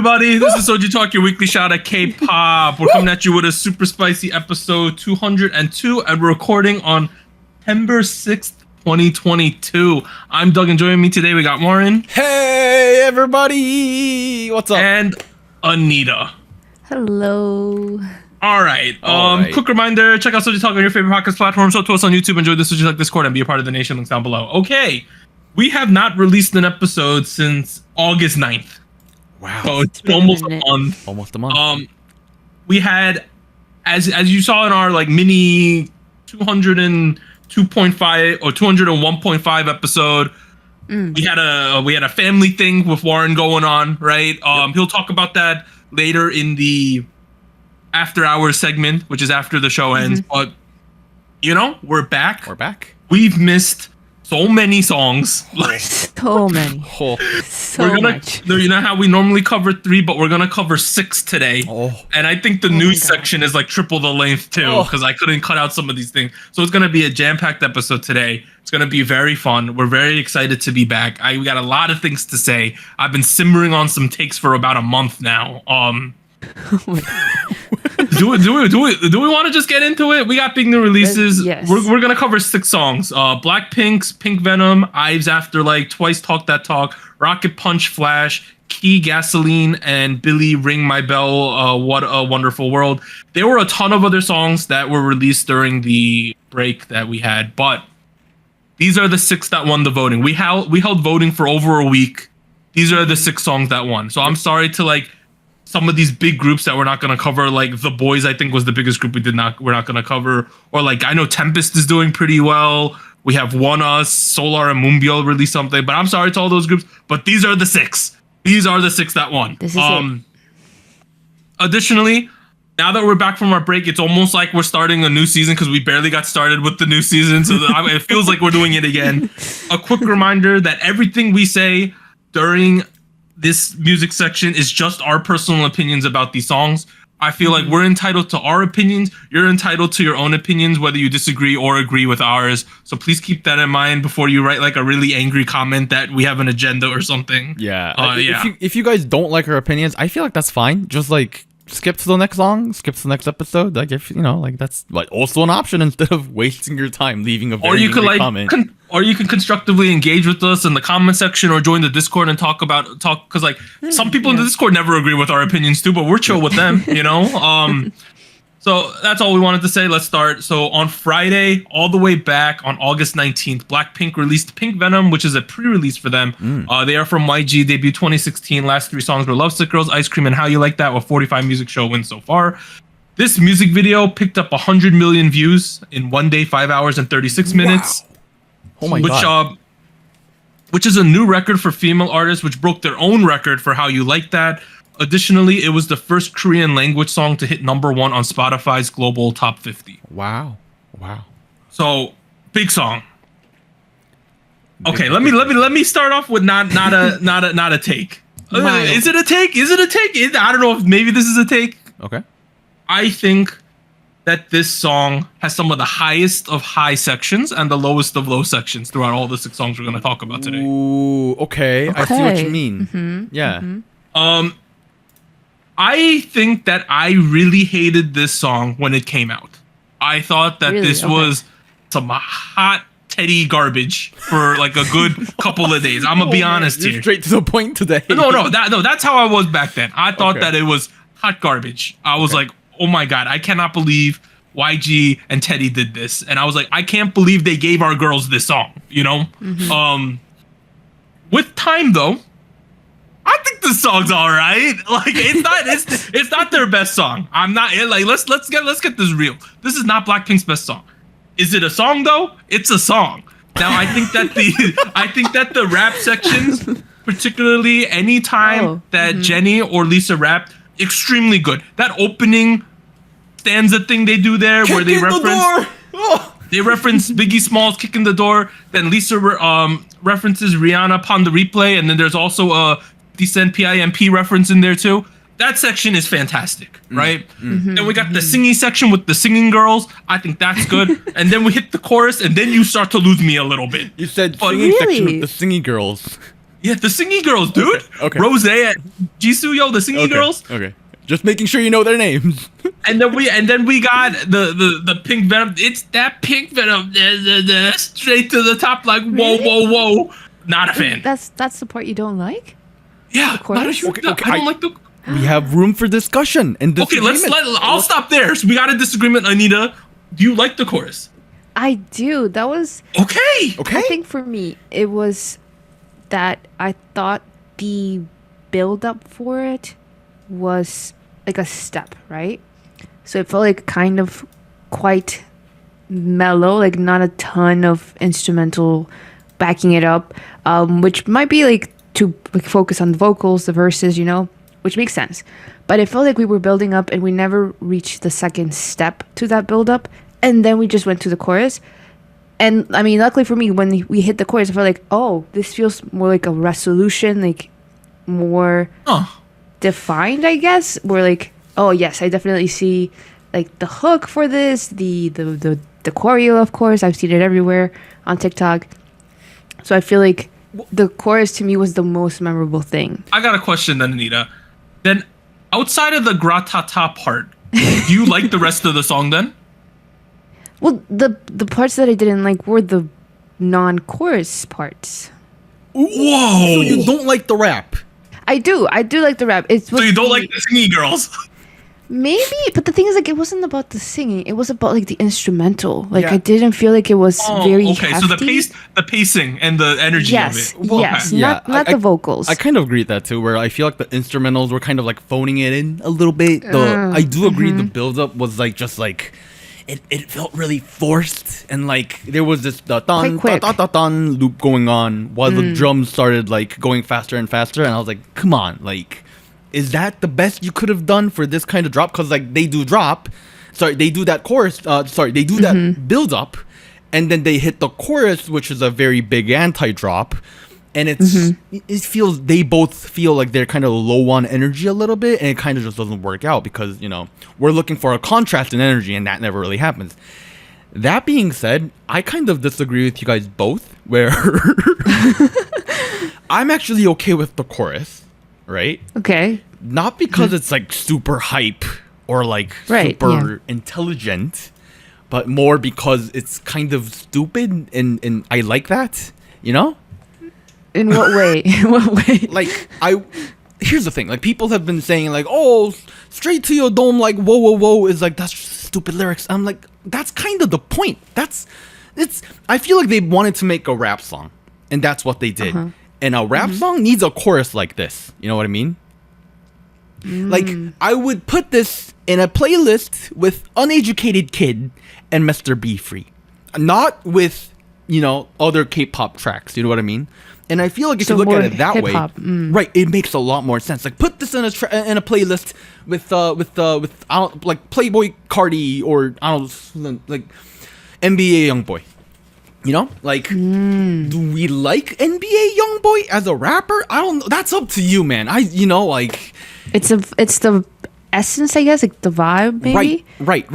everybody? This is SojuTalk, your weekly shot at K-pop. We're coming at you with a super spicy episode 202, and we're recording on September 6th, 2022. I'm Doug, and joining me today, we got Warren. Hey, everybody! What's up? And Anita. Hello. All right. Quick reminder, check out SojuTalk on your favorite podcast platform. Show to us on YouTube, enjoy the SojuTalk Discord, and be a part of the nation. Links down below. Okay. We have not released an episode since August 9th. Wow. So it's almost a month. Almost a month. We had, as you saw in our like mini 202.5 or 201.5 episode, we had a family thing with Warren going on, right? He'll talk about that later in the Afterhours segment, which is after the show ends. But you know, we're back. We're back. We've missed so many songs. Like So many. Oh. So much. You know how we normally cover 3, but we're gonna cover 6 today. Oh. And I think the news section is like triple the length too, because I couldn't cut out some of these things. So it's gonna be a jam-packed episode today. It's gonna be very fun. We're very excited to be back. We got a lot of things to say. I've been simmering on some takes for about a month now. Do we want to just get into it? We got big new releases. Yes. We're gonna cover 6 songs. Blackpink's Pink Venom, IVE's Afterlife, Twice Talk That Talk, Rocket Punch Flash, Key Gasoline, and Billlie Ring My Bell. What a Wonderful World. There were a ton of other songs that were released during the break that we had, but these are the 6 that won the voting. We held voting for over a week. These are the 6 songs that won. So I'm sorry to like some of these big groups that we're not going to cover, like The Boys, I think was the biggest group we're not going to cover. Or like, I know Tempest is doing pretty well. We have One Us, Solar, and Moonbyul released something, but I'm sorry to all those groups, but these are the 6. These are the 6 that won. This is it. Additionally, now that we're back from our break, it's almost like we're starting a new season because we barely got started with the new season. So it feels like we're doing it again. A quick reminder that everything we say during this music section is just our personal opinions about these songs. I feel like we're entitled to our opinions. You're entitled to your own opinions, whether you disagree or agree with ours. So please keep that in mind before you write like a really angry comment that we have an agenda or something. Yeah. If you guys don't like our opinions, I feel like that's fine. Just like skip to the next song, skip to the next episode. Like if you know, like that's like also an option instead of wasting your time leaving a very angry comment. Or you can constructively engage with us in the comment section or join the Discord and talk because like some people in the Discord never agree with our opinions too, but we're chill with them, you know? So that's all we wanted to say. Let's start. So on Friday, all the way back on August 19th, Blackpink released Pink Venom, which is a pre-release for them. They are from YG, debut 2016. Last 3 songs were Lovesick Girls, Ice Cream, and How You Like That, with 45 music show wins so far. This music video picked up 100 million views in 1 day, 5 hours, and 36 minutes. Wow. Oh my god. Which is a new record for female artists, which broke their own record for How You Like That. Additionally, it was the first Korean language song to hit #1 on Spotify's global top 50. Wow. So, big song. Okay, let me start off with not a take. Is it a take? I don't know if maybe this is a take. Okay. I think that this song has some of the highest of high sections and the lowest of low sections throughout all the 6 songs we're going to talk about today. Ooh, okay. I see what you mean. Yeah. I think that I really hated this song when it came out. I thought that this was some hot Teddy garbage for like a good couple of days. I'm gonna be honest here. Straight to the point today. No, that's how I was back then. I thought that it was hot garbage. I was like, oh my god, I cannot believe YG and Teddy did this. And I was like, I can't believe they gave our girls this song, you know? With time though, I think the song's all right. Like it's not their best song. I'm not like let's get this real. This is not Blackpink's best song. Is it a song though? It's a song. Now I think that the rap sections, particularly anytime that Jennie or Lisa rapped, extremely good. That opening stanza thing they do there where they reference Biggie Smalls kicking the door. Then Lisa references Rihanna upon the replay, and then there's also a 50 Cent PIMP reference in there too. That section is fantastic, right? Then we got the singing section with the singing girls. I think that's good. And then we hit the chorus, and then you start to lose me a little bit. You said singing section with the singing girls. Yeah, the singing girls, dude. Okay. Rose and Jisoo, yo, the singing girls. Okay. Just making sure you know their names. And then we got the pink Venom. It's that pink Venom. Straight to the top, like whoa, Really? whoa. Not a fan. That's the part you don't like? Yeah, chorus? not a huge. Okay, I don't like the. We have room for discussion and Okay, disagreement. I'll stop there. So we got a disagreement, Anita. Do you like the chorus? I do. That was Okay. I think for me it was that I thought the build up for it was like a step, right? So it felt like kind of quite mellow, like not a ton of instrumental backing it up, which might be like to like focus on the vocals, the verses, you know, which makes sense. But it felt like we were building up and we never reached the second step to that build up, and then we just went to the chorus. And I mean, luckily for me, when we hit the chorus, I felt like, oh, this feels more like a resolution, like more defined, I guess. We're like, oh yes, I definitely see like the hook for this, the choreo, of course. I've seen it everywhere on TikTok. So I feel like the chorus to me was the most memorable thing. I got a question then, Anita. Then outside of the gratata part, do you like the rest of the song then? Well, the parts that I didn't like were the non-chorus parts. Whoa! So you don't like the rap? I do like the rap. So you don't like the singing girls? Maybe, but the thing is, like, it wasn't about the singing. It was about like the instrumental. Like, Yeah. I didn't feel like it was very okay. hefty. So the pacing and the energy Yes, of it. yes, Yeah, not the vocals. I kind of agree with that too, where I feel like the instrumentals were kind of like phoning it in a little bit. I do agree the build up was like just like it felt really forced, and like there was this dun Quite quick. dun loop going on while the drums started like going faster and faster, and I was like, come on, like, is that the best you could have done for this kind of drop? Because like they do that chorus, they do that build up, and then they hit the chorus, which is a very big anti-drop, and it feels, they both feel like they're kind of low on energy a little bit, and it kind of just doesn't work out because, you know, we're looking for a contrast in energy, and that never really happens. That being said, I kind of disagree with you guys both, where I'm actually okay with the chorus, right? okay. Not because it's like super hype or like super intelligent, but more because it's kind of stupid, and I like that, you know? In what way? In what way? Like, here's the thing, like, people have been saying like, oh, straight to your dome, like whoa is like, that's just stupid lyrics. I'm like, that's kind of the point. I feel like they wanted to make a rap song, and that's what they did. And a rap song needs a chorus like this, you know what I mean? Like, I would put this in a playlist with Uneducated Kid and Mr. Be Free, not with, you know, other K-pop tracks, you know what I mean? And I feel like if you look at it that way, right, it makes a lot more sense. Like, put this in a playlist with I don't, like Playboy Cardi, or I don't know, like NBA Youngboy. You know, like, do we like NBA Youngboy as a rapper? I don't know. That's up to you, man. Like, it's the essence, I guess, like the vibe, maybe. Right.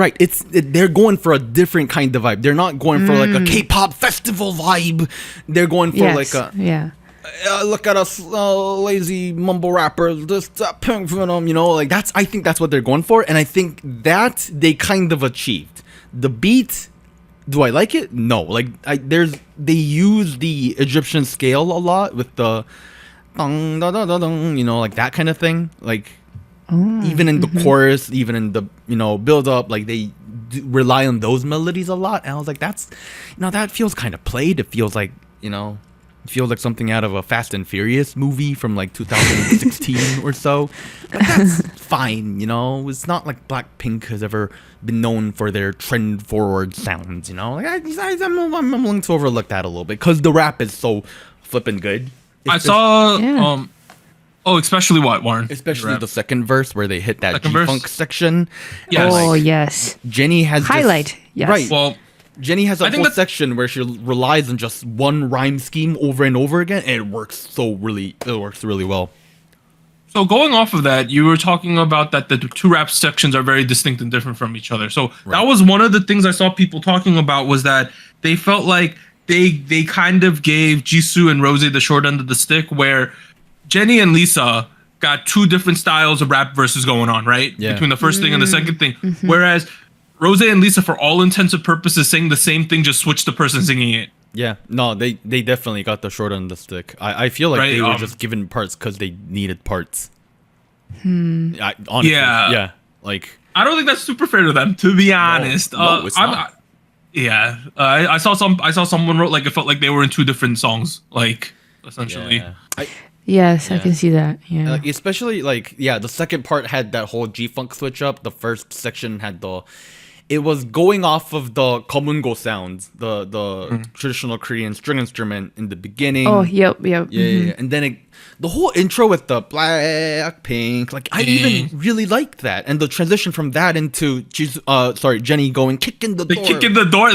They're going for a different kind of vibe. They're not going for like a K-pop festival vibe. They're going for like a look at us, lazy mumble rappers. This pink Venom, you know, like I think that's what they're going for, and I think that they kind of achieved. The beat. Do I like it? No. Like, they use the Egyptian scale a lot with the dong, da, da, da, dong, you know, like that kind of thing. Like, even in the chorus, even in the, you know, build up, like they rely on those melodies a lot. And I was like, that's, you know, that feels kind of played. It feels like, you know, it feels like something out of a Fast and Furious movie from like 2016 or so. But that's fine, you know. It's not like Blackpink has ever been known for their trend forward sounds, you know. Like, I'm willing to overlook that a little bit because the rap is so flippin' good. I saw especially what, Warren? Especially the second verse where they hit that G-Funk section. Yes. Oh, yes. Jenny has highlight. Yes. Right. Well, Jenny has a whole section where she relies on just one rhyme scheme over and over again, and it works really well. So going off of that, you were talking about that the two rap sections are very distinct and different from each other. So that was one of the things I saw people talking about, was that they felt like they kind of gave Jisoo and Rose the short end of the stick, where Jennie and Lisa got two different styles of rap verses going on, right? Yeah. Between the first thing and the second thing. Whereas Rose and Lisa, for all intents and purposes, saying the same thing, just switched the person singing it. Yeah, no, they definitely got the short end of the stick. I feel like they were just given parts because they needed parts. Honestly, yeah. Like, I don't think that's super fair to them, to be honest. No, it's not. I saw someone wrote like it felt like they were in two different songs, like essentially. Yeah. Yes, I can see that. Yeah. Like, especially like the second part had that whole G-funk switch up. The first section had it was going off of the komungo sounds, the traditional Korean string instrument in the beginning. Oh, yep. Yeah, and then the whole intro with the Blackpink, like I even really liked that, and the transition from that into Jennie going kick in the door. The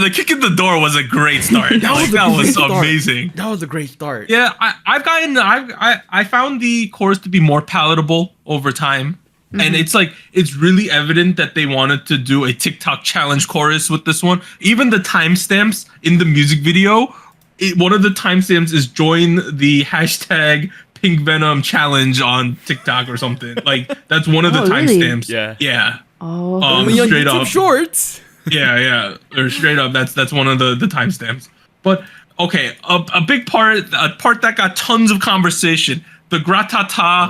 kick in the door was a great start. that was amazing. That was a great start. Yeah, I found the chorus to be more palatable over time. And it's really evident that they wanted to do a TikTok challenge chorus with this one. Even the timestamps in the music video, one of the timestamps is join the hashtag Pink Venom challenge on TikTok or something. Like, that's one of the timestamps. Really? Yeah. Oh. Straight up. Shorts. Yeah. Or straight up, that's one of the timestamps. But okay, a big part, a part that got tons of conversation. The gratata,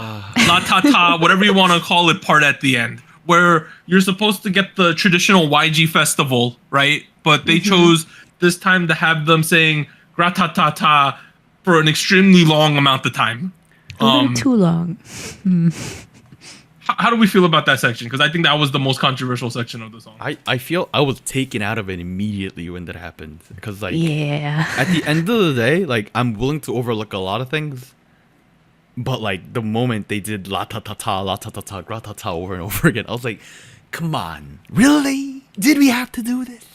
la tata, whatever you want to call it, part at the end, where you're supposed to get the traditional YG festival, right? But they chose this time to have them saying gratata for an extremely long amount of time. A little too long. How do we feel about that section? Because I think that was the most controversial section of the song. I feel I was taken out of it immediately when that happened. Because at the end of the day, like, I'm willing to overlook a lot of things. But like the moment they did la ta ta ta gratata over and over again, I was like, "Come on, really? Did we have to do this?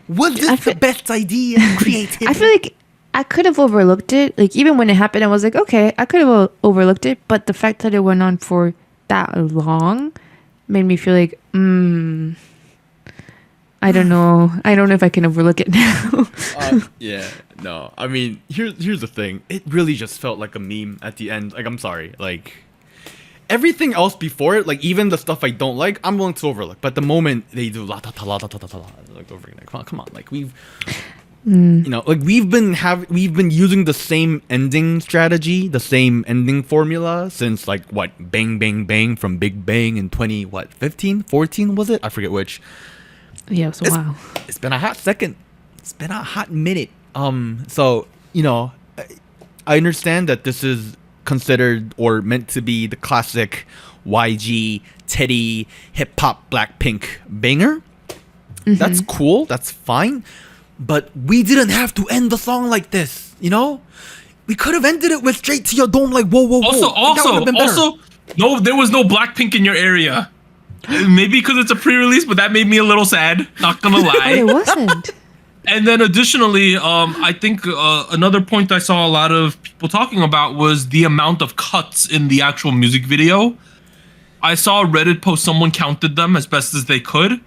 Was this the best idea? Creativity?" I feel like I could have overlooked it. Like, even when it happened, I was like, "Okay, I could have overlooked it." But the fact that it went on for that long made me feel like, I don't know. I don't know if I can overlook it now. No. I mean, here's the thing. It really just felt like a meme at the end. Like, I'm sorry. Like, everything else before it, like even the stuff I don't like, I'm willing to overlook. But the moment they do la ta ta like over again, like, come on, like we've like we've been using the same ending strategy, the same ending formula since like what, Bang Bang Bang from Big Bang in 15, 14 was it? I forget which. Yeah, it was a while. It's been a hot second. It's been a hot minute. So, I understand that this is considered or meant to be the classic YG, Teddy, hip-hop, Blackpink banger. That's cool. That's fine. But we didn't have to end the song like this, We could have ended it with Straight to Your Dome, like, whoa, whoa, whoa. Also, no, there was no Blackpink in your area. Maybe because it's a pre-release, but that made me a little sad. Not gonna lie. It wasn't. And then additionally, I think another point I saw a lot of people talking about was the amount of cuts in the actual music video. I saw a Reddit post, someone counted them as best as they could.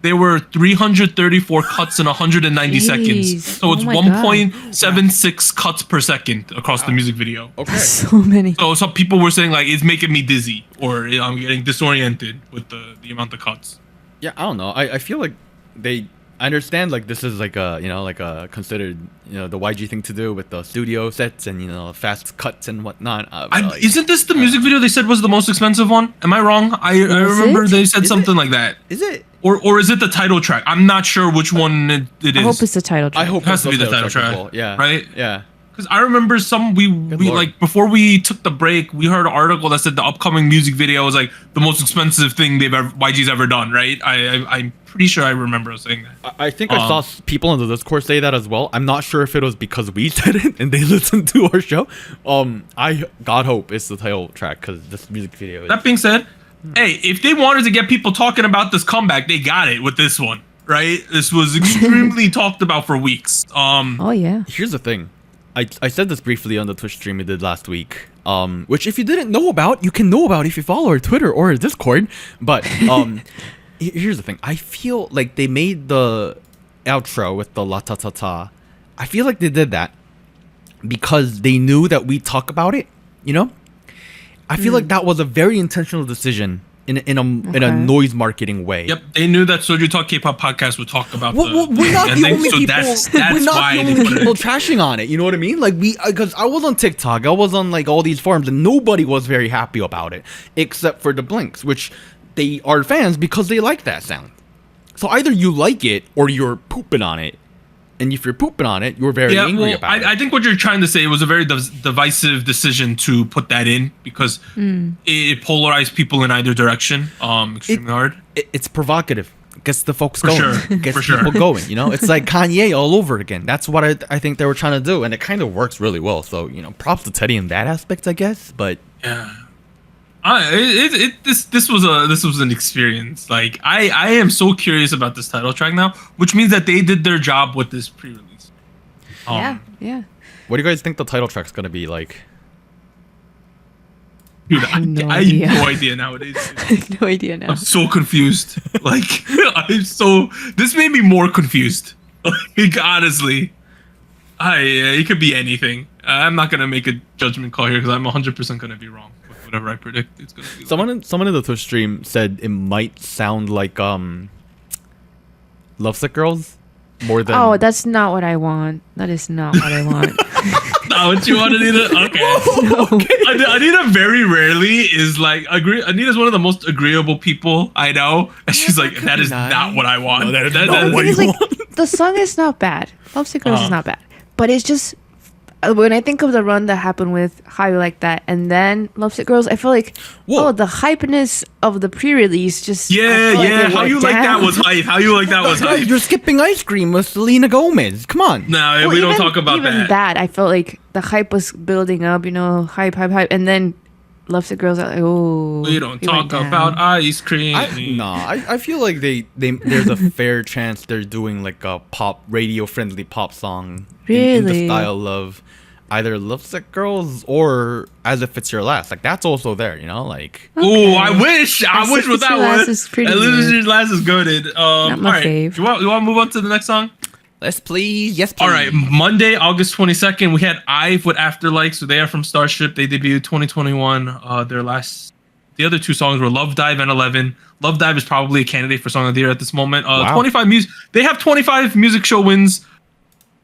There were 334 cuts in 190 seconds. So it's 1.76 cuts per second across the music video. Okay. So many. So some people were saying like it's making me dizzy or I'm getting disoriented with the amount of cuts. Yeah, I don't know. I feel like I understand like this is like a considered the YG thing to do with the studio sets and fast cuts and whatnot. Isn't this the music video they said was the most expensive one? Am I wrong? I remember they said something like that. Is it? Or is it the title track? I'm not sure which one it is. I hope it's the title track. I hope it has to be the title track. Yeah. Right? Yeah. Because I remember we like before we took the break, we heard an article that said the upcoming music video was like the most expensive thing YG's ever done, right? I'm pretty sure I remember saying that. I think I saw people in the Discord say that as well. I'm not sure if it was because we said it and they listened to our show. I God hope it's the title track because this music video is... That being said, hey, if they wanted to get people talking about this comeback, they got it with this one, right? This was extremely talked about for weeks. Oh yeah. Here's the thing. I said this briefly on the Twitch stream we did last week, which if you didn't know about, you can know about if you follow our Twitter or our Discord. But here's the thing. I feel like they made the outro with the la ta ta ta I feel like they did that because they knew that we talk about it. You know, I feel like that was a very intentional decision in a noise marketing way. Yep, they knew that SojuTalk Kpop Podcast would talk about. We're not the only people. We're not the only people trashing on it. You know what I mean? Like because I was on TikTok, I was on like all these forums, and nobody was very happy about it, except for the Blinks, which they are fans because they like that sound. So either you like it or you're pooping on it. And if you're pooping on it, you're very angry about it. I think what you're trying to say, it was a very divisive decision to put that in because it polarized people in either direction extremely hard. It's provocative. Gets the folks going. Gets people going. You know, it's like Kanye all over again. That's what I think they were trying to do, and it kind of works really well. So props to Teddy in that aspect, I guess. But yeah. This was an experience. Like I am so curious about this title track now, which means that they did their job with this pre-release. Yeah. What do you guys think the title track's gonna be like? Dude, I have no idea nowadays. I have no idea now. I'm so confused. Like this made me more confused. Like honestly, it could be anything. I'm not gonna make a judgment call here because I'm 100% gonna be wrong. Whatever I predict, it's gonna be. Someone in the Twitch stream said it might sound like Lovesick Girls more than. Oh, that's not what I want. That is not what I want. Not what you want, Anita? Okay. No. Anita very rarely is like Anita's one of the most agreeable people I know, and she's like, that is not what I want. No, that is not what you want. The song is not bad. Lovesick Girls is not bad, but it's just. When I think of the run that happened with How You Like That and then Lovesick Girls, I feel like the hypeness of the pre-release just like How You Like That was hype. How You Like That was hype. You're skipping Ice Cream with Selena Gomez. Come on. No, we don't talk about even that. I felt like the hype was building up. Hype, and then Lovesick Girls are like, oh. We don't talk about Ice Cream. I feel like there's a fair chance they're doing like a pop radio friendly pop song in the style of either Lovesick Girls or As If It's Your Last. Like that's also there, like. Okay. Oh, I wish with that one. Is pretty As If It's Your Last is good. Not my fave. You want to move on to the next song? Yes, please. All right, Monday, August 22nd, we had IVE with Afterlife. So they are from Starship. They debuted 2021. The other two songs were Love Dive and 11. Love Dive is probably a candidate for Song of the Year at this moment. Wow. 25 music. They have 25 music show wins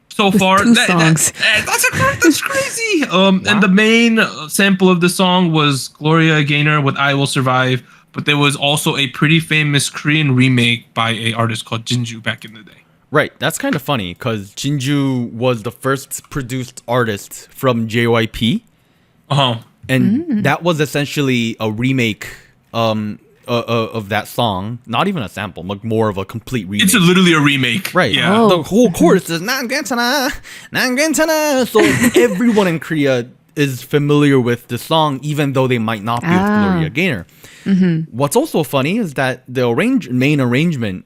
so far. Songs. That's crazy. Wow. And the main sample of the song was Gloria Gaynor with I Will Survive. But there was also a pretty famous Korean remake by an artist called Jinju back in the day. Right, that's kind of funny because Jinju was the first produced artist from JYP. And that was essentially a remake of that song. Not even a sample, like more of a complete remake. It's literally a remake. Right. Yeah. Oh. The whole chorus is Nangentana, Nangentana. So everyone in Korea is familiar with the song, even though they might not be with Gloria Gaynor. What's also funny is that the main arrangement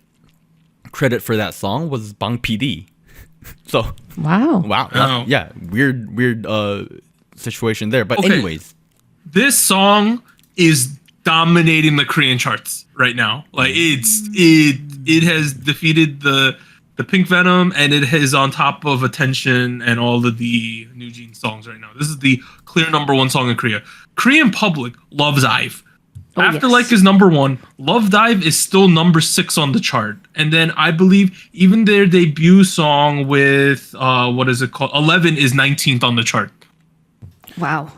credit for that song was Bang PD. So wow. Yeah, weird situation there. But anyways, this song is dominating the Korean charts right now. Like it has defeated the Pink Venom, and it is on top of Attention and all of the New Jeans songs right now. This is the clear #1 song in Korea. Korean public loves IVE. Afterlife is #1. Love Dive is still #6 on the chart. And then I believe even their debut song with what is it called? 11 is 19th on the chart. Wow.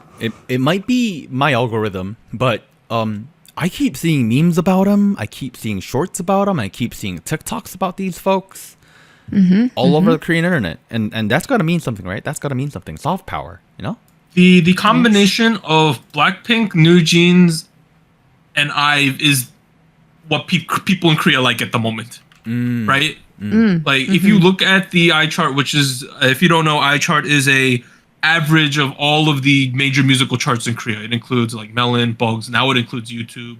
It might be my algorithm, but I keep seeing memes about them. I keep seeing shorts about them. I keep seeing TikToks about these folks all over the Korean internet. And that's got to mean something, right? That's got to mean something. Soft power, The combination of Blackpink, New Jeans, and IVE is what people in Korea like at the moment, right? Like if you look at the iChart, which is, if you don't know, iChart is a average of all of the major musical charts in Korea. It includes like Melon, Bugs, now it includes YouTube.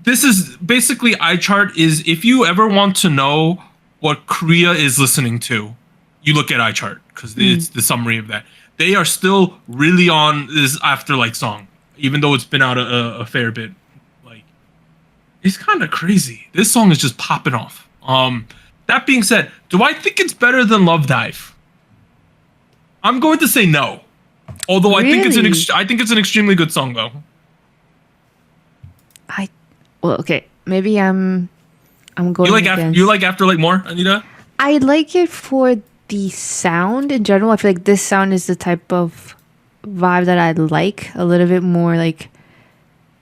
This is basically iChart is, if you ever want to know what Korea is listening to, you look at iChart because it's the summary of that. They are still really on this Afterlife song, even though it's been out a fair bit. Like, it's kind of crazy. This song is just popping off. That being said, do I think it's better than Love Dive? I'm going to say no. Although I think it's an extremely good song though. Okay. Maybe I'm going. You like After Like more, Anita? I like it for the sound in general. I feel like this sound is the type of vibe that I like. A little bit more like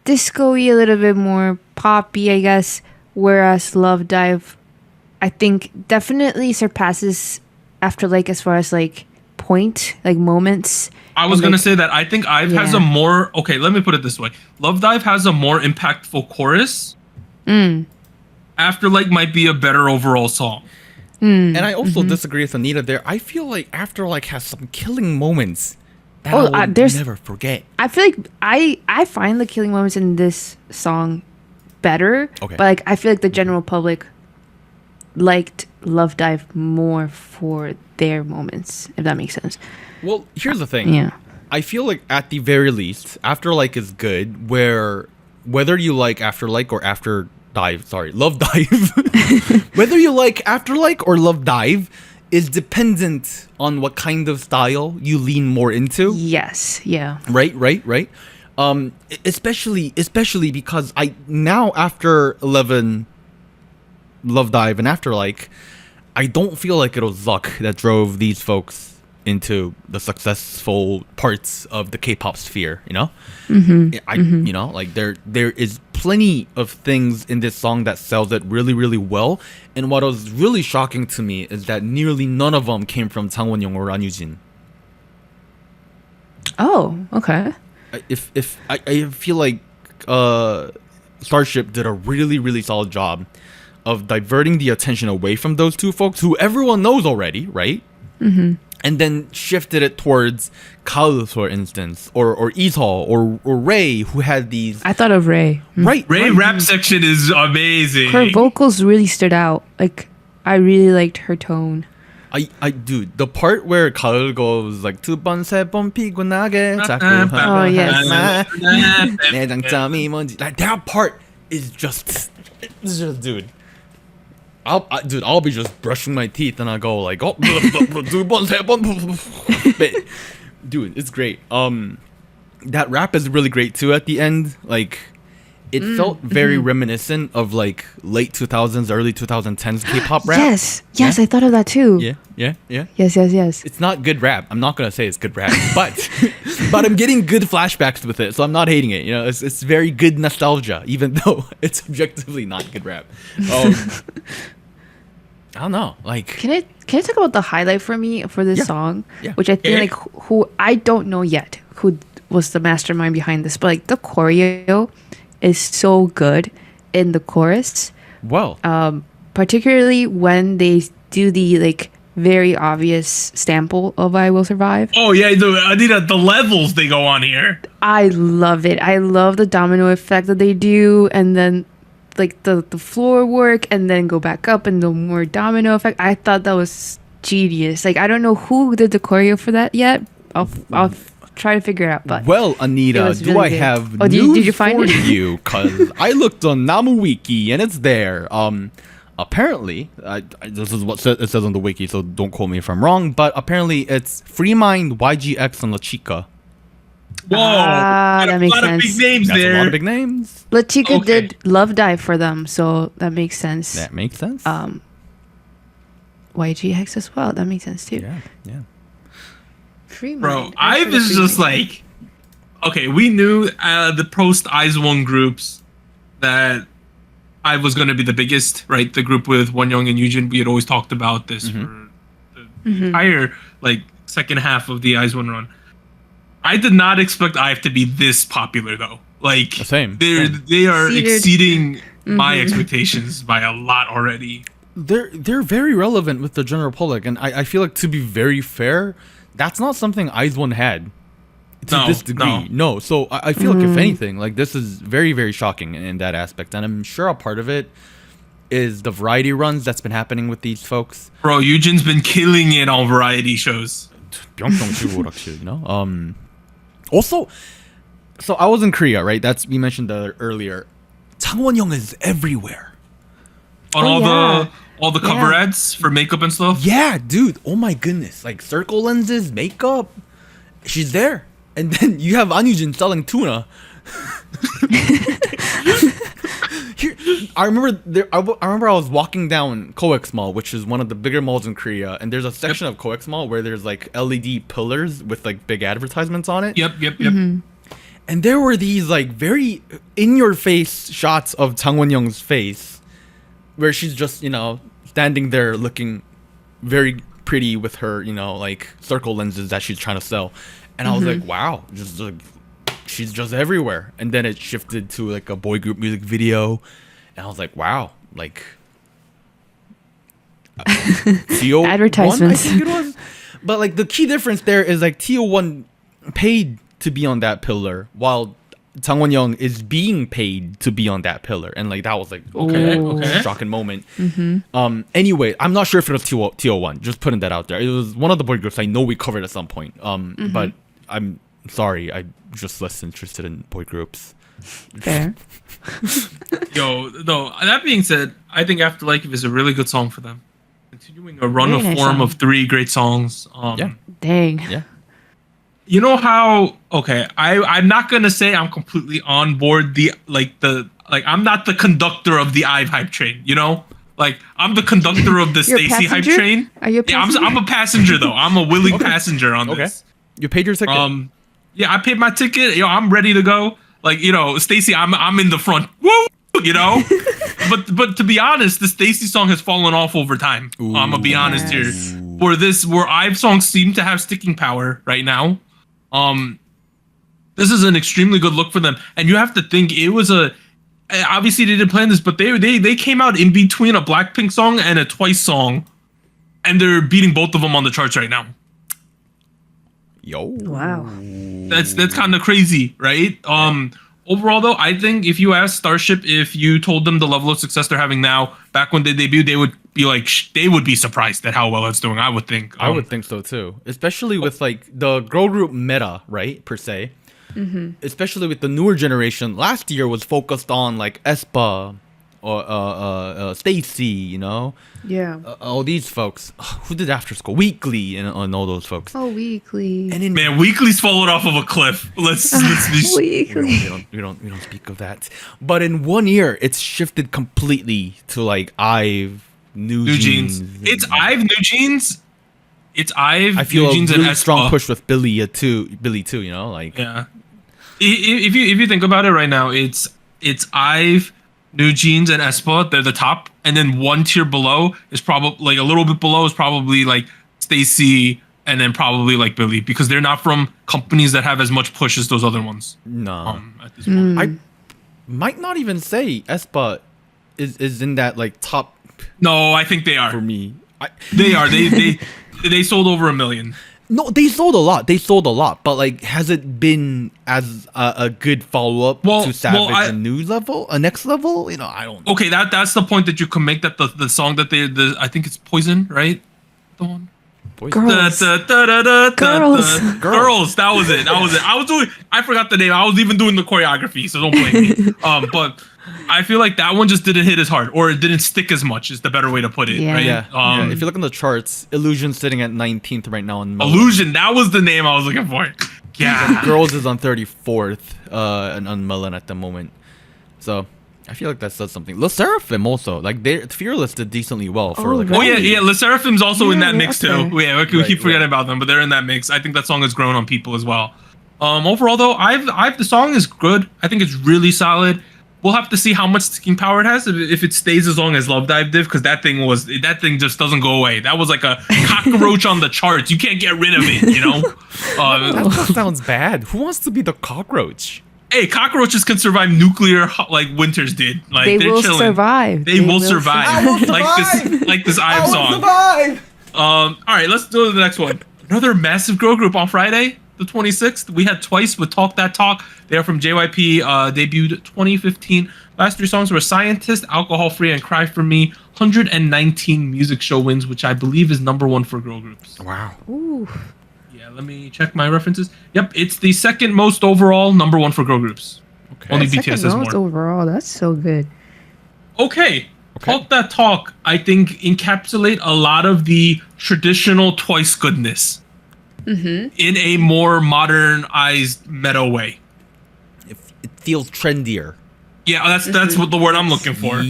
disco-y, a little bit more poppy, I guess. Whereas Love Dive, I think definitely surpasses After Like as far as like moments. I was gonna say that I think IVE has a more let me put it this way. Love Dive has a more impactful chorus. After Like might be a better overall song. And I also disagree with Anita there. I feel like After Like has some killing moments that I will never forget. I feel like I find the killing moments in this song better. Okay. But like I feel like the general public liked Love Dive more for their moments, if that makes sense. Well, here's the thing. Yeah. I feel like at the very least, After Like is good, where whether you like After Like or Love Dive, whether you like After Like or Love Dive is dependent on what kind of style you lean more into. Yes. Yeah. Right. Especially because now after 11 Love Dive and After Like, I don't feel like it was luck that drove these folks into the successful parts of the K-pop sphere, you know? You know, like there is plenty of things in this song that sells it really, really well. And what was really shocking to me is that nearly none of them came from Jangwon-young or An Yujin. Oh, okay. If I feel like Starship did a really, really solid job of diverting the attention away from those two folks who everyone knows already, right? And then shifted it towards Kaul, for instance, or Ishol, or Ray, who had these. I thought of Ray. Right. Rap section is amazing. Her vocals really stood out. Like, I really liked her tone. Dude, the part where Kaul goes like 두 번 세 번 피곤하게 자꾸 Oh yes. 내 장점이 뭔지, like that part is just dude. I'll be just brushing my teeth and I go like, oh, 두 번, 세 번. Dude, it's great. That rap is really great too at the end. Like, it felt very reminiscent of like late 2000s, early 2010s K-pop rap. Yes, I thought of that too. Yeah. Yes. It's not good rap. I'm not gonna say it's good rap, but I'm getting good flashbacks with it, so I'm not hating it. You know, it's very good nostalgia, even though it's objectively not good rap. I don't know. Like, can I talk about the highlight for me for this song? Yeah. Which I think who I don't know yet who was the mastermind behind this, but like the choreo is so good in the chorus. Well, particularly when they do the like very obvious sample of "I Will Survive." Oh yeah, the levels they go on here. I love it. I love the domino effect that they do, and then like the floor work, and then go back up and the more domino effect. I thought that was genius. Like, I don't know who did the choreo for that yet. I'll try to figure it out. But well, Anita, do I have news did you find for you? Because I looked on Namu Wiki and it's there. Apparently, this is what it says on the wiki, so don't quote me if I'm wrong. But apparently, it's Freemind, YGX, and La Chica. Whoa, that makes sense. A lot of big names That's there. A lot of big names. La Chica did Love Dive for them, so that makes sense. That makes sense. YGX as well. That makes sense too. Yeah. Bro, IVE is just like, okay, we knew the post IZ*ONE groups that IVE was going to be the biggest, right? The group with Wonyoung and Yujin. We had always talked about this for the entire like second half of the IZ*ONE run. I did not expect IVE to be this popular though. Like, same. They are exceeding my expectations by a lot already. They're very relevant with the general public, and I feel like, to be very fair, that's not something IZ*ONE had to this degree. No. So I feel like, if anything, like, this is very, very shocking in that aspect, and I'm sure a part of it is the variety runs that's been happening with these folks. Bro, Yujin's been killing it on variety shows. You know. Also, so I was in Korea, right? That's, we mentioned that earlier. Jangwon-young is everywhere. On all the cover ads for makeup and stuff. Yeah, dude. Oh my goodness. Like circle lenses, makeup. She's there. And then you have Anyujin selling tuna. Here, I remember I was walking down Coex Mall, which is one of the bigger malls in Korea, and there's a section of Coex Mall where there's like LED pillars with like big advertisements on it. Yep. Mm-hmm. And there were these like very in-your-face shots of Jang Won-young's face, where she's just, you know, standing there looking very pretty with her, you know, like circle lenses that she's trying to sell. And I was like, wow, just like, she's just everywhere. And then it shifted to like a boy group music video, and I was like, wow, like TO1, advertisements. I think it was. But like the key difference there is like TO1 paid to be on that pillar, while Jang Won-young is being paid to be on that pillar, and like that was like okay. Shocking moment. Anyway, I'm not sure if it was TO1. Just putting that out there. It was one of the boy groups I know we covered at some point. But I'm sorry, I'm just less interested in boy groups. Fair. Yo, no. That being said, I think After Like is a really good song for them. Continuing a run Very of nice form song. of 3 great songs. Dang. Yeah. You know how? Okay, I'm not gonna say I'm completely on board I'm not the conductor of the IVE hype train. You know, like I'm the conductor of the You're a Stacey hype passenger? train. Are you a passenger? I'm a passenger though. I'm a willing passenger on this. You paid your ticket. Yeah, I paid my ticket. Yo, I'm ready to go. Like, you know, Stacey, I'm in the front. Woo! You know? but to be honest, the Stacey song has fallen off over time. I'm gonna be honest here. Where IVE songs seem to have sticking power right now. This is an extremely good look for them. And you have to think it was obviously they didn't plan this, but they came out in between a Blackpink song and a Twice song, and they're beating both of them on the charts right now. Yo. Wow. That's kind of crazy, right? Overall though, I think if you ask Starship if you told them the level of success they're having now, back when they debuted, they would be like, they would be surprised at how well it's doing. I would think. I would think so too, especially with like the girl group meta, right, per se. Especially with the newer generation. Last year was focused on like aespa or Stacey, you know. Yeah. All these folks. Who did After School? Weekly and all those folks. Oh, Weekly. And in Man, Weekly's fallen off of a cliff. Let's be. Weekly. we don't speak of that. But in 1 year, it's shifted completely to like IVE, New Jeans. It's IVE, New Jeans. It's IVE, I feel New Jeans, a really and strong push with Billlie too. You know, like yeah. If you think about it right now, it's IVE, New Jeans, and aespa. They're the top, and then one tier below is probably like a little bit below is probably like Stacey, and then probably like Billlie, because they're not from companies that have as much push as those other ones. no. At this point. I might not even say aespa is in that like top No, I think they are. for me. They are. They sold over 1 million. No, they sold a lot, but like, has it been as a good follow up to Savage and New level, a next level? You know, I don't know. Okay, that's the point that you can make. That the song that I think it's Poison, right? The one. Girls. Girls. Girls. That was it. I forgot the name. I was even doing the choreography, so don't blame me. But I feel like that one just didn't hit as hard, or it didn't stick as much, is the better way to put it. Yeah. Right? Yeah. If you look on the charts, Illusion's sitting at 19th right now. Illusion, that was the name I was looking for. Yeah. Girls is on 34th and on Melon at the moment. So I feel like that says something. Le Seraphim also, like Fearless did decently well for Oh, like. right. Oh yeah. Le Seraphim's also in Yeah, that mix too. okay. Yeah, we keep forgetting about them, but they're in that mix. I think that song has grown on people as well. Overall though, the song is good. I think it's really solid. We'll have to see how much sticking power it has if it stays as long as Love Dive did, because that thing just doesn't go away. That was like a cockroach on the charts. You can't get rid of it, you know. That sounds bad. Who wants to be the cockroach? Hey, cockroaches can survive nuclear like winters did. Like They will chilling. survive. They will survive. I will survive. Like this IVE song. Survive. All right, let's do the next one. Another massive girl group on Friday, the 26th. We had Twice with Talk That Talk. They are from JYP, debuted 2015. Last 3 songs were Scientist, Alcohol Free, and Cry For Me. 119 music show wins, which I believe is #1 for girl groups. Wow. Ooh. Yeah, let me check my references. Yep, it's the second most overall, #1 for girl groups. Okay. Only Second BTS has most more. overall. That's so good. Okay, Talk That Talk, I think, encapsulate a lot of the traditional Twice goodness in a more modernized, meta way. It feels trendier. Yeah, that's what the word I'm looking for.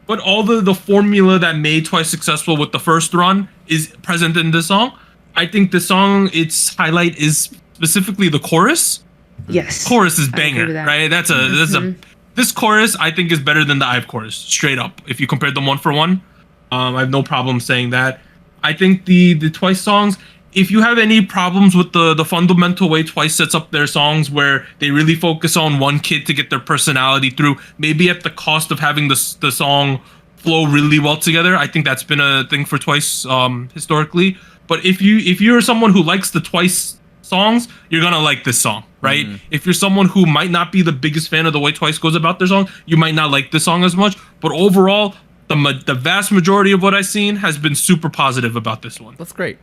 But all the formula that made Twice successful with the first run is present in this song. I think the song, its highlight is specifically the chorus. Yes. Chorus is banger, right? That's a this chorus I think is better than the IVE chorus, straight up. If you compare them one for one, I have no problem saying that. I think the Twice songs, if you have any problems with the fundamental way Twice sets up their songs, where they really focus on one kid to get their personality through, maybe at the cost of having the song flow really well together, I think that's been a thing for Twice historically. But if you're someone who likes the Twice songs, you're gonna like this song, right? If you're someone who might not be the biggest fan of the way Twice goes about their song, you might not like this song as much. But overall, the vast majority of what I've seen has been super positive about this one. That's great.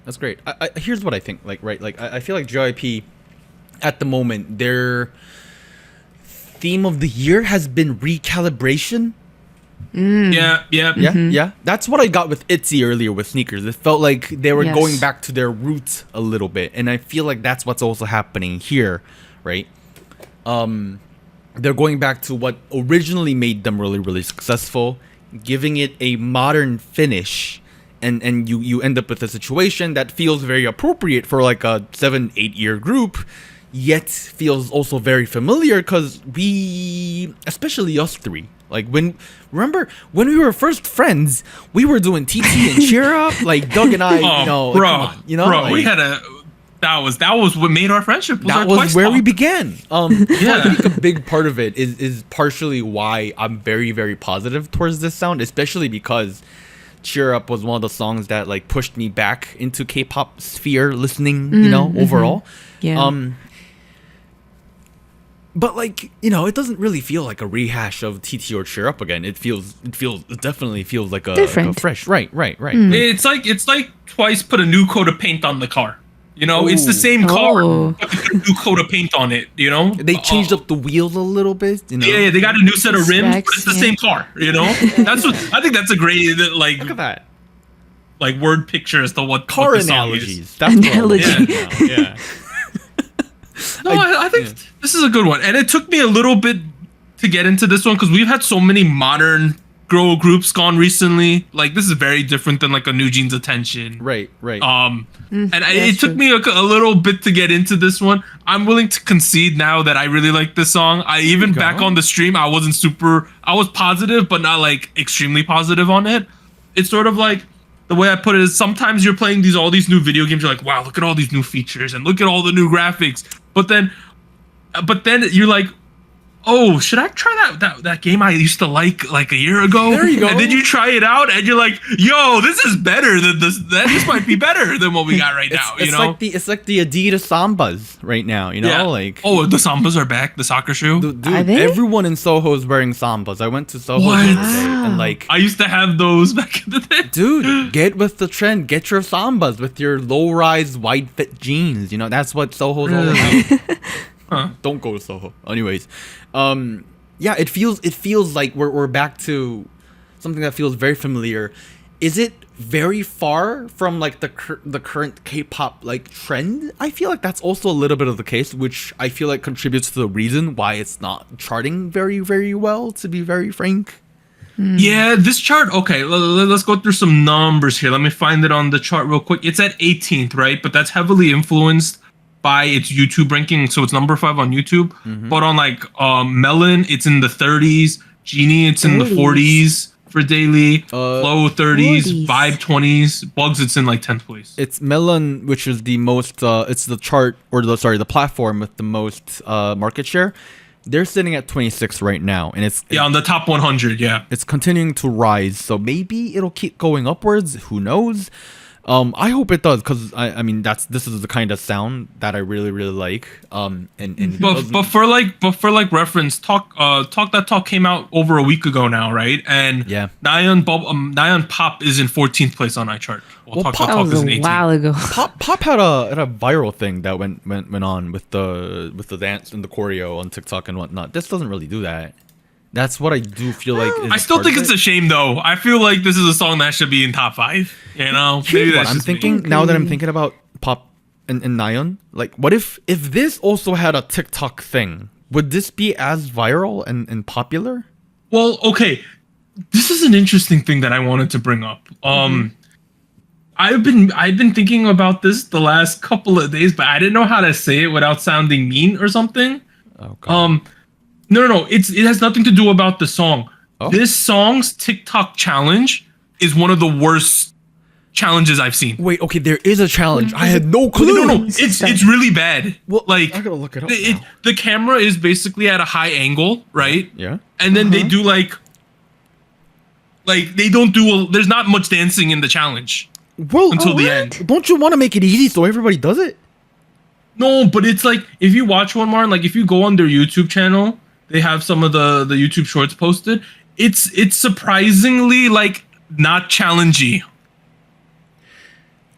Here's what I think. I feel like JYP at the moment, their theme of the year has been recalibration. Yeah. That's what I got with ITZY earlier with Sneakers. It felt like they were going back to their roots a little bit, and I feel like that's what's also happening here, right? They're going back to what originally made them really, really successful, giving it a modern finish, and you end up with a situation that feels very appropriate for like a 7-8 year group, yet feels also very familiar because we, especially us three, like remember when we were first friends, we were doing TT and Cheer Up, like Doug and I, we had that was what made our friendship. That was where we began. I think a big part of it is partially why I'm very, very positive towards this sound, especially because Cheer Up was one of the songs that like pushed me back into K-pop sphere listening, overall. But like, it doesn't really feel like a rehash of TT or Cheer Up again. It definitely feels like a fresh. Right. It's like Twice put a new coat of paint on the car. It's the same car, but they put a new coat of paint on it. They changed up the wheels a little bit. Yeah, they got a new set of rims, but it's the same car. That's what I think. That's a great look at that, like word picture as to what car what the analogies. Song is. That's analogy. Yeah. No, I think this is a good one, and it took me a little bit to get into this one because we've had so many modern girl groups gone recently. Like this is very different than like a New Jeans Attention. Right. And it took me a little bit to get into this one. I'm willing to concede now that I really like this song. Back on the stream, I was positive, but not like extremely positive on it. It's sort of like, the way I put it is, sometimes you're playing all these new video games, you're like, wow, look at all these new features and look at all the new graphics. But then you're like, oh, should I try that game I used to like a year ago? There you go. And then you try it out and you're like, yo, this is better than this. This might be better than what we got right now. It's like the Adidas Sambas right now. Like, oh, the Sambas are back. The soccer shoe. Dude, everyone in Soho is wearing Sambas. I went to Soho the other day and like, I used to have those back in the day. Dude, get with the trend. Get your Sambas with your low-rise wide fit jeans. That's what Soho's all about. Don't go to Soho. Anyways, it feels like we're back to something that feels very familiar. Is it very far from like the current K-pop like trend? I feel like that's also a little bit of the case, which I feel like contributes to the reason why it's not charting very, very well, to be very frank. Yeah, this chart, okay, let's go through some numbers here. Let me find it on the chart real quick. It's at 18th, right? But that's heavily influenced by its YouTube ranking, so it's number 5 on YouTube. But on like Melon, it's in the 30s. Genie, it's in the 40s for daily. Flow 30s, Vibe 20s. Bugs, it's in like 10th place. It's Melon, which is the most. It's the chart the platform with the most market share. They're sitting at 26 right now, and it's on the top 100. Yeah, it's continuing to rise, so maybe it'll keep going upwards. Who knows? I hope it does, because this is the kind of sound that I really, really like. But for reference, Talk That Talk came out over a week ago now, right? And Nyan Pop is in 14th place on iChart. Talk That Talk is in 18th. A while ago. Pop had a viral thing that went on with the dance and the choreo on TikTok and whatnot. This doesn't really do that. That's what I do feel like. I still think it's a shame, though. I feel like this is a song that should be in top 5. You know, maybe that's I'm thinking now that I'm thinking about Pop and Nayeon. Like, what if this also had a TikTok thing? Would this be as viral and popular? Well, okay. This is an interesting thing that I wanted to bring up. I've been thinking about this the last couple of days, but I didn't know how to say it without sounding mean or something. Oh, God. No. It has nothing to do about the song. Oh. This song's TikTok challenge is one of the worst challenges I've seen. Wait, okay, there is a challenge. I had no clue. No, it's really bad. Well, like, I gotta look it up. The camera is basically at a high angle, right? Yeah. And then they do like they don't do. There's not much dancing in the challenge. Well, until the end. Don't you want to make it easy so everybody does it? No, but it's like if you watch one more, like if you go on their YouTube channel, they have some of the YouTube shorts posted. It's surprisingly like not challengey.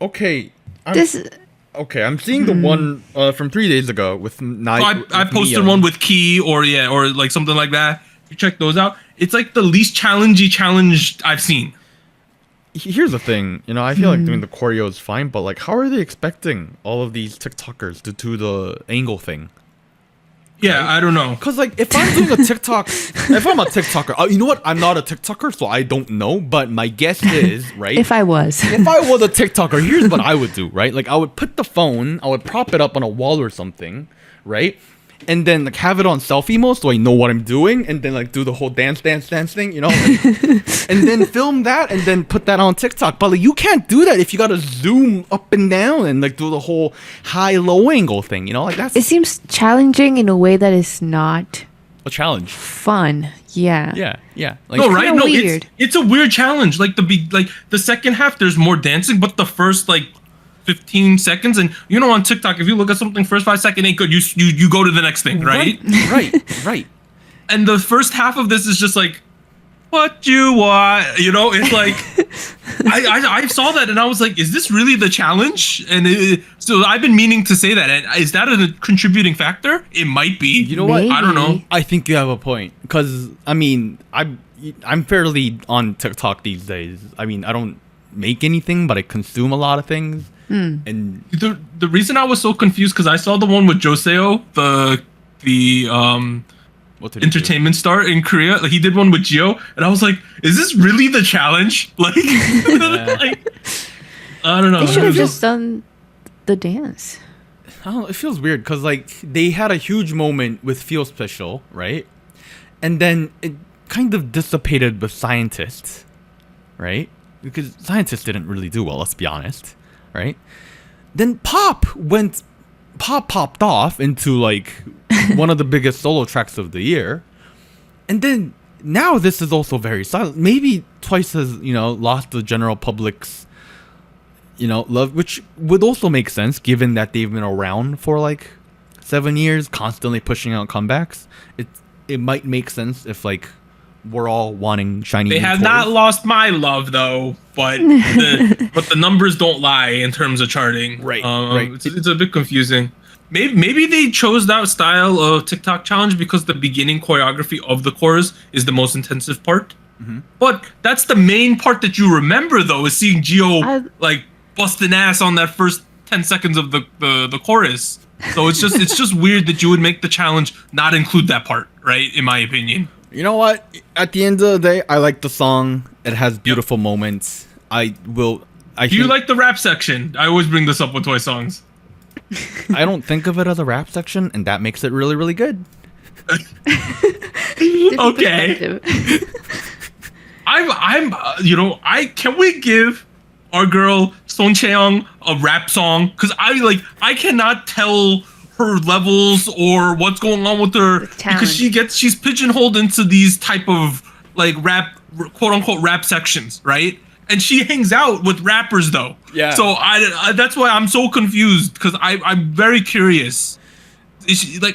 Okay. I'm seeing the one from 3 days ago with Nayeon. I posted one with Key or like something like that. You check those out. It's like the least challengey challenge I've seen. Here's the thing, I feel like doing the choreo is fine, but like, how are they expecting all of these TikTokers to do the angle thing? Yeah, right? I don't know. Cause like, if I'm doing a TikTok, if I'm a TikToker, you know what? I'm not a TikToker, so I don't know. But my guess is, right? If I was a TikToker, here's what I would do, right? Like, I would put the phone, I would prop it up on a wall or something, right? And then like have it on selfie mode so I know what I'm doing, and then like do the whole dance thing, and then film that and then put that on TikTok. But like, you can't do that if you gotta zoom up and down and like do the whole high-low angle thing. Like that's. It seems challenging in a way that is not a challenge. Fun, yeah. Yeah. Like, no, right? No, weird. It's a weird challenge. Like the second half, there's more dancing, but the first 15 seconds, and on TikTok, if you look at something first 5 seconds ain't good, you go to the next thing, right? Right. And the first half of this is just like, what you want? It's like I saw that and I was like, is this really the challenge? And so I've been meaning to say that. And is that a contributing factor? It might be. You know what? I don't know. I think you have a point, because I'm fairly on TikTok these days. I don't make anything, but I consume a lot of things. And the reason I was so confused, because I saw the one with Joseo, the entertainment star in Korea. Like, he did one with Gio, and I was like, is this really the challenge? Like, I don't know. They should have just done the dance. I don't know, it feels weird because like they had a huge moment with Feel Special, right? And then it kind of dissipated with Scientists, right? Because Scientists didn't really do well, let's be honest. Right? Then Pop popped off into like one of the biggest solo tracks of the year. And then now this is also very silent. Maybe Twice has, lost the general public's, love, which would also make sense given that they've been around for like 7 years, constantly pushing out comebacks. It might make sense if like we're all wanting shiny. They have not lost my love though, but the numbers don't lie in terms of charting. Right. It's a bit confusing. Maybe they chose that style of TikTok challenge because the beginning choreography of the chorus is the most intensive part. Mm-hmm. But that's the main part that you remember though, is seeing Gio like busting ass on that first 10 seconds of the chorus. So it's just weird that you would make the challenge not include that part, right? In my opinion. You know what? At the end of the day, I like the song. It has beautiful moments. Do you like the rap section? I always bring this up with Twice songs. I don't think of it as a rap section, and that makes it really, really good. Okay. Can we give our girl Son Chaeyoung a rap song? Because I cannot tell her levels or what's going on with her, because she's pigeonholed into these type of like rap, quote unquote rap sections, right? And she hangs out with rappers though. Yeah. So I that's why I'm so confused, because I'm very curious.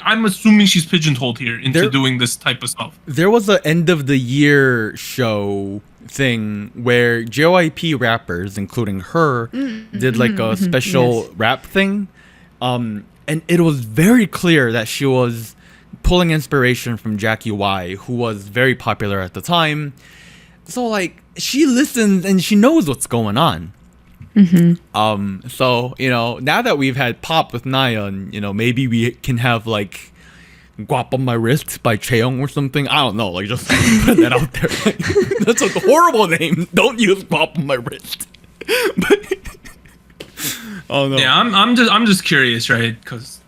I'm assuming she's pigeonholed here into doing this type of stuff. There was an end of the year show thing where JYP rappers, including her, did like a special rap thing. And it was very clear that she was pulling inspiration from Jackie Y, who was very popular at the time. So like she listens and she knows what's going on. So now that we've had Pop with Nayeon, maybe we can have like Guap on My Wrist by Chaeyoung or something. I don't know, like just put that out there. Like, that's a horrible name. Don't use Guap on My Wrist. Oh no. Yeah, I'm just curious, right? Because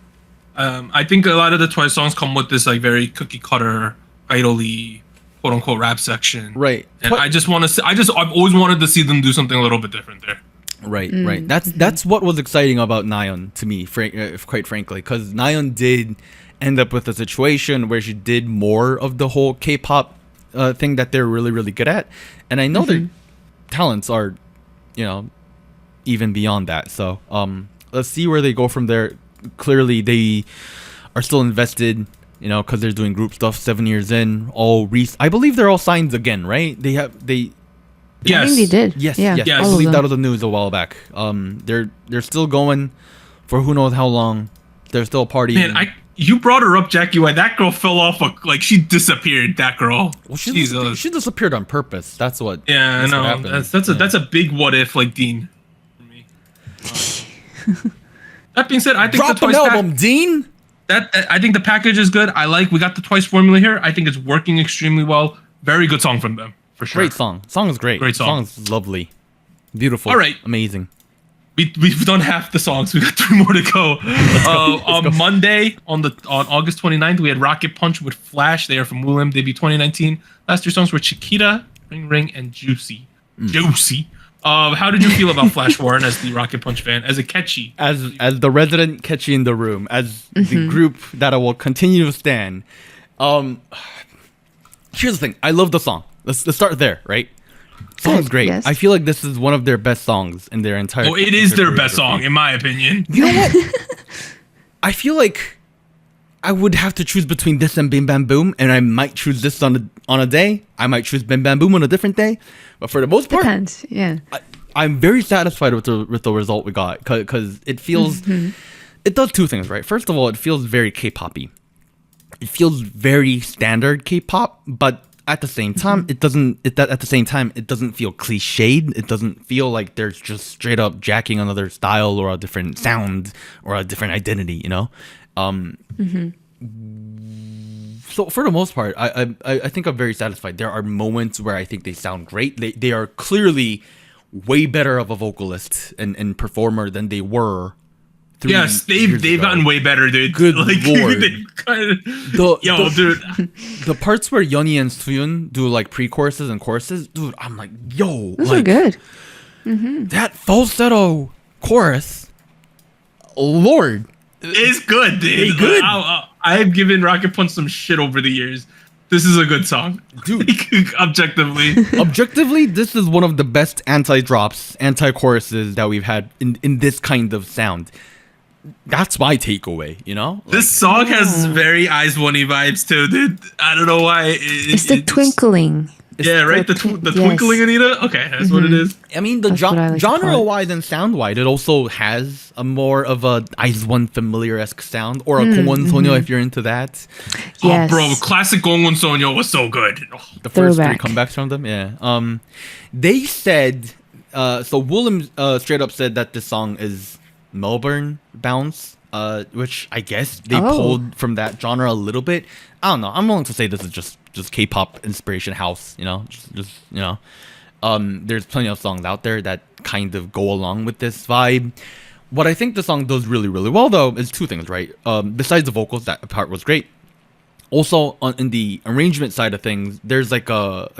I think a lot of the Twice songs come with this like very cookie cutter, idly, quote unquote rap section, right? And I've always wanted to see them do something a little bit different there. Right. That's what was exciting about Nayeon to me, quite frankly, because Nayeon did end up with a situation where she did more of the whole K-pop thing that they're really, really good at, and I know their talents are, even beyond that. So let's see where they go from there. Clearly, they are still invested, because they're doing group stuff. 7 years in, I believe they're all signed again, right? Yes. I think they did. Yes. Yeah. I believe that was the news a while back. They're still going for who knows how long. They're still partying. Man, you brought her up, Jackie White. That girl fell off she disappeared. That girl. Well, she disappeared on purpose. That's what. Yeah, I know. That's a big what if, like Dean. For me. That being said, I think drop an album, Dean. I think the package is good. We got the Twice formula here. I think it's working extremely well. Very good song from them. For sure. Great song. Song is great. Great song. Song is lovely. Beautiful. All right. Amazing. We've done half the songs. We got 3 more to go. On go. Monday, on August 29th, we had Rocket Punch with Flash. They are from Woollim, debut 2019. Last 3 songs were Chiquita, Ring Ring, and Juicy. Juicy. How did you feel about Flash Warren as the Rocket Punch fan? As a catchy? As the resident catchy in the room. As the group that I will continue to stand. Here's the thing. I love the song. Let's start there, right? Song's great. Yes. I feel like this is one of their best songs in their entire. Oh, it is their best song, in my opinion. You know what? I feel like I would have to choose between this and Bim Bam Boom, and I might choose this on a day. I might choose Bim Bam Boom on a different day, but for the most part, depends. Yeah, I'm very satisfied with the result we got because it feels it does 2 things, right? First of all, it feels very K-poppy. It feels very standard K-pop, but at the same time, it doesn't feel cliched. It doesn't feel like they're just straight up jacking another style or a different sound or a different identity, So for the most part, I think I'm very satisfied. There are moments where I think they sound great. They are clearly way better of a vocalist and performer than they were. Yes, they've gotten way better, dude. Good lord. Dude. The parts where Yeonmi and Suyun do like pre-choruses and choruses, dude, I'm like, yo, those are good. That falsetto chorus, lord, it's good, dude. It's good. I've given Rocket Punch some shit over the years. This is a good song, dude. Objectively, this is one of the best anti-drops, anti-choruses that we've had in this kind of sound. That's my takeaway, this song has very Eyes One vibes too, dude. I don't know why. It's the twinkling. Yeah, right. The twinkling Anita. Okay, that's what it is. I mean, the genre-wise and sound-wise, it also has a more of a Eyes One familiar-esque sound, or a Gongwon Sonyo if you're into that. Yes. Oh, bro, classic Gongwon Sonyo was so good. The first 3 comebacks from them, yeah. They said, so Woollim straight up said that this song is Melbourne bounce, which I guess they pulled from that genre a little bit. I don't know. I'm willing to say this is just K-pop inspiration house, there's plenty of songs out there that kind of go along with this vibe. What I think the song does really, really well though is 2 things, right? Besides the vocals, that part was great. Also, in the arrangement side of things, there's like a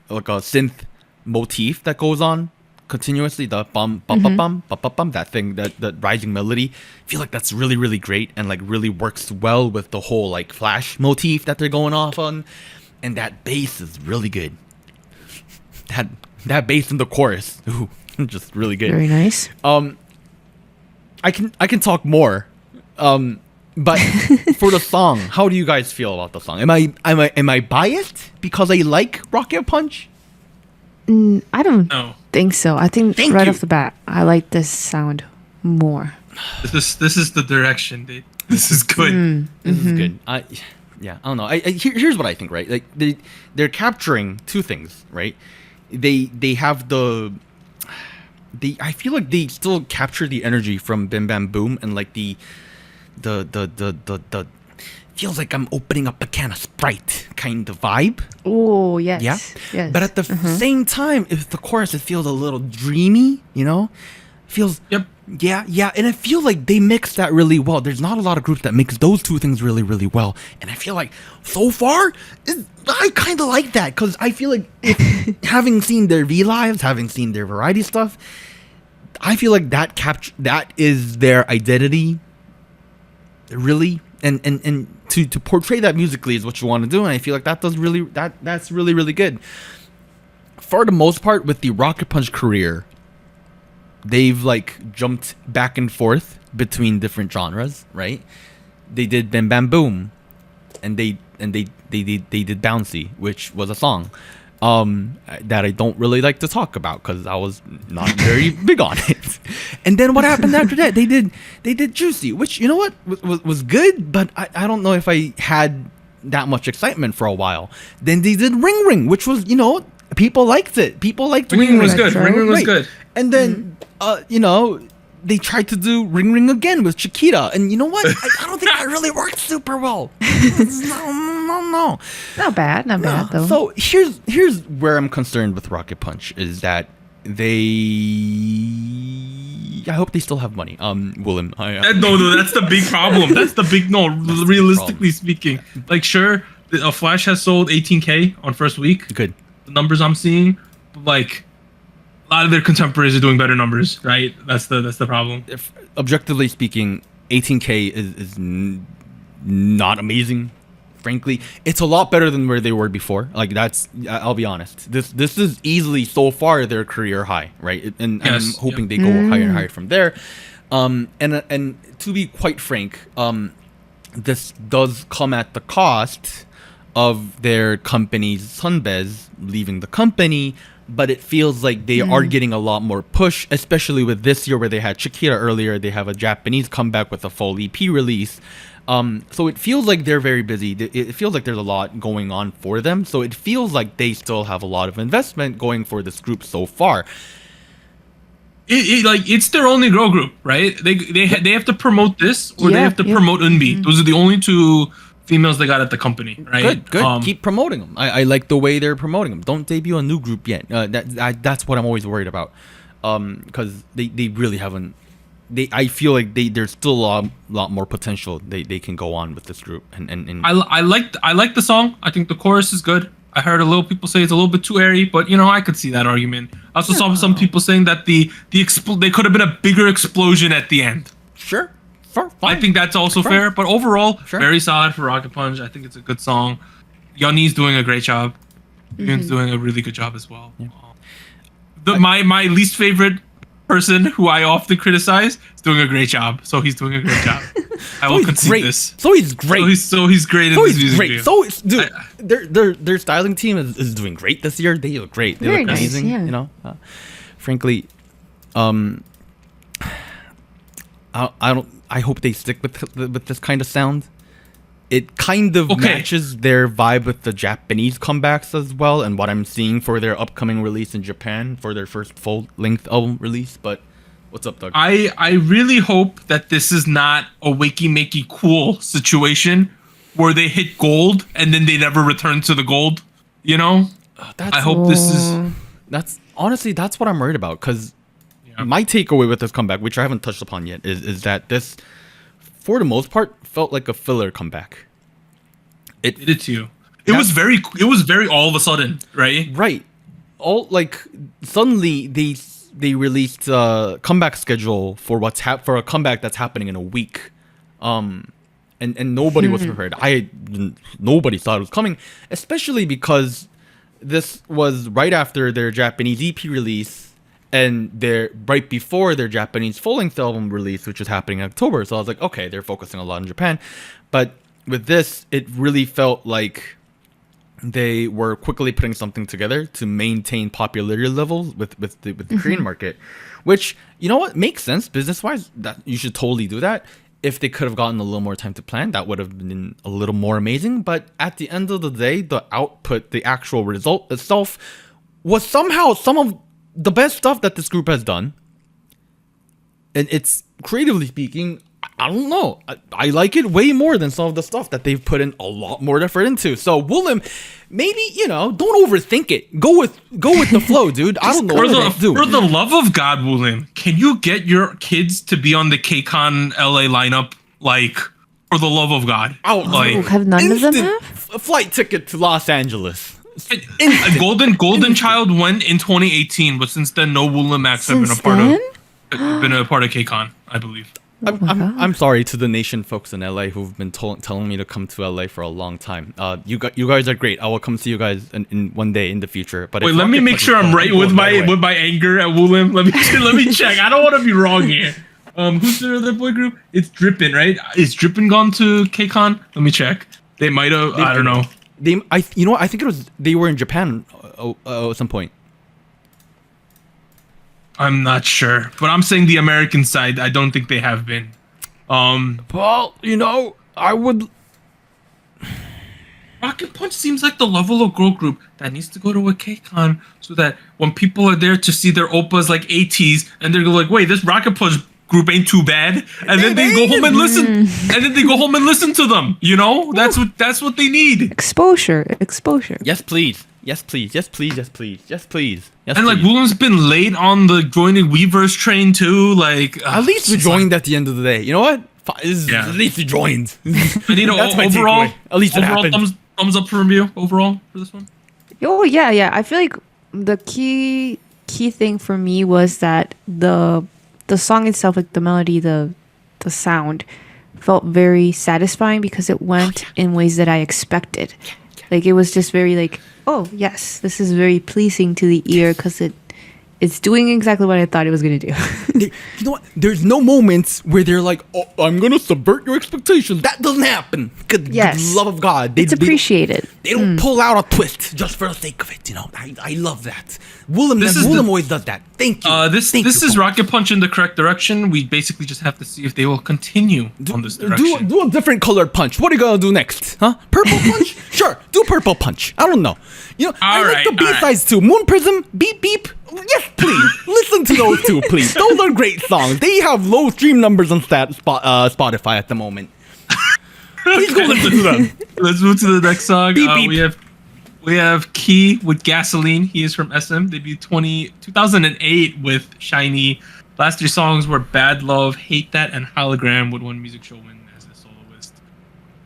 synth motif that goes on continuously, the bum bum bum bum bum bum bum, that thing, that rising melody. I feel like that's really, really great and like really works well with the whole like Flash motif that they're going off on, and that bass is really good. That bass in the chorus, ooh, just really good. Very nice. I can talk more, but for the song, how do you guys feel about the song? Am I biased because I like Rocket Punch? I don't think so. I think off the bat, I like this sound more. This is the direction, dude. This is good. This is good. I don't know. Here's what I think, right? Like they're capturing two things, right? They have I feel like they still capture the energy from Bim Bam Boom and like the feels like I'm opening up a can of Sprite kind of vibe. Oh, yes. Yeah. Yes. But at the same time, if the chorus, it feels a little dreamy, you know? Feels... Yep. Yeah. And I feel like they mix that really well. There's not a lot of groups that mix those two things really, really well. And I feel like, so far, I kind of like that. Because I feel like, having seen their V-Lives, having seen their variety stuff, I feel like that is their identity, really. And to portray that musically is what you want to do, and I feel like that's really, really good. For the most part, with the Rocket Punch career, they've like jumped back and forth between different genres, right? They did Bim Bam Boom, and they did Bouncy, which was a song that I don't really like to talk about because I was not very big on it. And then what happened after that? They did Juicy, which, you know what, was good, but I don't know if I had that much excitement for a while. Then they did Ring Ring, which was, you know, people liked it. People liked Ring Ring was good. Ring Ring was good. And then you know, they tried to do Ring Ring again with Chiquita, and you know what? I don't think that really worked super well. No. Not bad though. So here's where I'm concerned with Rocket Punch is that I hope they still have money. Willem. No, that's the big problem. That's the big realistically speaking, like sure, Flash has sold 18K on first week. Good. The numbers I'm seeing, like a lot of their contemporaries are doing better numbers, right? That's the problem. If, objectively speaking, 18K is not amazing. Frankly, it's a lot better than where they were before. Like I'll be honest. This is easily so far their career high, right? And yes, I'm hoping they go higher and higher from there. And to be quite frank, this does come at the cost of their company's Sunbez leaving the company. But it feels like they are getting a lot more push, especially with this year where they had Shakira earlier. They have a Japanese comeback with a full EP release. So it feels like they're very busy. It feels like there's a lot going on for them. So it feels like they still have a lot of investment going for this group so far. It's their only girl group, right? They have to promote this or they have to promote Eunbi. Those are the only two females they got at the company, right? Good. Keep promoting them. I like the way they're promoting them. Don't debut a new group yet. That's what I'm always worried about. Because they really haven't. I feel like there's still a lot more potential they can go on with this group. And I like the song. I think the chorus is good. I heard a little people say it's a little bit too airy, but you know I could see that argument. I also saw some people saying that they could have been a bigger explosion at the end. Sure. Fine. I think that's also fair, but overall, very solid for Rocket Punch. I think it's a good song. Yeonni's doing a great job. Yoon's doing a really good job as well. Yeah. My least favorite person who I often criticize is doing a great job. So he's doing a great job. I will concede this. So he's great. So he's great in this music video. So dude, their styling team is doing great this year. They look great. They look amazing. You know, frankly, I hope they stick with this kind of sound. It kind of matches their vibe with the Japanese comebacks as well, and what I'm seeing for their upcoming release in Japan for their first full-length album release. But what's up, Doug? I really hope that this is not a wakey makey cool situation where they hit gold and then they never return to the gold. You know, I hope this is. That's honestly that's what I'm worried about because. My takeaway with this comeback, which I haven't touched upon yet, is that this, for the most part, felt like a filler comeback. It did too. It was very all of a sudden, right? Right. All like suddenly they released a comeback schedule for for a comeback that's happening in a week, and nobody was prepared. Nobody thought it was coming, especially because this was right after their Japanese EP release. And they're right before their Japanese full-length album release, which is happening in October. So I was like, okay, they're focusing a lot in Japan. But with this, it really felt like they were quickly putting something together to maintain popularity levels with the Korean market. Which, you know what, makes sense business-wise. That you should totally do that. if they could have gotten a little more time to plan, that would have been a little more amazing. But at the end of the day, the output, the actual result itself, was somehow some of the best stuff that this group has done. And it's, creatively speaking, I don't know. I like it way more than some of the stuff that they've put in a lot more effort into. So Willem, maybe, don't overthink it. Go with the flow, dude. I don't know what to do. For the love of God, Willem, can you get your kids to be on the KCON LA lineup? Like, for the love of God. Have none of them have? A flight ticket to Los Angeles. Golden Child went in 2018, but since then, no Willem acts have been a part of KCON, I believe. I'm sorry to the nation folks in LA who've been telling me to come to LA for a long time. You guys are great. I will come see you guys in one day in the future. But wait, let me make sure I'm right with my anger at Willem. Let me check. I don't want to be wrong here. Who's the other boy group? It's Drippin', right? Is Drippin' gone to KCON? Let me check. They might have. I don't know. I think it was they were in Japan at some point. I'm not sure, but I'm saying the American side. I don't think they have been. Well, I would. Rocket Punch seems like the level of girl group that needs to go to a KCON so that when people are there to see their oppas like ATs and they're like, wait, this Rocket Punch group ain't too bad, and then they go home and listen, to them. That's what they need. Exposure. Yes, please. Yes, please. Yes, please. Yes, please. Yes, please. Yes, and please. Willem's been late on the joining Weverse train too. Like at least we joined at the end of the day. You know what? At least we joined. I need overall. At least it happened. Thumbs up for review overall for this one. Oh yeah. I feel like the key thing for me was that the song itself, like the melody, the sound, felt very satisfying because it went in ways that I expected. Like it was just very like, oh yes, this is very pleasing to the ear because it's doing exactly what I thought it was gonna do. You know what? There's no moments where they're like, "Oh, I'm gonna subvert your expectations." That doesn't happen. Good love of God, it's appreciated. They don't pull out a twist just for the sake of it. I love that. Willem always does that. Thank you. This is Rocket Punch in the correct direction. We basically just have to see if they will continue on this direction. Do a different colored punch. What are you gonna do next? Huh? Purple punch? Sure. Do purple punch. I don't know. I like the B-sides too. Moon Prism, Beep Beep. Yes, please. Listen to those two, please. Those are great songs. They have low stream numbers on Spotify at the moment. Please go listen to them. Let's move to the next song. Beep, beep. We have Key with Gasoline. He is from SM. Debuted 2008 with Shiny. Last three songs were Bad Love, Hate That, and Hologram, with one music show win as a soloist.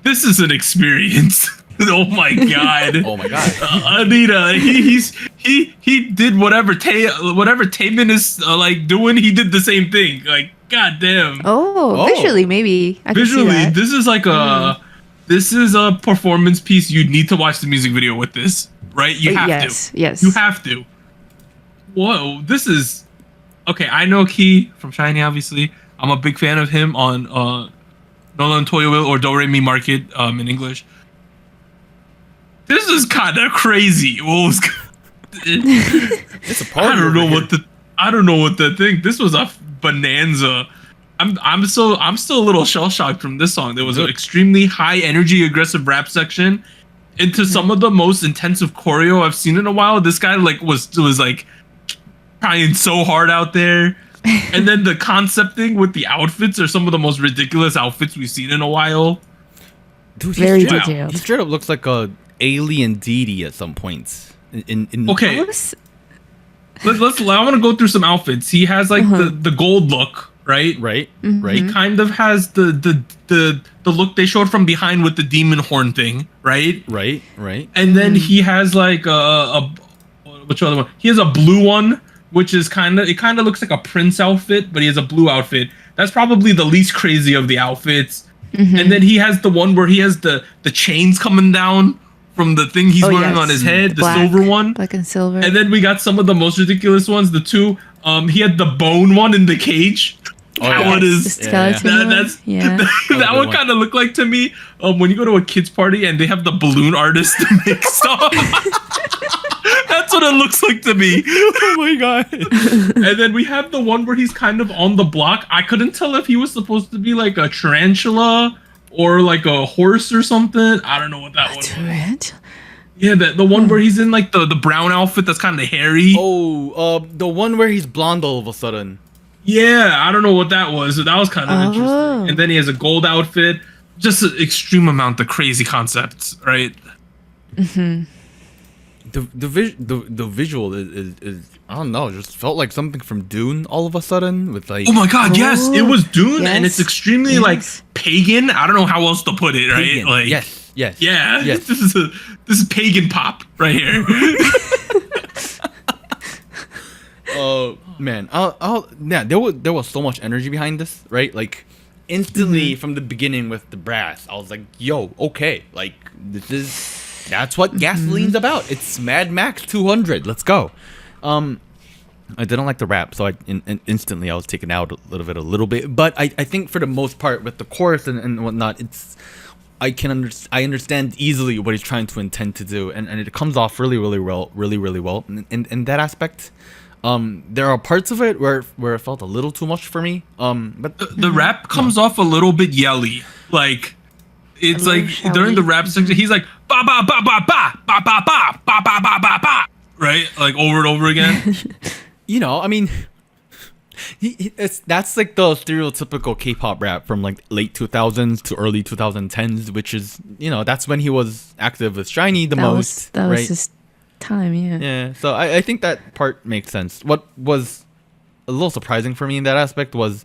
This is an experience. Oh my god. Oh my god. Anita, he did whatever Taemin is like doing. He did the same thing. Like, god damn. Oh, visually maybe. Visually, this is like this is a performance piece. You need to watch the music video with this, right? You have to. Yes. You have to. Whoa, this is okay. I know Key from Shiny, obviously. I'm a big fan of him on Nolan Toyo or Do Re Mi Market in English. This is kind of crazy. It's a I don't know what to think. This was a bonanza. I'm still a little shell shocked from this song. There was an extremely high energy, aggressive rap section into some of the most intensive choreo I've seen in a while. This guy was like trying so hard out there. And then the concepting with the outfits are some of the most ridiculous outfits we've seen in a while. Dude, very detailed. He straight up looks like a alien deity at some points. Okay. Let's I want to go through some outfits. He has like the gold look, right? Right. Mm-hmm. Right. He kind of has the look they showed from behind with the demon horn thing, right? Right. And then he has like which other one? He has a blue one, which is kind of looks like a prince outfit, but he has a blue outfit. That's probably the least crazy of the outfits. Mm-hmm. And then he has the one where he has the chains coming down from the thing he's wearing on his head, the silver one. Black and silver. And then we got some of the most ridiculous ones. The two, he had the bone one in the cage. That one is the skeleton that one kind of looked like to me when you go to a kid's party and they have the balloon artist make stuff. That's what it looks like to me. Oh my god. And then we have the one where he's kind of on the block. I couldn't tell if he was supposed to be like a tarantula or like a horse or something. I don't know what that one was. Tarantula? Yeah, the one where he's in like the brown outfit that's kind of hairy. Oh, the one where he's blonde all of a sudden. Yeah, I don't know what that was. So that was kind of interesting. And then he has a gold outfit. Just an extreme amount of crazy concepts, right? Mm-hmm. The visual is I don't know, just felt like something from Dune all of a sudden with like. Oh my god, yes, it was Dune, and it's extremely like pagan. I don't know how else to put it, right? Pagan. Like yes, yeah, this is pagan pop right here. Oh man, there was so much energy behind this, right? Like instantly from the beginning with the brass, I was like, yo, okay, like that's what Gasoline's about. It's Mad Max 200. Let's go. I didn't like the rap, so instantly I was taken out a little bit. But I think for the most part with the chorus and whatnot, I understand easily what he's trying to intend to do, and it comes off really well. In that aspect. There are parts of it where it felt a little too much for me. But the rap comes off a little bit yelly. Like it's like during the rap section, he's like ba ba ba ba ba ba ba ba ba ba ba ba ba, right? Like over and over again. You know, I mean, that's like the stereotypical K-pop rap from like late 2000s to early 2010s, which is, you know, that's when he was active with SHINee the most. That was his time, yeah. So I think that part makes sense. What was a little surprising for me in that aspect was,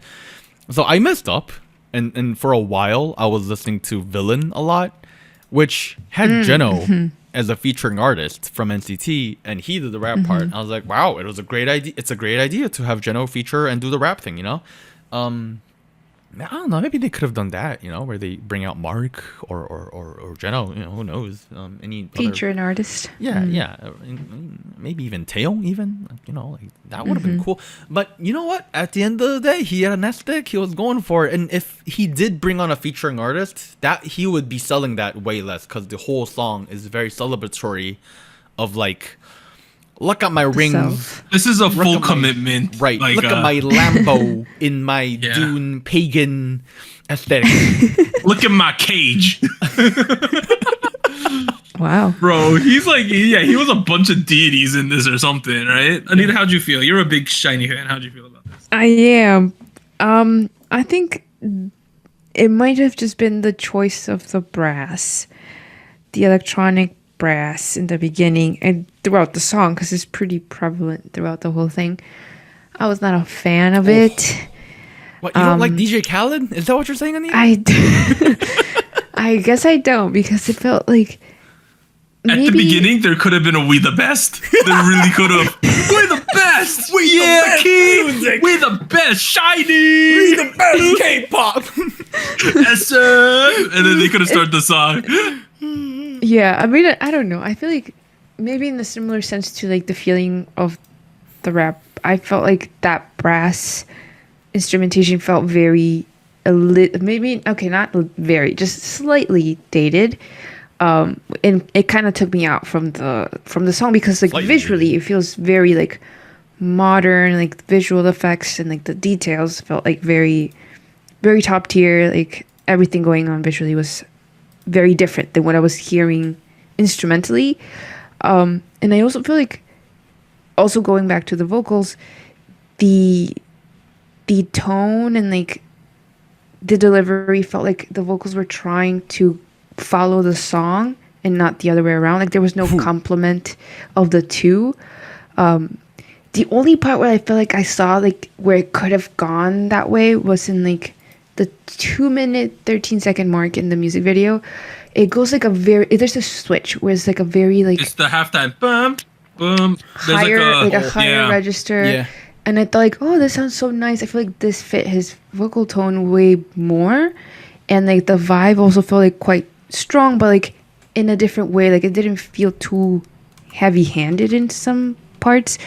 so I messed up, and for a while I was listening to Villain a lot, which had Jeno as a featuring artist from NCT, and he did the rap part. I was like, wow, it was a great idea. It's a great idea to have Jeno feature and do the rap thing, you know. I don't know. Maybe they could have done that, you know, where they bring out Mark or Jeno. You know, who knows? Any feature an artist. Yeah. Maybe even Taeyong, even, you know, like that would have been cool. But you know what? At the end of the day, he had an aesthetic. He was going for it, and if he did bring on a featuring artist, that he would be selling that way less because the whole song is very celebratory, of like, look at my rings. This is a full commitment. Right. Like, look at my Lambo in my Dune pagan aesthetic. Look at my cage. Wow. Bro, he's like, he was a bunch of deities in this or something, right? Anita, how'd you feel? You're a big SHINee fan. How'd you feel about this? I am. I think it might have just been the choice of the brass, the electronic brass in the beginning and throughout the song, because it's pretty prevalent throughout the whole thing. I was not a fan of it. What, you don't like DJ Khaled? Is that what you're saying, Anita? I guess I don't, because it felt like at the beginning there could have been a We the Best. There really could have. We're the best. We the king. We're the best. SHINee. We the best K-pop. Yes, sir. And then they could have started the song. Yeah, I mean, I don't know. I feel like maybe in a similar sense to like the feeling of the rap, I felt like that brass instrumentation felt very maybe okay, not very, just slightly dated. And it kind of took me out from the song, because like slightly visually it feels very like modern, like visual effects and like the details felt like very, very top tier. Like everything going on visually was very different than what I was hearing instrumentally. And I also feel like, also going back to the vocals, the tone and like the delivery felt like the vocals were trying to follow the song and not the other way around. Like there was no complement of the two. The only part where I feel like I saw like where it could have gone that way was in like the 2-minute 13-second mark in the music video. It goes like there's a switch where it's like a very like, it's the halftime boom boom, higher a higher register. Yeah. And I thought like, oh, this sounds so nice. I feel like this fit his vocal tone way more, and like the vibe also felt like quite strong, but like in a different way. Like it didn't feel too heavy-handed in some parts.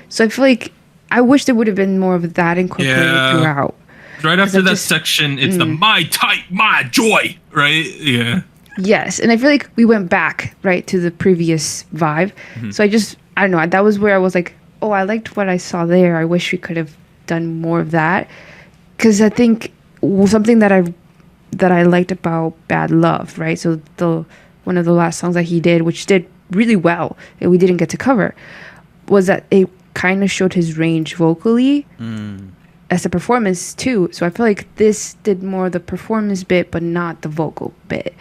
So I feel like I wish there would have been more of that incorporated throughout. Right after that section, it's the my type, my joy, right? Yeah. Yes, and I feel like we went back right to the previous vibe. So I just I don't know. That was where I was like, oh, I liked what I saw there. I wish we could have done more of that. Because I think something that I liked about Bad Love, right? So one of the last songs that he did, which did really well, and we didn't get to cover, was that it kind of showed his range vocally as a performance too. So I feel like this did more of the performance bit, but not the vocal bit.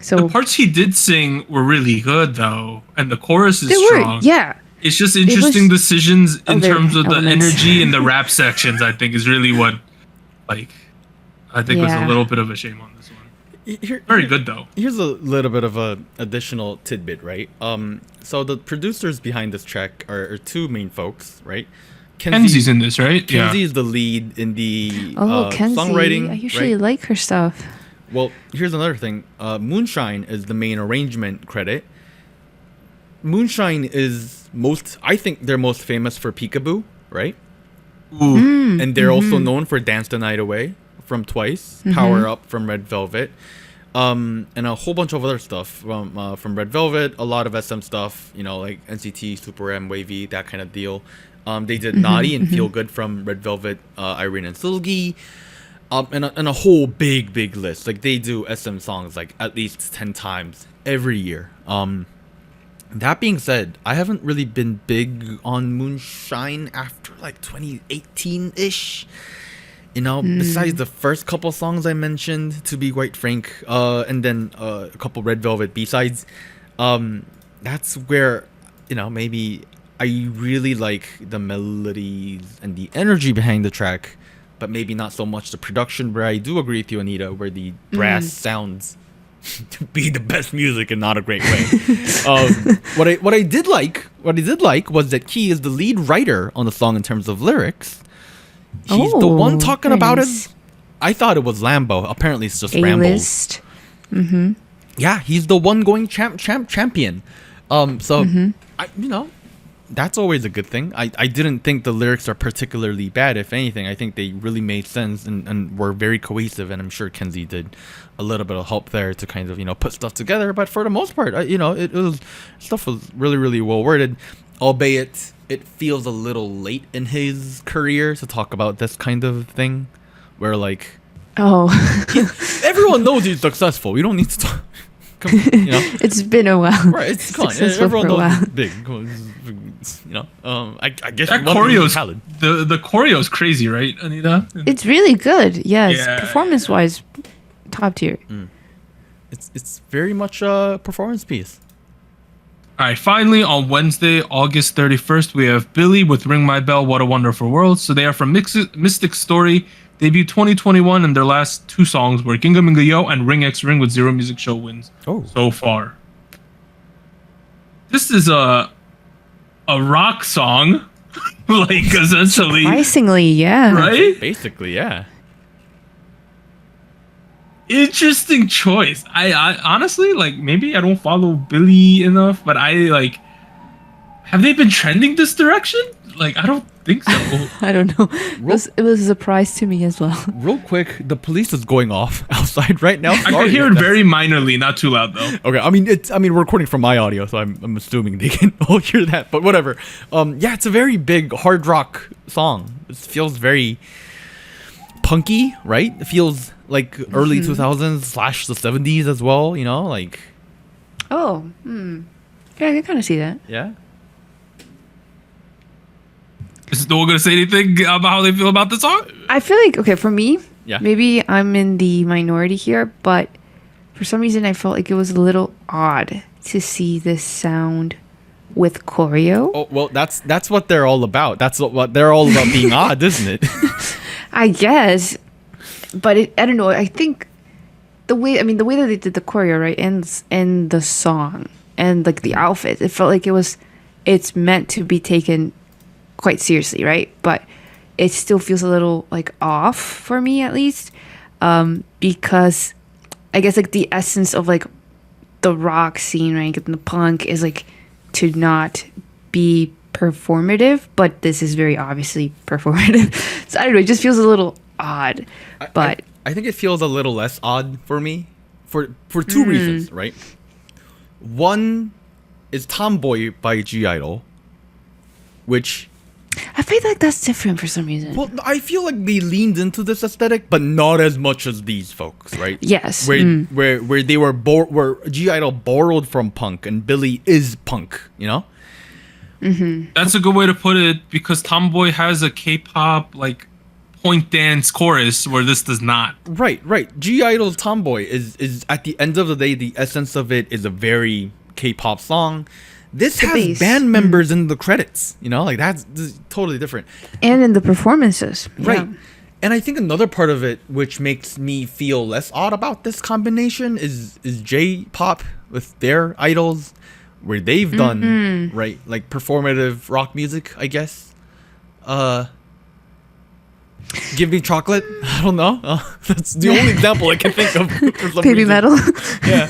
So the parts he did sing were really good though, and the chorus is strong. Yeah. It's just interesting decisions in terms of elements. the energy in the rap sections. I think is really what, like, I think was a little bit of a shame on this one. Very good though. Here's a little bit of a additional tidbit, right? So the producers behind this track are two main folks, right? Kenzie's in this, right? Kenzie is the lead in the Kenzie. songwriting. I usually like her stuff. Well, here's another thing. Moonshine is the main arrangement credit. Moonshine is I think they're most famous for Peekaboo, right? Ooh. And they're also known for Dance the Night Away from Twice, Power Up from Red Velvet, and a whole bunch of other stuff from Red Velvet, a lot of SM stuff, like NCT, Super M, Wavy, that kind of deal. They did Naughty and Feel Good from Red Velvet, Irene and Silgi, and a whole big list. Like they do SM songs like at least 10 times every year. That being said, I haven't really been big on Moonshine after like 2018-ish. Besides the first couple songs I mentioned, to be quite frank, and then a couple Red Velvet B-sides, that's where, maybe I really like the melodies and the energy behind the track, but maybe not so much the production, where I do agree with you, Anita, where the brass sounds to be the best music in not a great way. What I did like was that he is the lead writer on the song in terms of lyrics. He's the one talking about it. I thought it was Lambo. Apparently, it's just rambles. Yeah, he's the one going champion. That's always a good thing. I didn't think the lyrics are particularly bad. If anything, I think they really made sense and were very cohesive. And I'm sure Kenzie did a little bit of help there to kind of put stuff together. But for the most part, stuff was really, really well worded, albeit it feels a little late in his career to talk about this kind of thing, where everyone knows he's successful. We don't need to talk. It's been a while. Right, it's gone. Everyone knows he's big. I guess that choreo's the choreo's crazy, right, Anita? It's really good. Yes, performance-wise, top tier. It's very much a performance piece. All right, finally, on Wednesday, August 31st, we have Billlie with Ring My Bell, What a Wonderful World. So they are from Mystic Story, debut 2021, and their last two songs were Ginga Minga Yo and Ring X Ring, with 0 music show wins so far. This is a rock song, like, essentially. Surprisingly, yeah. Right? Basically, yeah. Interesting choice. I honestly, maybe I don't follow Billlie enough, but have they been trending this direction? I don't think so. I don't know. It was a surprise to me as well. Real quick, the police is going off outside right now. I can hear it very minorly, not too loud though. Okay, we're recording from my audio, so I'm assuming they can all hear that. But whatever. It's a very big hard rock song. It feels very punky, right? It feels like early 2000s / the 70s as well. Oh, yeah, I can kind of see that. Yeah. Is no one gonna say anything about how they feel about the song? I feel like, okay, for me, yeah, maybe I'm in the minority here, but for some reason I felt like it was a little odd to see this sound with choreo. Oh, well, that's what they're all about. That's what they're all about, being odd, isn't it? I guess, but I don't know. I think the way that they did the choreo, right, and the song and the outfit, it felt like it's meant to be taken quite seriously, right? But it still feels a little off for me, at least, because I guess the essence of the rock scene, right, and the punk is to not be performative, but this is very obviously performative. So I don't know, it just feels a little odd. But I think it feels a little less odd for me for two reasons, right? One, is Tomboy by G-Idol, which I feel like that's different for some reason. well, I feel like they leaned into this aesthetic, but not as much as these folks, right? Yes. Where they were where G-Idol borrowed from punk and Billlie is punk, you know? That's a good way to put it, because Tomboy has a K-pop like point dance chorus where this does not. Right. G-Idol's Tomboy is at the end of the day, the essence of it is a very K-pop song. This has bass. band members in the credits, you know, like this is totally different. And in the performances. Right. Yeah. And I think another part of it which makes me feel less odd about this combination is J-pop with their idols, where they've done right, like performative rock music, I guess. Give Me Chocolate. I don't know. That's the only example I can think of. For some Baby reason. metal. Yeah.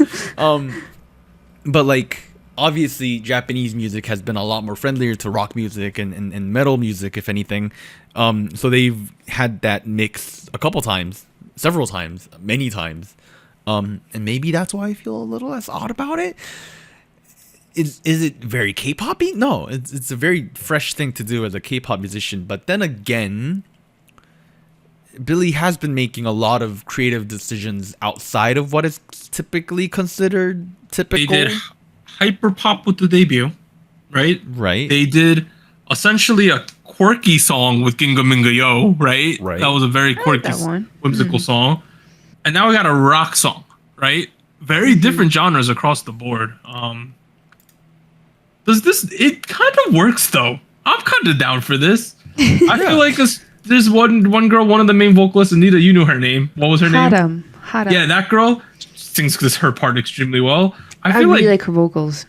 But like, obviously Japanese music has been a lot more friendlier to rock music and metal music, if anything. So they've had that mix a couple times, several times, many times. And maybe that's why I feel a little less odd about it. Is it very K-poppy? No, it's a very fresh thing to do as a K-pop musician. But then again, Billlie has been making a lot of creative decisions outside of what is typically considered typical. They did hyperpop with the debut, right? Right. They did essentially a quirky song with Ginga Minga Yo, right? Right. That was a very quirky, that one. whimsical song. And now we got a rock song, right? Very different genres across the board. It kind of works though. I'm kind of down for this. I feel like there's one girl, one of the main vocalists, Anita, you knew her name. What was her name? Hada. Yeah, that girl sings her part extremely well. I feel really like her vocals.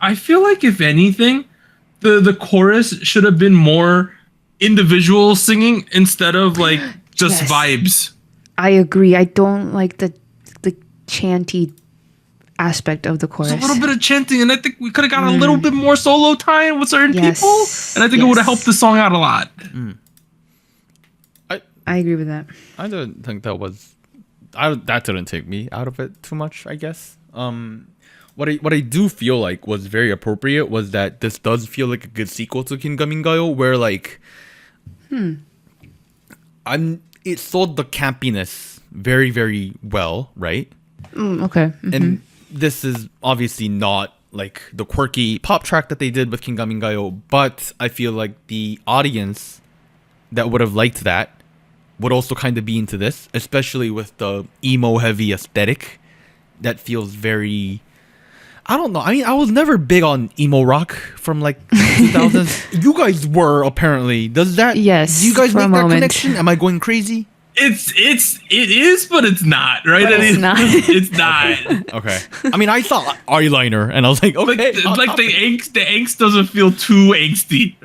I feel like if anything, the chorus should have been more individual singing instead of like just Yes. vibes. I agree. I don't like the chanty aspect of the chorus. There's a little bit of chanting, and I think we could have got a little bit more solo time with certain Yes. people, and I think it would have helped the song out a lot. I agree with that. I don't think that didn't take me out of it too much, I guess. What I do feel like was very appropriate was that this does feel like a good sequel to Kingamingayo, where like it sold the campiness very, very well, right? Okay. And this is obviously not like the quirky pop track that they did with Kingamingayo, but I feel like the audience that would have liked that would also kind of be into this, especially with the emo heavy aesthetic that feels very, I don't know. I mean, I was never big on emo rock from like 2000s. You guys were, apparently. Does that? Yes, Do you guys for a make that moment. connection? Am I going crazy? It is, but it's not, right? But it's not. It's not. Okay. I mean, I saw eyeliner and I was like, okay. Like the angst doesn't feel too angsty.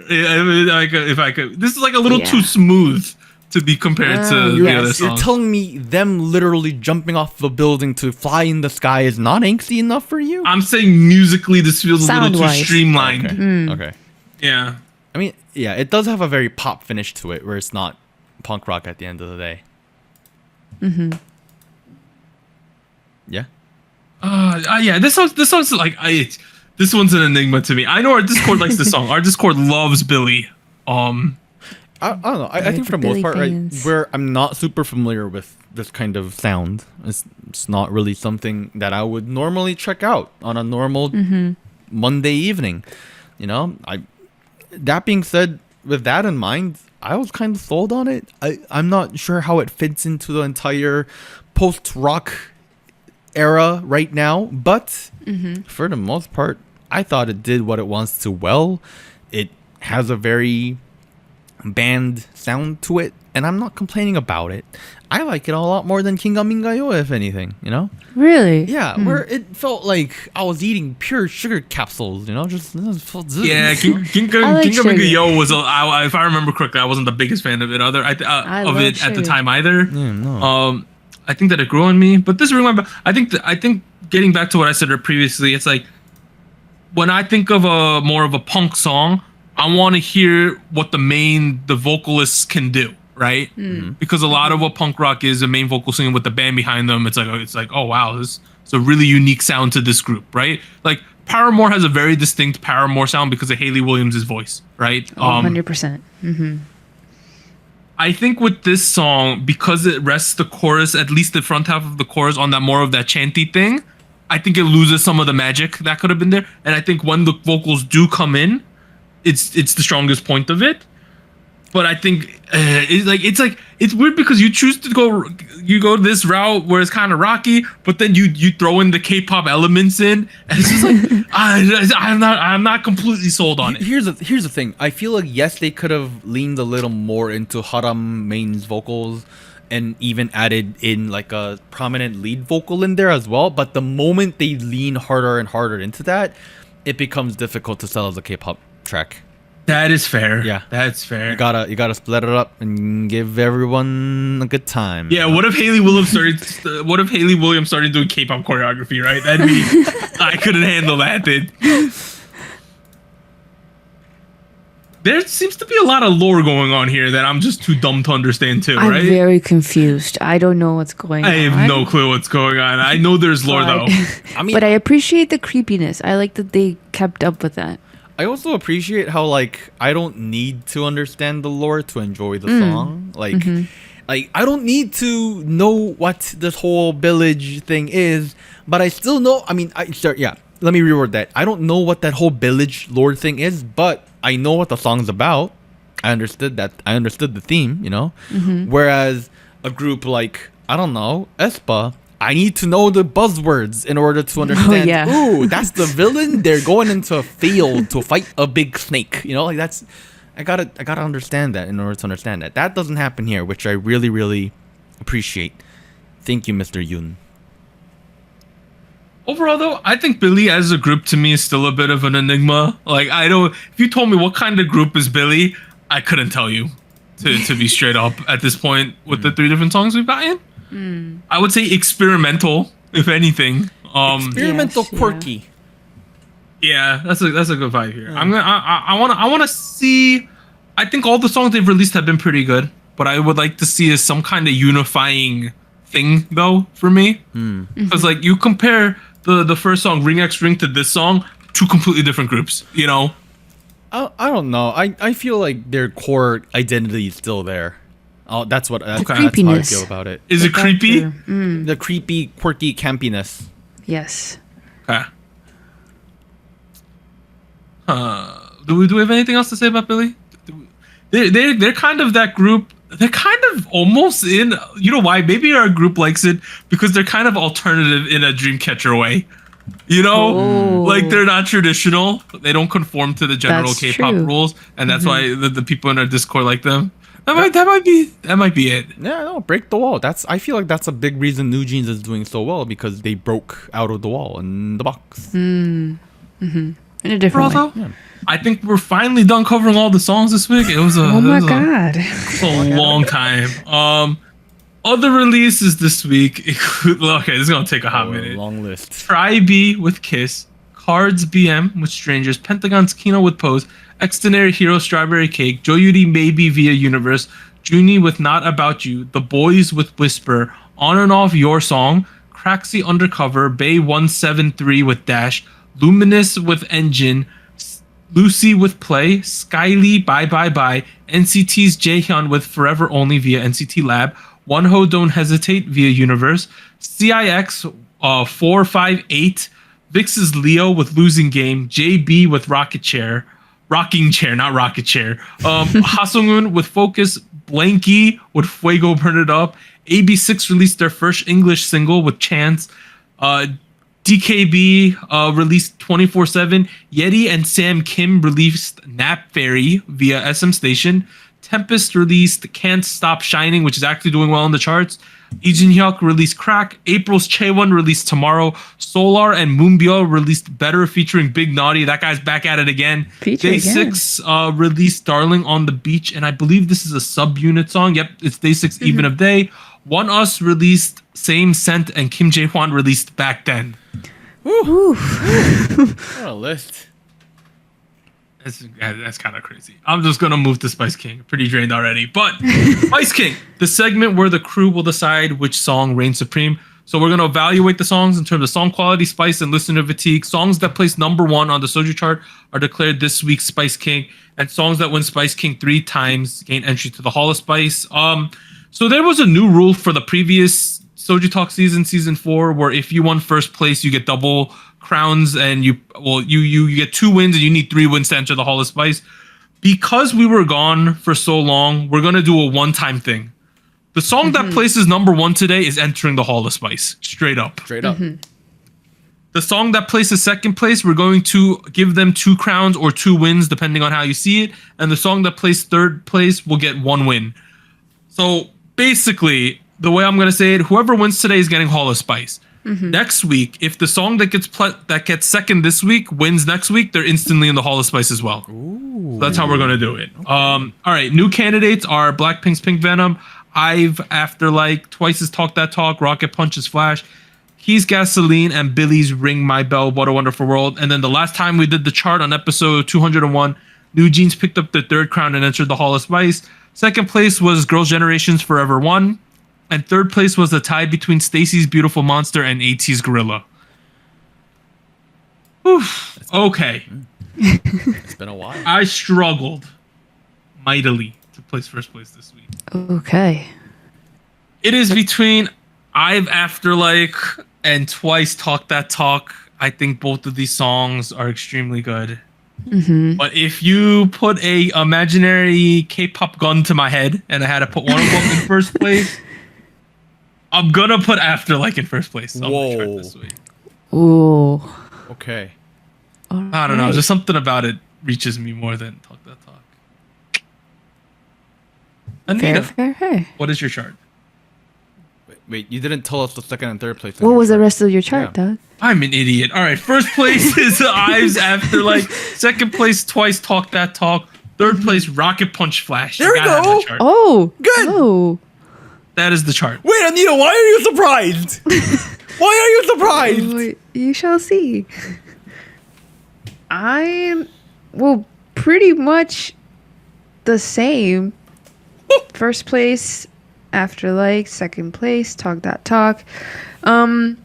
Like if I could, this is like a little too smooth to be compared to the other songs. You're telling me them literally jumping off the building to fly in the sky is not angsty enough for you? I'm saying musically, this feels a little too Sound-wise. streamlined. Okay. Yeah. I mean, yeah, it does have a very pop finish to it, where it's not punk rock at the end of the day. Yeah. Yeah. This one's like this one's an enigma to me. I know our Discord likes this song. Our Discord loves Billlie. I don't know. I think for the most Billlie part, right, fans. where I'm not super familiar with this kind of sound, it's not really something that I would normally check out on a normal Monday evening. You know, that being said, with that in mind, I was kind of sold on it. I'm not sure how it fits into the entire post-rock era right now, but for the most part, I thought it did what it wants to well. It has a very band sound to it, and I'm not complaining about it. I like it a lot more than Kingamingayo, if anything, you know? Really? Yeah, where it felt like I was eating pure sugar capsules, you know? Just it felt good. Yeah, I like Ginga sugar. Minga Yo was, if I remember correctly, I wasn't the biggest fan of it I of love it at the sugar. time either. Yeah, no. I think that it grew on me, but this remember, I think getting back to what I said previously, it's like when I think of a more of a punk song, I want to hear what the vocalists can do, right? Because a lot of what punk rock is, the main vocal singing with the band behind them, it's like oh wow, this It's a really unique sound to this group, right? Like Paramore has a very distinct Paramore sound because of Hayley Williams' voice, right? 100%. I think with this song, because it rests the chorus, at least the front half of the chorus, on that more of that chanty thing, I think it loses some of the magic that could have been there. And I think when the vocals do come in, it's the strongest point of it. But I think it's weird because you choose to go this route where it's kind of rocky, but then you throw in the K-pop elements in, and it's just like I'm not completely sold on it. Here's the thing. I feel like yes, they could have leaned a little more into Haram Main's vocals, and even added in like a prominent lead vocal in there as well. But the moment they lean harder and harder into that, it becomes difficult to sell as a K-pop track. That is fair. Yeah, that's fair. You gotta split it up and give everyone a good time. Yeah. What if Hayley Williams started doing K-pop choreography? Right. That'd be. I couldn't handle that, dude. There seems to be a lot of lore going on here that I'm just too dumb to understand too. Right. I'm very confused. I don't know what's going on. I have no clue what's going on. I know there's lore though. But I appreciate the creepiness. I like that they kept up with that. I also appreciate how like I don't need to understand the lore to enjoy the song. Like, like I don't need to know what this whole village thing is, but I still know. I mean, let me reword that. I don't know what that whole village lore thing is, but I know what the song's about. I understood that. I understood the theme, you know. Whereas a group like I don't know aespa, I need to know the buzzwords in order to understand. Ooh, that's the villain. They're going into a field to fight a big snake. You know, like that's. I gotta understand that in order to understand that. That doesn't happen here, which I really, really appreciate. Thank you, Mr. Yoon. Overall, though, I think Billlie as a group to me is still a bit of an enigma. Like, if you told me what kind of group is Billlie, I couldn't tell you, to be straight up at this point with the 3 different songs we've gotten. I would say experimental, if anything. Experimental, quirky. Yeah, that's a good vibe here. I want to see. I think all the songs they've released have been pretty good, but I would like to see some kind of unifying thing though for me, because like you compare the first song Ring X Ring to this song, 2 completely different groups. You know. I don't know. I feel like their core identity is still there. Oh, that's how I feel about it. Is it creepy? The creepy, quirky campiness. Yes. Okay. Do we have anything else to say about Billlie? They're kind of that group. They're kind of almost in. You know why? Maybe our group likes it because they're kind of alternative in a Dreamcatcher way. You know, like they're not traditional. They don't conform to the general K-pop rules, and that's why the people in our Discord like them. That might be it. Yeah, no, break the wall. I feel like that's a big reason New Jeans is doing so well, because they broke out of the wall in the box. In a different way. Yeah. I think we're finally done covering all the songs this week. It was a long time. Other releases this week include, okay, this is gonna take a hot minute. Long list. Try B with Kiss, Cards BM with Strangers, Pentagon's Kino with Pose, Extraordinary Hero Strawberry Cake, Joyuri Maybe via Universe, Junie with Not About You, The Boys with Whisper, On and Off Your Song, Craxy Undercover, Bay 173 with Dash, Luminous with Engine, Lucy with Play, Skylee Bye Bye Bye, NCT's Jaehyun with Forever Only via NCT Lab, One Ho Don't Hesitate via Universe, CIX 458, Vix's Leo with Losing Game, JB with Rocking Chair, not Rocket Chair, Hasungun with Focus, Blanky with Fuego Burn It Up, AB6 released their first English single with Chance, DKB released 24/7, Yeti and Sam Kim released Nap Fairy via SM Station, Tempest released Can't Stop Shining, which is actually doing well in the charts. Lee Jin-hyuk released Crack, April's Chaewon released Tomorrow, Solar and Moonbyul released Better featuring Big Naughty. That guy's back at it again. Day 6 released Darling on the Beach, and I believe this is a subunit song. Yep, it's Day 6 Even of Day. One Us released Same Scent, and Kim Jae-hwan released Back Then. What a list. That's kind of crazy. I'm just going to move to Spice King. Pretty drained already. But Spice King, the segment where the crew will decide which song reigns supreme. So we're gonna evaluate the songs in terms of song quality, spice, and listener fatigue. Songs that place number 1 on the Soju chart are declared this week's Spice King, and songs that win Spice King 3 times gain entry to the Hall of Spice. So there was a new rule for the previous SojuTalk season 4, where if you won first place, you get double crowns, and you get 2 wins, and you need 3 wins to enter the Hall of Spice. Because we were gone for so long, we're gonna do a one-time thing. The song that places number 1 today is entering the Hall of Spice, straight up. The song that places second place, we're going to give them 2 crowns or 2 wins, depending on how you see it. And the song that placed third place will get 1 win. So basically, the way I'm gonna say it, whoever wins today is getting Hall of Spice. Next week, if the song that gets second this week wins next week, they're instantly in the Hall of Spice as well. So that's how we're gonna do it. Okay. All right, new candidates are Blackpink's Pink Venom, IVE After Like, Twice's Talk That Talk, Rocket Punch's Flash, Key's Gasoline, and Billie's Ring My Bell, What a Wonderful World. And then the last time we did the chart on episode 201, New Jeans picked up their 3rd crown and entered the Hall of Spice. Second place was Girls' Generation's Forever One. And third place was the tie between Stacy's Beautiful Monster and AT's Gorilla. Oof. Okay. It's been a while. I struggled mightily to place first place this week. Okay. It is between IVE After Like and Twice Talk That Talk. I think both of these songs are extremely good. But if you put a imaginary K-pop gun to my head and I had to put one of them in first place, I'm gonna put After Like in first place on the chart this week. Ooh. Okay. I don't know. Just something about it reaches me more than Talk That Talk. Anita, Fair. what is your chart? Wait, you didn't tell us the second and third place. What was the rest of your chart, Doug? I'm an idiot. All right, first place is IVE's After Like. Second place, Twice Talk That Talk. Third place, Rocket Punch Flash. There we go. Oh, good. Oh. That is the chart. Wait, Anita, why are you surprised? Why are you surprised? You shall see. I'm, pretty much the same. First place, After Like. Second place, Talk That Talk. I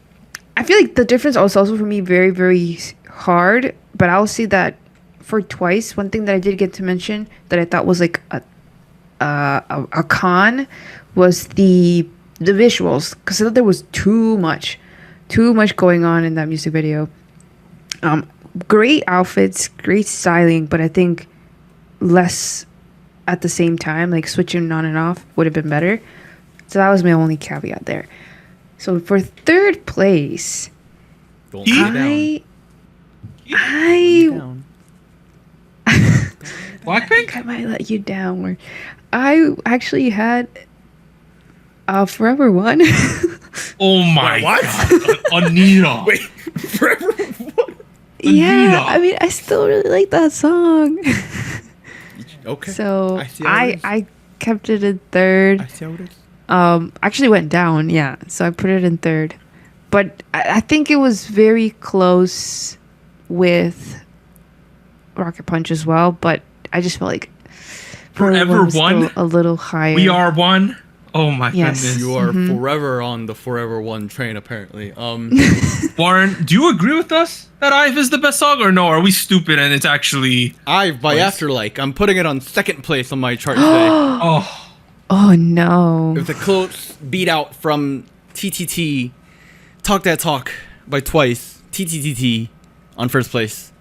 feel like the difference also for me very, very hard. But I'll say that for Twice, one thing that I did get to mention that I thought was like a con was the visuals, because I thought there was too much going on in that music video. Great outfits, great styling, but I think less at the same time, like switching on and off would have been better. So that was my only caveat there. So for third place, Blackpink? I might let you down. I actually had Forever One. Oh my God. Anita. Wait, Forever One? Yeah, I mean, I still really like that song. Okay. So I kept it in third. I see how it is. Actually went down, yeah. So I put it in third. But I think it was very close with Rocket Punch as well. But I just felt like Forever One, a little higher. We Are One. Oh my goodness. You are forever on the Forever One train, apparently. Warren, do you agree with us that IVE is the best song, or no? Are we stupid and it's actually IVE by Afterlike? I'm putting it on second place on my chart today. Oh no. It was a close beat out from TTT. Talk That Talk by Twice. TTTT on first place.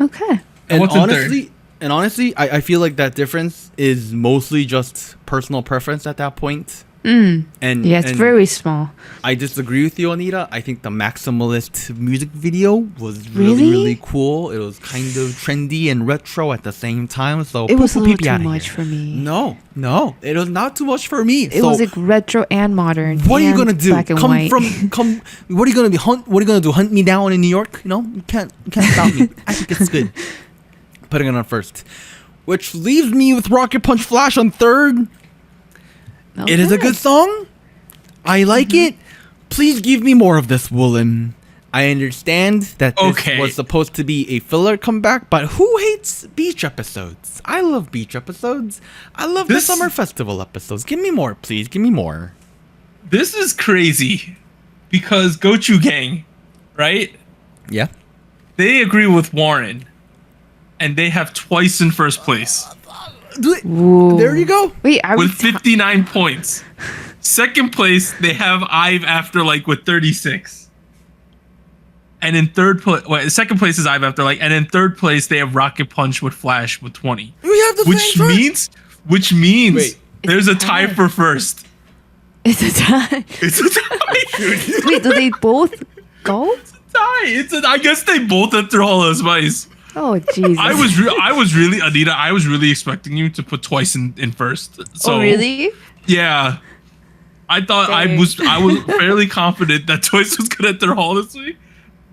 Okay. And what's honestly, I feel like that difference is mostly just personal preference at that point. And it's very small. I disagree with you, Anita. I think the Maximalist music video was really cool. It was kind of trendy and retro at the same time. So it was a little too much for me. No, it was not too much for me. It was like retro and modern. What are you gonna do? Black and white. What are you gonna be? What are you gonna do? Hunt me down in New York? You know, you can't stop me. I think it's good. Putting it on first, which leaves me with Rocket Punch Flash on third. Okay. It is a good song. I like it. Please give me more of this, Woolen. I understand that this was supposed to be a filler comeback, but who hates beach episodes? I love beach episodes. I love the summer festival episodes. Give me more, please. Give me more. This is crazy because Gochu Gang, right? Yeah. They agree with Warren, and they have Twice in first place. Ooh. There you go. Wait, with 59 points. Second place, they have IVE Afterlight with 36. And in third place, second place is IVE Afterlight, and in third place they have Rocket Punch with Flash with 20. We have the Which means Wait. there's a tie for first. It's a tie. It's a tie. Wait, do they both go? I guess they both enter Hall of Spice. Oh Jesus! I was really Anita. I was really expecting you to put Twice in first. So, oh really? Yeah. I thought Dang. I was fairly confident that Twice was gonna enter Hall this week.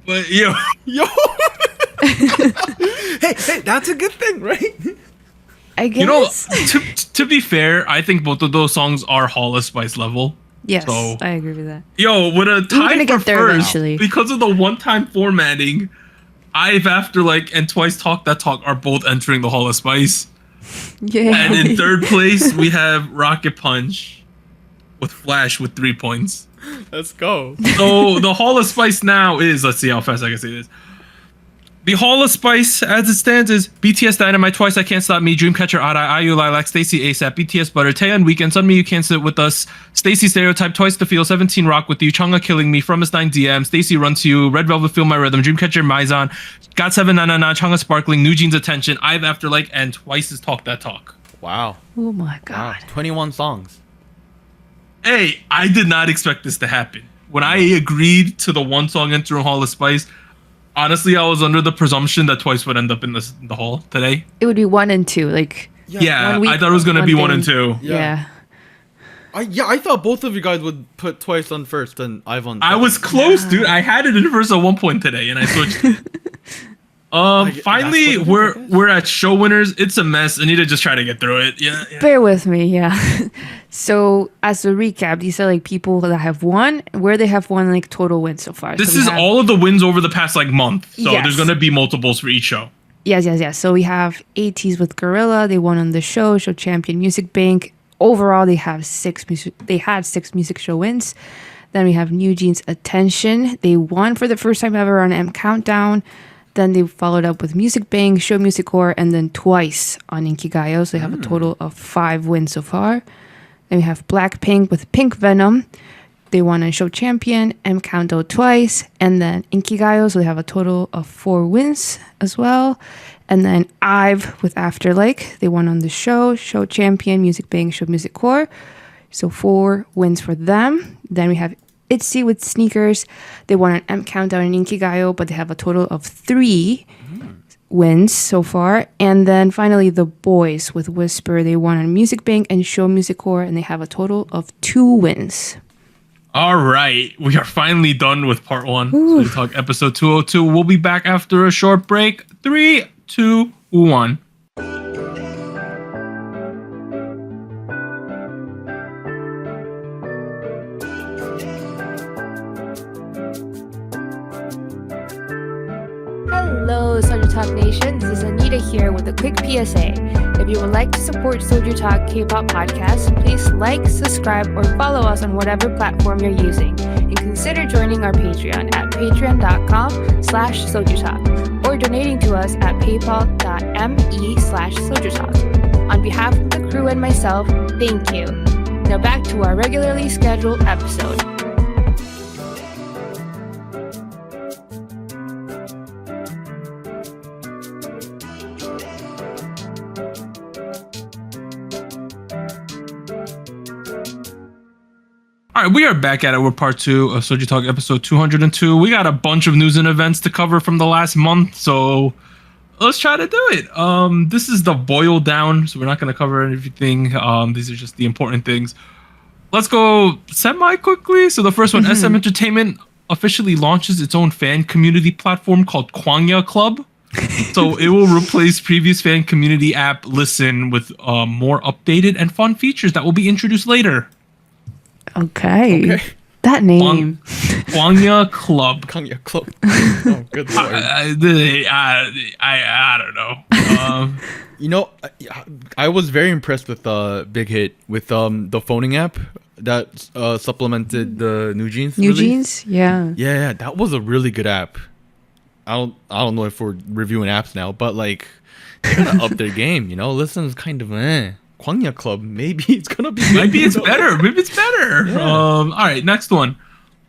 But yo, hey, that's a good thing, right? I guess. to be fair, I think both of those songs are Hall of Spice level. Yes, So- I agree with that. Yo, with a tie gonna for get there first, eventually. because of the one-time formatting, IVE Afterlight and Twice Talk That Talk are both entering the Hall of Spice. Yeah. And in third place, we have Rocket Punch with Flash with 3 points. Let's go. So the Hall of Spice now is, let's see how fast I can say this. The Hall of Spice, as it stands, is BTS Dynamite, Twice, I Can't Stop Me, Dreamcatcher, Odd IU, Lilac, Stacey, ASAP, BTS Butter, Taeyeon, Weekend, Sunmi, You Can't Sit With Us, Stacey Stereotype, Twice to Feel, 17 Rock With You, Chungha Killing Me, From Us 9 DM, Stacey Run To You, Red Velvet Feel My Rhythm, Dreamcatcher, Maizan, Got 7 Na Na Na, Chungha Sparkling, New Jeans Attention, IVE Afterlight, and Twice's Talk That Talk. Wow. Oh my God. 21 songs. Hey, I did not expect this to happen. When I agreed to the one song entering Hall of Spice, honestly, I was under the presumption that Twice would end up in the hall today. It would be 1 and 2, like. Yeah, 1 week, I thought it was gonna be 1 and 2. Yeah. I thought both of you guys would put Twice on first and IVE on I second. was close, dude. I had it in first at one point today, and I switched. Finally, that's what it is, we're at show winners. It's a mess. I need to just try to get through it. Yeah. Bear with me, yeah. So, as a recap, these are like people that have won, where they have won like total wins so far. This so is all of the wins over the past like month. So Yes. there's gonna be multiples for each show. Yes. So we have ATs with Gorilla. They won on the show champion Music Bank. Overall, they had 6 music show wins. Then we have New Jeans Attention. They won for the first time ever on M Countdown. Then they followed up with Music Bank, Show Music Core, and then Twice on Inkigayo. So they have a total of 5 wins so far. Then we have Blackpink with Pink Venom. They won on Show Champion, M Countdown twice, and then Inkigayo. So they have a total of 4 wins as well. And then IVE with Afterlight. They won on the Show Champion, Music Bank, Show Music Core. So 4 wins for them. Then we have ITZY with Sneakers. They won an M Countdown and Inkigayo, but they have a total of 3 wins so far. And then finally, The Boys with Whisper. They won on Music Bank and Show Music Core, and they have a total of 2 wins. All right, we are finally done with part 1. So we talk episode 202. We'll be back after a short break. 3, 2, 1. Hello, SojuTalk Nation. This is Anita here with a quick PSA. If you would like to support SojuTalk Kpop Podcast, please like, subscribe, or follow us on whatever platform you're using. And consider joining our Patreon at patreon.com/SojuTalk or donating to us at paypal.me/SojuTalk. On behalf of the crew and myself, thank you. Now back to our regularly scheduled episode. All right, we are back at it with part 2 of SojuTalk episode 202. We got a bunch of news and events to cover from the last month, so let's try to do it. This is the boil down, so we're not going to cover everything. These are just the important things. Let's go semi quickly. So the first one, SM Entertainment officially launches its own fan community platform called Kwangya Club. So it will replace previous fan community app Listen with more updated and fun features that will be introduced later. Okay. That name. Kwangya Club. Kwangya Club. Oh, good lord. I don't know. You know, I was very impressed with Big Hit with the phoning app. that supplemented the New Jeans. New release. Jeans, yeah. Yeah, that was a really good app. I don't know if we're reviewing apps now, but like they're gonna up their game. Listen's kind of Kwangya Club. Maybe it's gonna be. Maybe it's better. Maybe it's better. Yeah. All right, next one.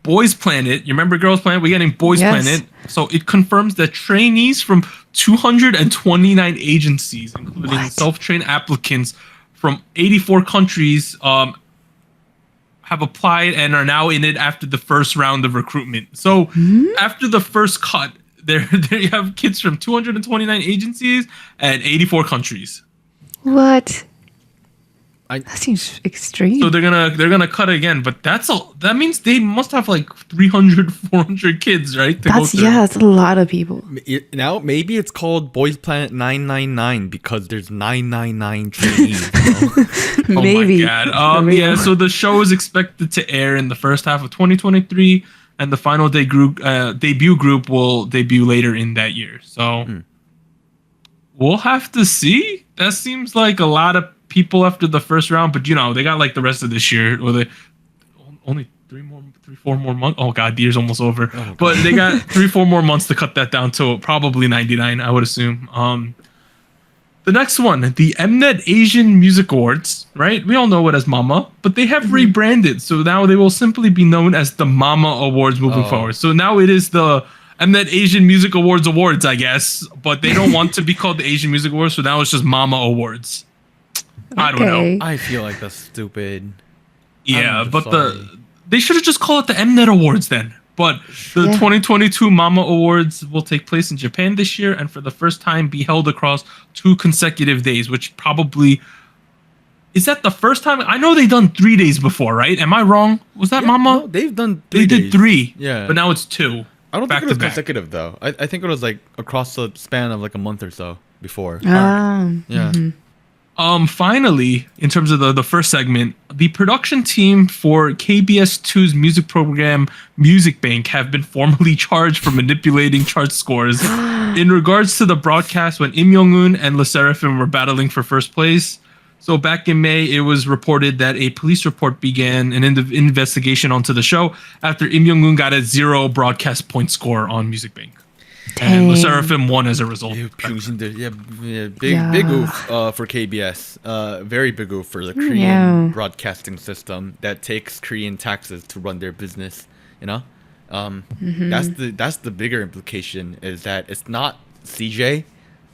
Boys Planet. You remember Girls Planet? We're getting Boys Planet. So it confirms that trainees from 229 agencies, including self-trained applicants from 84 countries, have applied and are now in it after the first round of recruitment. So after the first cut, there you have kids from 229 agencies and 84 countries. What? That seems extreme. So they're gonna cut again, but that means they must have like 300, 400 kids, right? That's a lot of people. Now maybe it's called Boys Planet 999 because there's 999 trainees. Maybe. Oh my god. So the show is expected to air in the first half of 2023, and the final debut group will debut later in that year. So we'll have to see. That seems like a lot of people after the first round, but they got like the rest of this year, or they only 4 more months. Oh god, the year's almost over. But they got 3-4 more months to cut that down to probably 99, I would assume. The next one, the Mnet Asian Music Awards, right? We all know it as Mama, but they have rebranded, so now they will simply be known as the Mama Awards moving forward. So now it is the Mnet Asian Music Awards, I guess, but they don't want to be called the Asian Music Awards, so now it's just Mama Awards. I don't know. I feel like that's stupid. Yeah, but they should have just called it the Mnet Awards then. But the 2022 Mama Awards will take place in Japan this year, and for the first time be held across 2 consecutive days, which probably is that the first time? I know they've done 3 days before, right? Am I wrong? Was that Mama? No, they've done 3 days. They did 3. Yeah, but now it's 2. I don't think it was consecutive though. I think it was like across the span of like a month or so before. Yeah. Finally, in terms of the first segment, the production team for KBS2's music program Music Bank have been formally charged for manipulating chart scores in regards to the broadcast when Im Young-un and LE SSERAFIM were battling for first place. So back in May, it was reported that a police report began an investigation onto the show after Im Young-un got a 0 broadcast point score on Music Bank. And LE SSERAFIM won as a result. Big oof for KBS. Very big oof for the Korean broadcasting system that takes Korean taxes to run their business. That's the bigger implication is that it's not CJ,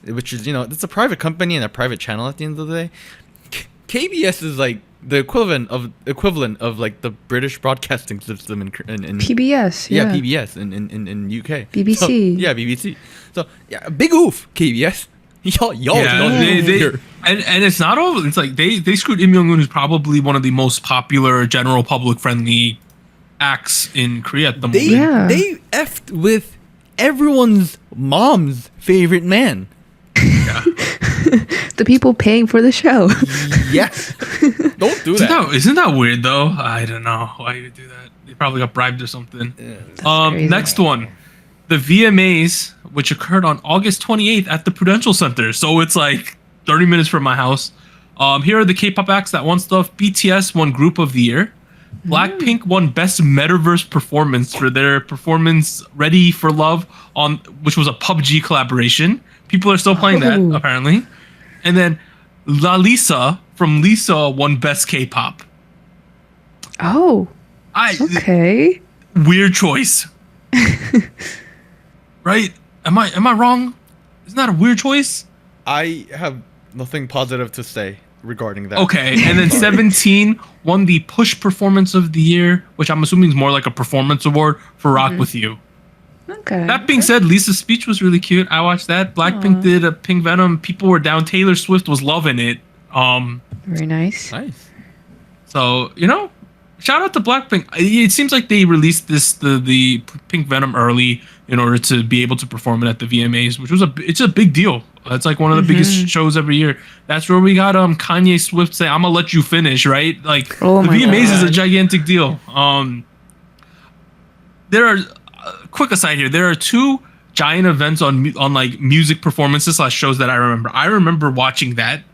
which is it's a private company and a private channel at the end of the day. KBS is like the equivalent of like the British broadcasting system in PBS. Yeah, PBS in UK. BBC. So, BBC. So big oof, KBS. Y'all and it's not all. It's like they screwed Im Young-un, who's probably one of the most popular, general public friendly acts in Korea at the moment. They effed with everyone's mom's favorite man. Yeah. The people paying for the show. Yes. Don't do that. Isn't that weird though? I don't know why you do that. They probably got bribed or something. Crazy. Next one. The VMAs, which occurred on August 28th at the Prudential Center. So it's like 30 minutes from my house. Here are the K-pop acts that won stuff. BTS won Group of the Year. Blackpink won Best Metaverse Performance for their performance Ready for Love, which was a PUBG collaboration. People are still playing that, apparently. And then Lisa from Lisa won Best K-pop. Oh. Okay. Weird choice. Right? Am I wrong? Isn't that a weird choice? I have nothing positive to say regarding that. Okay, and then 17 won the Push Performance of the Year, which I'm assuming is more like a performance award for Rock With You. Okay. That being said, Lisa's speech was really cute. I watched that. Blackpink did a Pink Venom. People were down. Taylor Swift was loving it. Very nice. Nice. So, shout out to Blackpink. It seems like they released the Pink Venom early in order to be able to perform it at the VMAs, which was it's a big deal. It's like one of the biggest shows every year. That's where we got Kanye Swift say, "I'm gonna let you finish," right? Like the VMAs is a gigantic deal. There are quick aside here. There are 2 giant events on like music performances / shows that I remember. I remember watching that,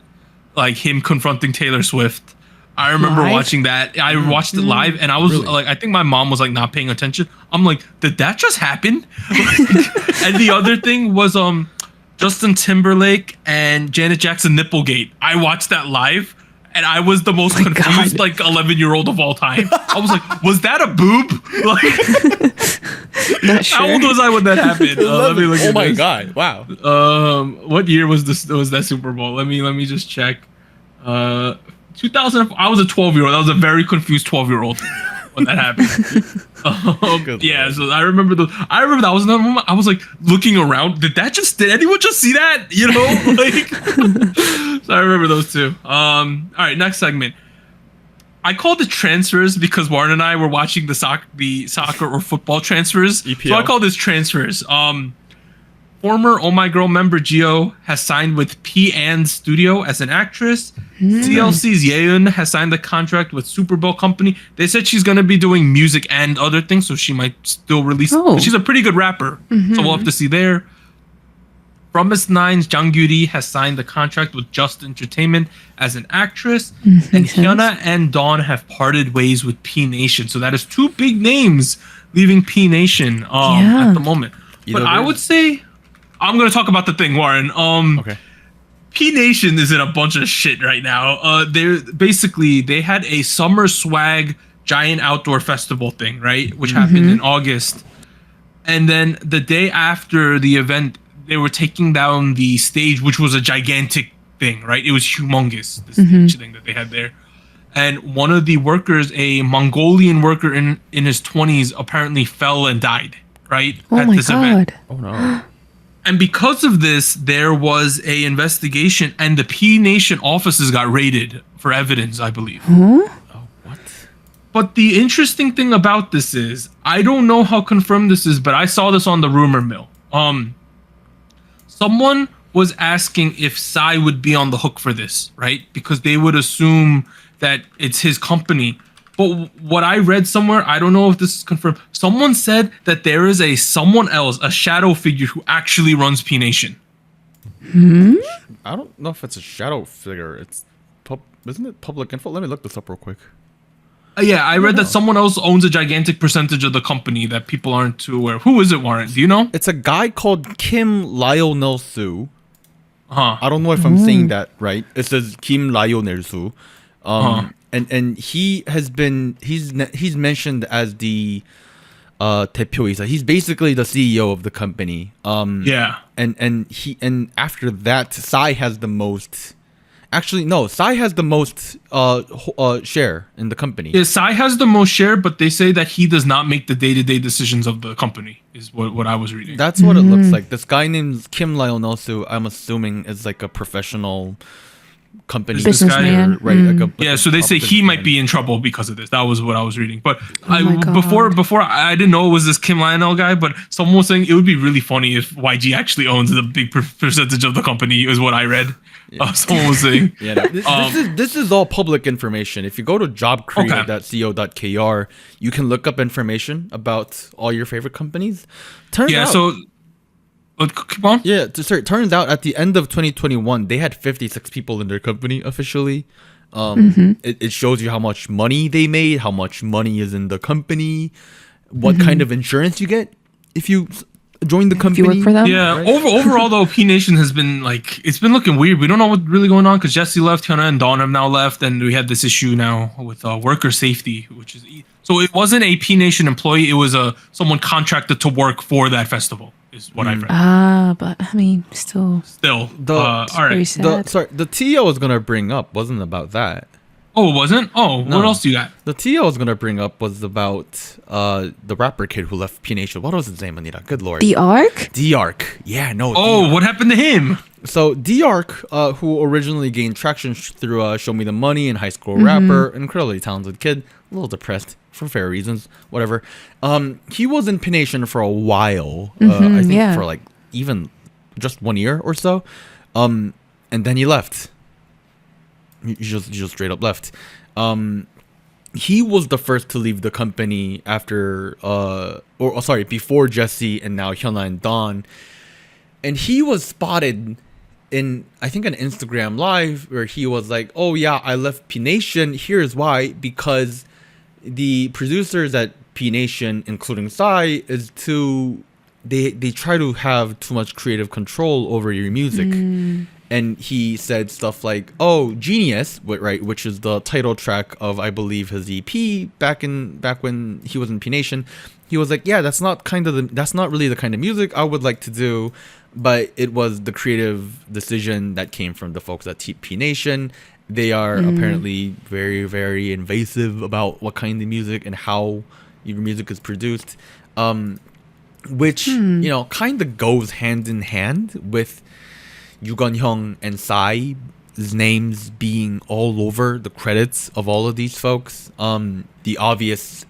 like him confronting Taylor Swift. I remember Live? watching that. I watched it live, and I was like, I think my mom was like not paying attention. I'm like, did that just happen? And the other thing was Justin Timberlake and Janet Jackson Nipplegate. I watched that live, and I was the most confused like 11-year-old of all time. I was like, was that a boob? Like, Not sure. how old was I when that happened? Let me look oh at my this. god! Wow. What year was this? Was that Super Bowl? Let me just check. 2000. I was a 12-year-old. I was a very confused 12-year-old when that happened. Yeah. So I remember that was another moment. I was like looking around. Did anyone just see that? You know, like. So I remember those two. All right. Next segment. I called it transfers because Warren and I were watching the soccer or football transfers. EPL. So I call this transfers. Former Oh My Girl member Gio has signed with P&N Studio as an actress. TLC's Yeon has signed a contract with Super Bowl company. They said she's going to be doing music and other things, so she might still release. She's a pretty good rapper, so we'll have to see there. Promise Nine's Jang Gyuri has signed a contract with Just Entertainment as an actress. And Hyuna and Dawn have parted ways with P Nation. So that is two big names leaving P Nation at the moment. But I would say, I'm going to talk about the thing, Warren. Okay. P Nation is in a bunch of shit right now. They had a Summer Swag giant outdoor festival thing, right? Which happened in August. And then the day after the event, they were taking down the stage, which was a gigantic thing, right? It was humongous, the stage thing that they had there. And one of the workers, a Mongolian worker in his 20s, apparently fell and died, right? Oh my god. Oh no. And because of this, there was a investigation, and the P Nation offices got raided for evidence, I believe. Oh, what? But the interesting thing about this is, I don't know how confirmed this is, but I saw this on the rumor mill. Someone was asking if Psy would be on the hook for this, right? Because they would assume that it's his company. But what I read somewhere, I don't know if this is confirmed. Someone said that there is someone else, a shadow figure who actually runs P Nation. I don't know if it's a shadow figure. Isn't it public info? Let me look this up real quick. Yeah, I read that someone else owns a gigantic percentage of the company that people aren't too aware. Who is it, Warren? Do you know? It's a guy called Kim Lionel Soo. I don't know if I'm saying that right. It says Kim Lionel Soo. And he's mentioned as the 대표이사. He's basically the CEO of the company. Yeah. And after that, Psy has the most. Actually, no. Psy has the most share in the company. Yeah, Psy has the most share, but they say that he does not make the day-to-day decisions of the company, is what I was reading. That's what it looks like. This guy named Kim Lionel Soo, I'm assuming, is like a professional company businessman, right? So they say he might be in trouble because of this. That was what I was reading. But before I didn't know it was this Kim Lionel guy, but someone was saying it would be really funny if YG actually owns the big percentage of the company, is what I read. Someone was saying. This is all public information. If you go to jobcreate.co.kr, you can look up information about all your favorite companies. Keep on. It turns out at the end of 2021, they had 56 people in their company officially. It shows you how much money they made, how much money is in the company, what kind of insurance you get if you join the company. If you work for them? Yeah. Right? Overall, though, P Nation has been it's been looking weird. We don't know what's really going on because Jesse left, Hyuna and Dawn have now left, and we had this issue now with worker safety, which is so it wasn't a P Nation employee. It was someone contracted to work for that festival. Is what I read. But I mean, still. All right. Very sad. The TO I was gonna bring up wasn't about that. Oh, it wasn't? Oh, no. What else do you got? The TO I was gonna bring up was about the rapper kid who left P Nation. What was his name, Anita? Good lord. D-Arc? D-Arc. Yeah, no. Oh, D-Arc. what happened to him? So D-Arc, who originally gained traction through Show Me the Money and High School Rapper, incredibly talented kid, a little depressed for fair reasons, whatever. He was in P Nation for a while. I think for even just 1 year or so. And then he left. He just straight up left. He was the first to leave the company after before Jesse and now Hyuna and Dawn. And he was spotted I think an Instagram live where he was like, "Oh yeah, I left P Nation. Here's why: because the producers at P Nation, including Psy, they try to have too much creative control over your music." And he said stuff like, "Oh, Genius," right, which is the title track of, I believe, his EP back when he was in P Nation. He was like, "Yeah, that's not really the kind of music I would like to do." But it was the creative decision that came from the folks at P Nation. They are apparently very, very invasive about what kind of music and how your music is produced, which kind of goes hand in hand with Yugon Hyung and Psy's names being all over the credits of all of these folks. The obvious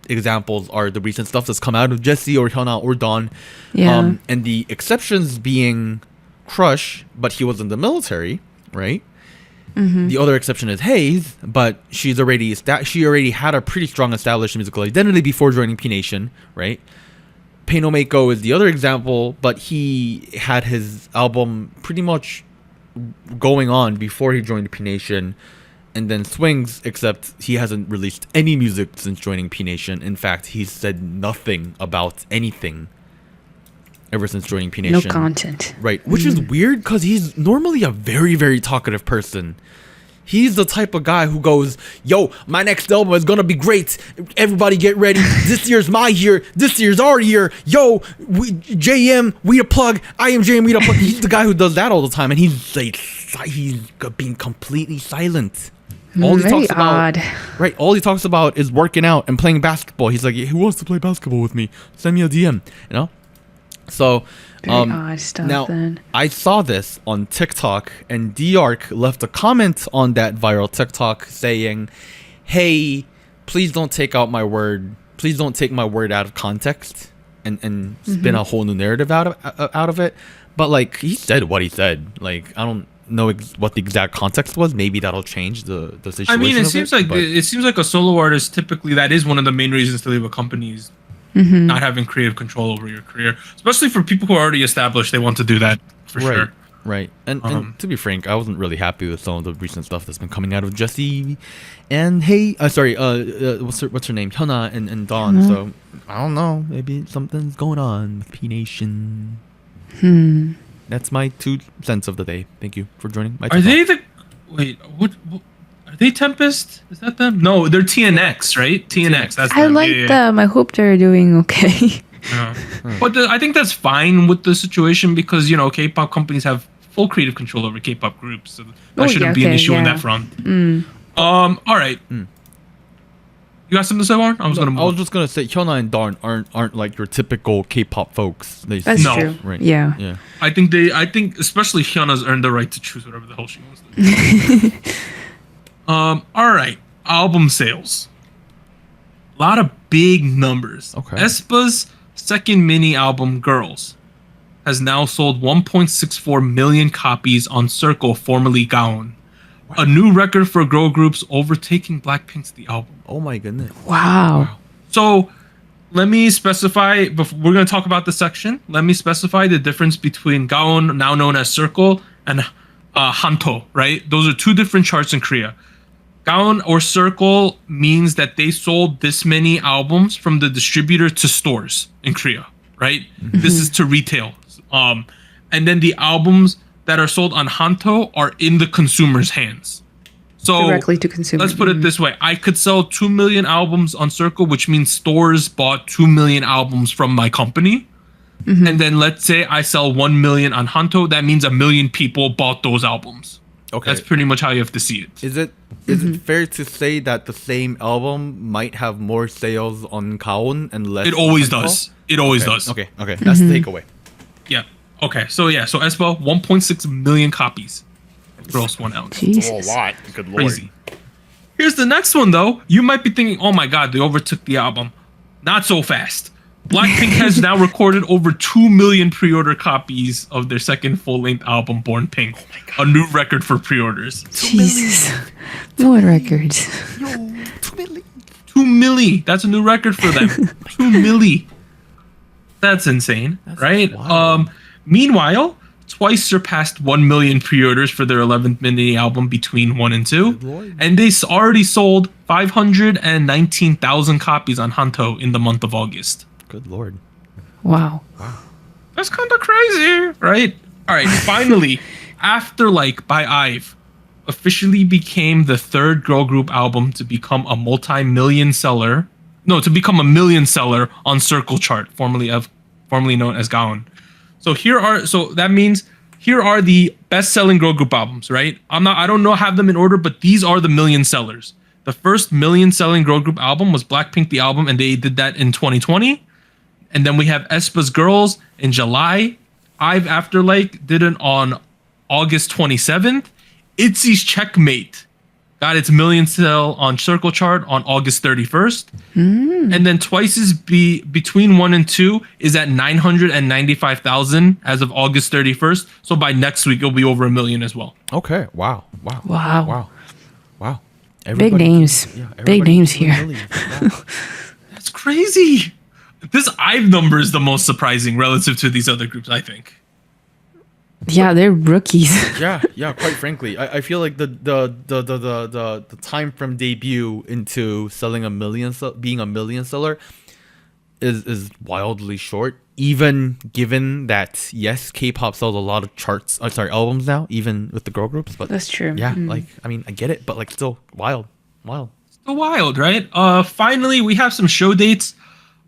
examples are the recent stuff that's come out of Jessie or Hyuna or Dawn. Yeah. And the exceptions being Crush, but he was in the military, right? The other exception is Haze, but she already had a pretty strong established musical identity before joining P Nation, right? Pay No Mako is the other example, but he had his album pretty much going on before he joined P Nation. And then Swings, except he hasn't released any music since joining P Nation. In fact, he's said nothing about anything ever since joining P Nation. No content. Right, which is weird because he's normally a very, very talkative person. He's the type of guy who goes, "Yo, my next album is gonna be great. Everybody get ready. This year's my year. This year's our year. Yo, JM, we the plug. I am JM, we the plug." He's the guy who does that all the time, and he's being completely silent. All he talks about, right? All he talks about is working out and playing basketball. He's like, "Who wants to play basketball with me? Send me a DM." You know. So, odd stuff, now then. I saw this on TikTok, and D-Arc left a comment on that viral TikTok saying, "Hey, please don't take out my word. Please don't take my word out of context and spin a whole new narrative out of it." But like, he said what he said. Like, I don't know what the exact context was. Maybe that'll change the situation. I mean, it seems like a solo artist, typically that is one of the main reasons to leave a company is not having creative control over your career, especially for people who are already established. They want to do that for sure. Right. And to be frank, I wasn't really happy with some of the recent stuff that's been coming out of Jessie and what's her name? Hyuna and Dawn. So I don't know. Maybe something's going on with P Nation. That's my 2 cents of the day. Thank you for joining my Are they what are they Tempest? Is that them? No, they're TNX, right? TNX. That's I them. like them. I hope they're doing okay. But I think that's fine with the situation because, K-pop companies have full creative control over K-pop groups. So that shouldn't be an issue on that front. All right. You got something to say, Warren? I was just gonna say Hyuna and Dawn aren't like your typical K-pop folks. That's true. Right. Yeah. I think especially Hyuna's earned the right to choose whatever the hell she wants to do. All right. Album sales. A lot of big numbers. Okay. aespa's second mini album, Girls, has now sold 1.64 million copies on Circle, formerly Gaon. Wow. A new record for girl groups, overtaking Blackpink's The Album. Oh my goodness. Wow. So let me specify, we're going to talk about this section. Let me specify the difference between Gaon, now known as Circle, and Hanto, right? Those are 2 different charts in Korea. Gaon or Circle means that they sold this many albums from the distributor to stores in Korea, right? This is to retail. And then the albums that are sold on Hanto are in the consumer's hands. So directly to consumers. Let's put it this way. I could sell 2 million albums on Circle, which means stores bought 2 million albums from my company. And then let's say I sell 1 million on Hanto. That means 1 million people bought those albums. Okay. That's pretty much how you have to see it. Is it fair to say that the same album might have more sales on Gaon and less? It always does. It always does. Okay. That's the takeaway. Yeah. Okay. So aespa, 1.6 million copies. Girls went out. Jesus. A lot. Good lord. Crazy. Here's the next one though. You might be thinking, oh my god, they overtook the album. Not so fast. Blackpink has now recorded over 2 million pre-order copies of their second full-length album, Born Pink. Oh a new record for pre-orders. Jesus. What records? Yo, 2 million. 2 million. That's a new record for them. 2 million. That's insane, right? Wild. Meanwhile, Twice surpassed 1 million pre-orders for their 11th mini album Between 1 and 2. And they already sold 519,000 copies on Hanto in the month of August. Good lord. Wow. That's kind of crazy, right? All right, finally, After Like by IVE officially became the third girl group album to become a multi-million seller. No, to become a million seller on Circle Chart, formerly known as Gaon. So that means here are the best-selling girl group albums, right? I don't have them in order, but these are the million sellers. The first million-selling girl group album was Blackpink, the album, and they did that in 2020. And then we have aespa's Girls in July. IVE After Like did it on August 27th. ITZY's Checkmate got its million sell on Circle Chart on August 31st. And then Twice's Between 1 and 2 is at 995,000 as of August 31st. So by next week, it'll be over 1 million as well. Okay. Wow. Big names. Yeah, big names here. That's crazy. This IVE number is the most surprising relative to these other groups, I think. Yeah, they're rookies. yeah. Quite frankly, I feel like the time from debut into selling being a million seller is wildly short. Even given that yes, K-pop sells a lot of albums now, even with the girl groups. But that's true. Yeah, I get it, but still wild. Still wild, right? Finally, we have some show dates.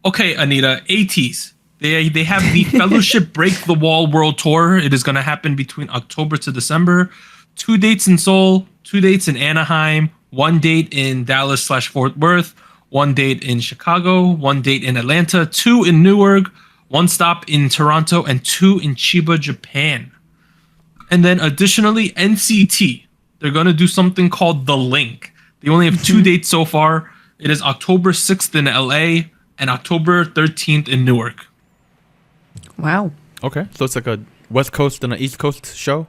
Okay, Anita, ATEEZ. They have the Fellowship Break the Wall World Tour. It is going to happen between October to December. 2 dates in Seoul, 2 dates in Anaheim, 1 date in Dallas/Fort Worth, 1 date in Chicago, 1 date in Atlanta, 2 in Newark, 1 stop in Toronto, and 2 in Chiba, Japan. And then additionally, NCT. They're going to do something called The Link. They only have 2 dates so far. It is October 6th in LA and October 13th in Newark. Wow. Okay, so it's like a West Coast and an East Coast show?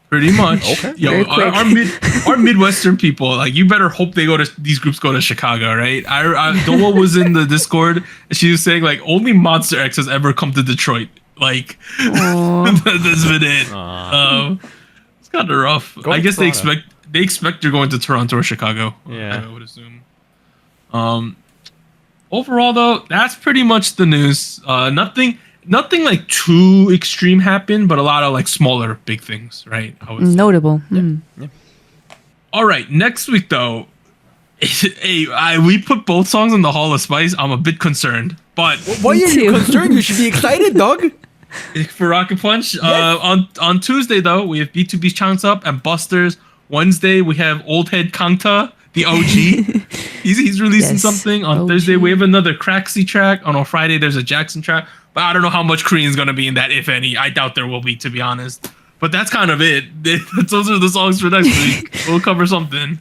Pretty much. Okay. Yo, our Midwestern people, you better hope these groups go to Chicago, right? Doa was in the Discord, and she was saying, only Monster X has ever come to Detroit. That's been it. It's kind of rough. I guess they expect you're going to Toronto or Chicago. Yeah. I would assume. Overall, though, that's pretty much the news. Nothing too extreme happened, but a lot of smaller big things, right? I would say. Notable. Yeah. All right, next week though, we put both songs in the Hall of Spice. I'm a bit concerned, but why are you concerned? You should be excited, dog. For Rocket Punch. Yes. On Tuesday though, we have B2B's Chance Up and Busters. Wednesday we have Old Head Kangta, the OG. he's releasing something. On OG. Thursday we have another Craxy track. On Friday there's a Jackson track. But I don't know how much Korean is going to be in that, if any. I doubt there will be, to be honest. But that's kind of it. Those are the songs for next week. We'll cover something.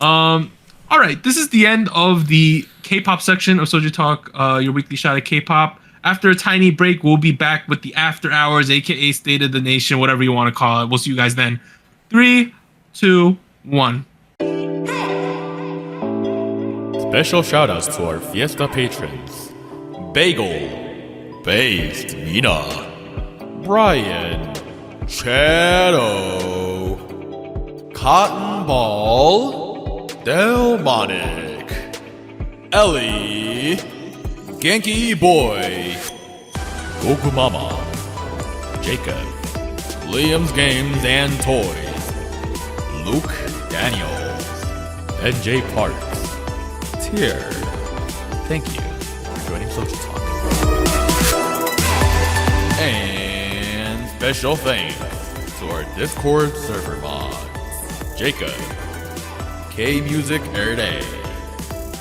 All right. This is the end of the K-pop section of Soju Talk, your weekly shot at K-pop. After a tiny break, we'll be back with the After Hours, a.k.a. State of the Nation, whatever you want to call it. We'll see you guys then. 3, 2, 1. Special shout-outs to our Fiesta patrons. Bagel. Based Mina, Brian, Shadow, Cotton Ball, Delmonic, Ellie, Genki Boy, Goku Mama, Jacob, Liam's Games and Toys, Luke Daniels, and Jay Parks. Tier, thank you for joining SojuTalk. And special thanks to our Discord server mods, Jacob, K-Music Erday,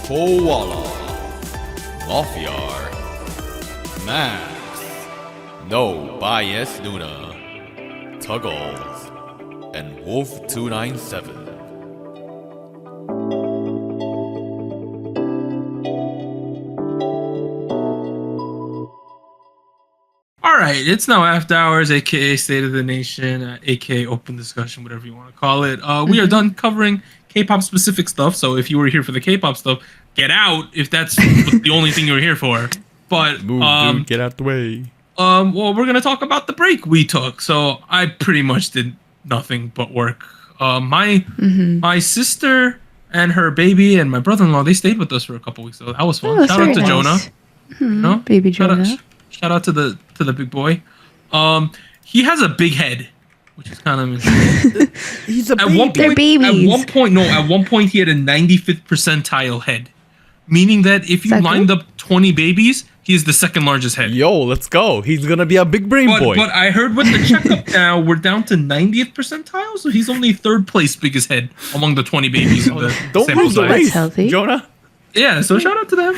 Koala, Mafiar, Max, No Bias Luna, Tuggles, and Wolf297. All right, it's now After Hours, aka State of the Nation, aka Open Discussion, whatever you want to call it. We are done covering K-pop specific stuff. So if you were here for the K-pop stuff, get out if that's the only thing you were here for. But move, dude, get out the way. Well, we're gonna talk about the break we took. So I pretty much did nothing but work. My sister and her baby and my brother-in-law, they stayed with us for a couple weeks, so that was fun. Shout out to Jonah. Baby Jonah. Shout out to the big boy. He has a big head, which is kind of interesting. He's a baby. They're babies. At one point he had a 95th percentile head, meaning that if you lined up 20 babies, he is the second largest head. Yo, let's go. He's gonna be a big brain boy. But I heard with the checkup now, we're down to 90th percentile, so he's only third place biggest head among the 20 babies in the Don't lose the race, healthy. Jonah. Yeah, so shout out to them.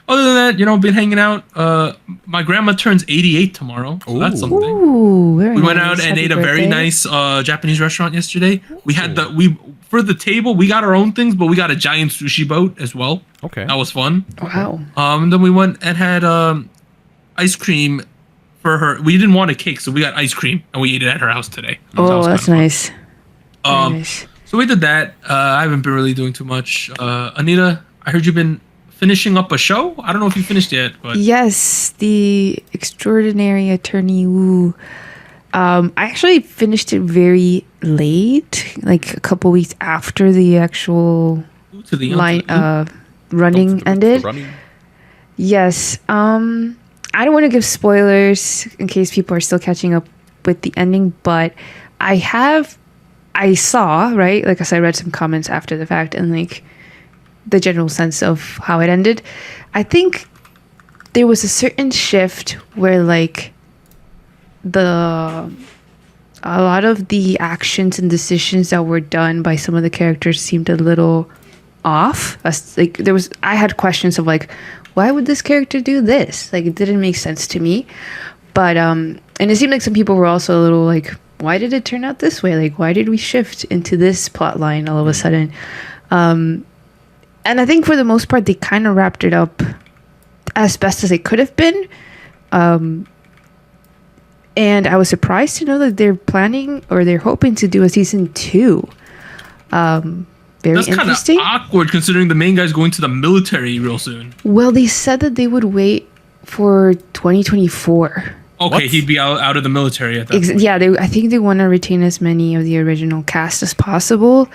Other than that, been hanging out. My grandma turns 88 tomorrow, so that's something. Ooh, we went out and ate a very nice Japanese restaurant yesterday. We had for the table, we got our own things, but we got a giant sushi boat as well. Okay, that was fun. Wow. And then we went and had ice cream for her. We didn't want a cake, so we got ice cream and we ate it at her house today. Oh, that's nice. Nice. So we did that. I haven't been really doing too much. Anita, I heard you've been finishing up a show. I don't know if you finished yet, but yes, The Extraordinary Attorney Woo. I actually finished it very late, like a couple weeks after the actual running ended. Yes. I don't want to give spoilers in case people are still catching up with the ending, but I saw, right? Like, as I read some comments after the fact and like the general sense of how it ended. I think there was a certain shift where like a lot of the actions and decisions that were done by some of the characters seemed a little off. I had questions of like, why would this character do this? Like, it didn't make sense to me. But and it seemed like some people were also a little like, why did it turn out this way? Like, why did we shift into this plot line all of a sudden? And I think for the most part, they kind of wrapped it up as best as it could have been. And I was surprised to know that they're planning or they're hoping to do a season 2. Very That's interesting. Kind of awkward considering the main guy's going to the military real soon. Well, they said that they would wait for 2024. Okay, he'd be out of the military at that point. Yeah, I think they want to retain as many of the original cast as possible.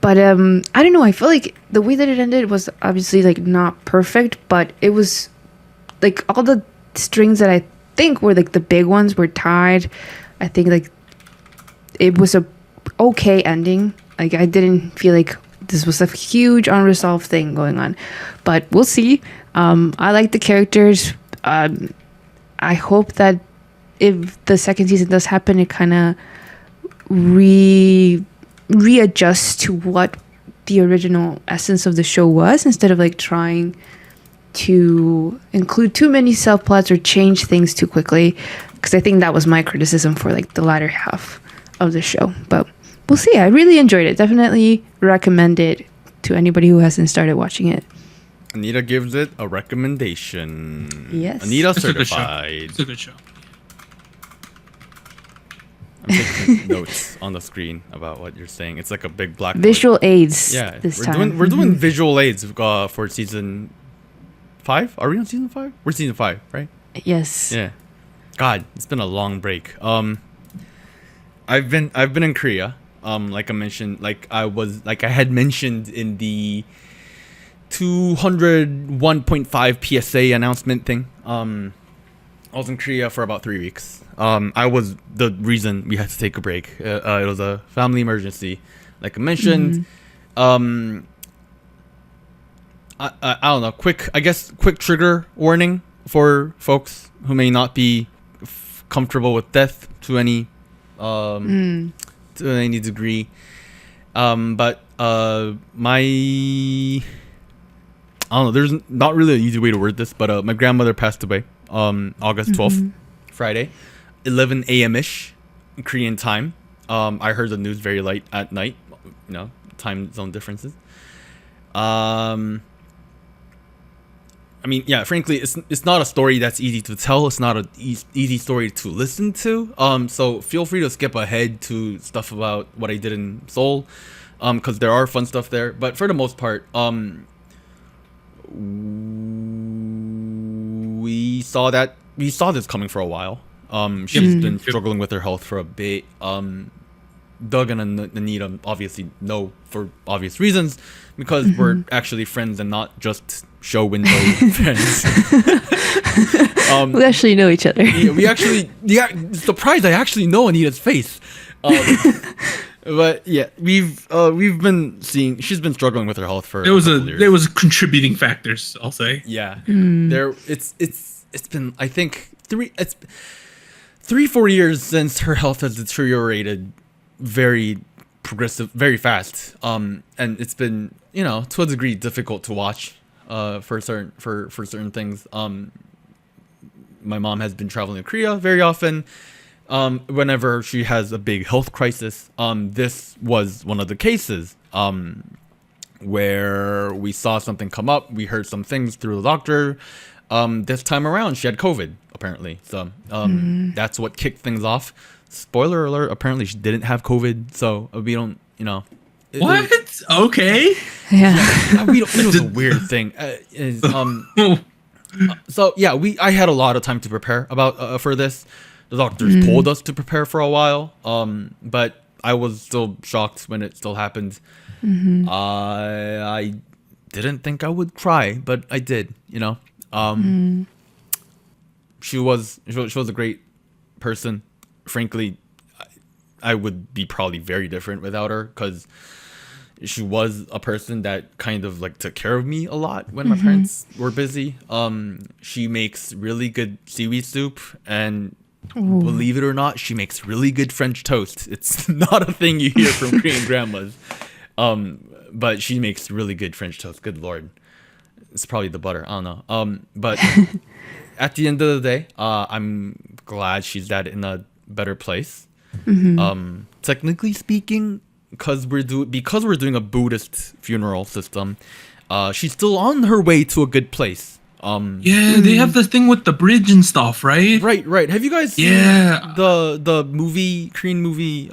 But I don't know. I feel like the way that it ended was obviously like not perfect, but it was like all the strings that I think were like the big ones were tied. I think like it was a okay ending. Like, I didn't feel like this was a huge unresolved thing going on, but we'll see. I like the characters. I hope that if the second season does happen, it kind of readjusts to what the original essence of the show was, instead of like trying to include too many subplots or change things too quickly, because I think that was my criticism for like the latter half of the show. But we'll see. I really enjoyed it. Definitely recommend it to anybody who hasn't started watching it. Anita gives it a recommendation. Yes. Anita certified. It's a good show. I'm taking notes on the screen about what you're saying. It's like a big black visual aids. Yeah, this we're time. We're doing visual aids for season 5. Are we on season 5? We're season 5, right? Yes. Yeah. God, it's been a long break. I've been in Korea. Like I mentioned, I had mentioned in the 201.5 PSA announcement thing. I was in Korea for about 3 weeks. I was the reason we had to take a break. It was a family emergency, like I mentioned. I don't know. Quick trigger warning for folks who may not be comfortable with death to any degree. But my, I don't know. There's not really an easy way to word this, but my grandmother passed away August 12th, Friday, 11 a.m.-ish Korean time. I heard the news very late at night, time zone differences. I mean, yeah, frankly, it's not a story that's easy to tell. It's not an easy story to listen to. So feel free to skip ahead to stuff about what I did in Seoul, because there are fun stuff there. But for the most part, we saw that we saw this coming for a while. She's been struggling with her health for a bit. Doug and Anita obviously know for obvious reasons because we're actually friends and not just show window friends. We actually know each other. Surprised I actually know Anita's face. But yeah, we've been seeing she's been struggling with her health for there was contributing factors, I'll say. Yeah. It's been I think 3-4 years since her health has deteriorated very fast. And it's been, to a degree difficult to watch for certain things. My mom has been traveling to Korea very often. Whenever she has a big health crisis, this was one of the cases where we saw something come up. We heard some things through the doctor. This time around, she had COVID, apparently. So that's what kicked things off. Spoiler alert, apparently she didn't have COVID. So we don't, What? Okay. Yeah. It was a weird thing. So yeah, I had a lot of time to prepare for this. The doctors told us to prepare for a while, but I was still shocked when it still happened. I didn't think I would cry, but I did. She was a great person. Frankly, I would be probably very different without her because she was a person that kind of like took care of me a lot when my parents were busy. She makes really good seaweed soup and. Ooh. Believe it or not, she makes really good French toast. It's not a thing you hear from Korean grandmas. But she makes really good French toast. Good Lord. It's probably the butter. I don't know. But at the end of the day, I'm glad she's in a better place. Technically speaking, because we're doing a Buddhist funeral system, she's still on her way to a good place. They have the thing with the bridge and stuff, right? Right. Have you guys seen the movie, Korean movie,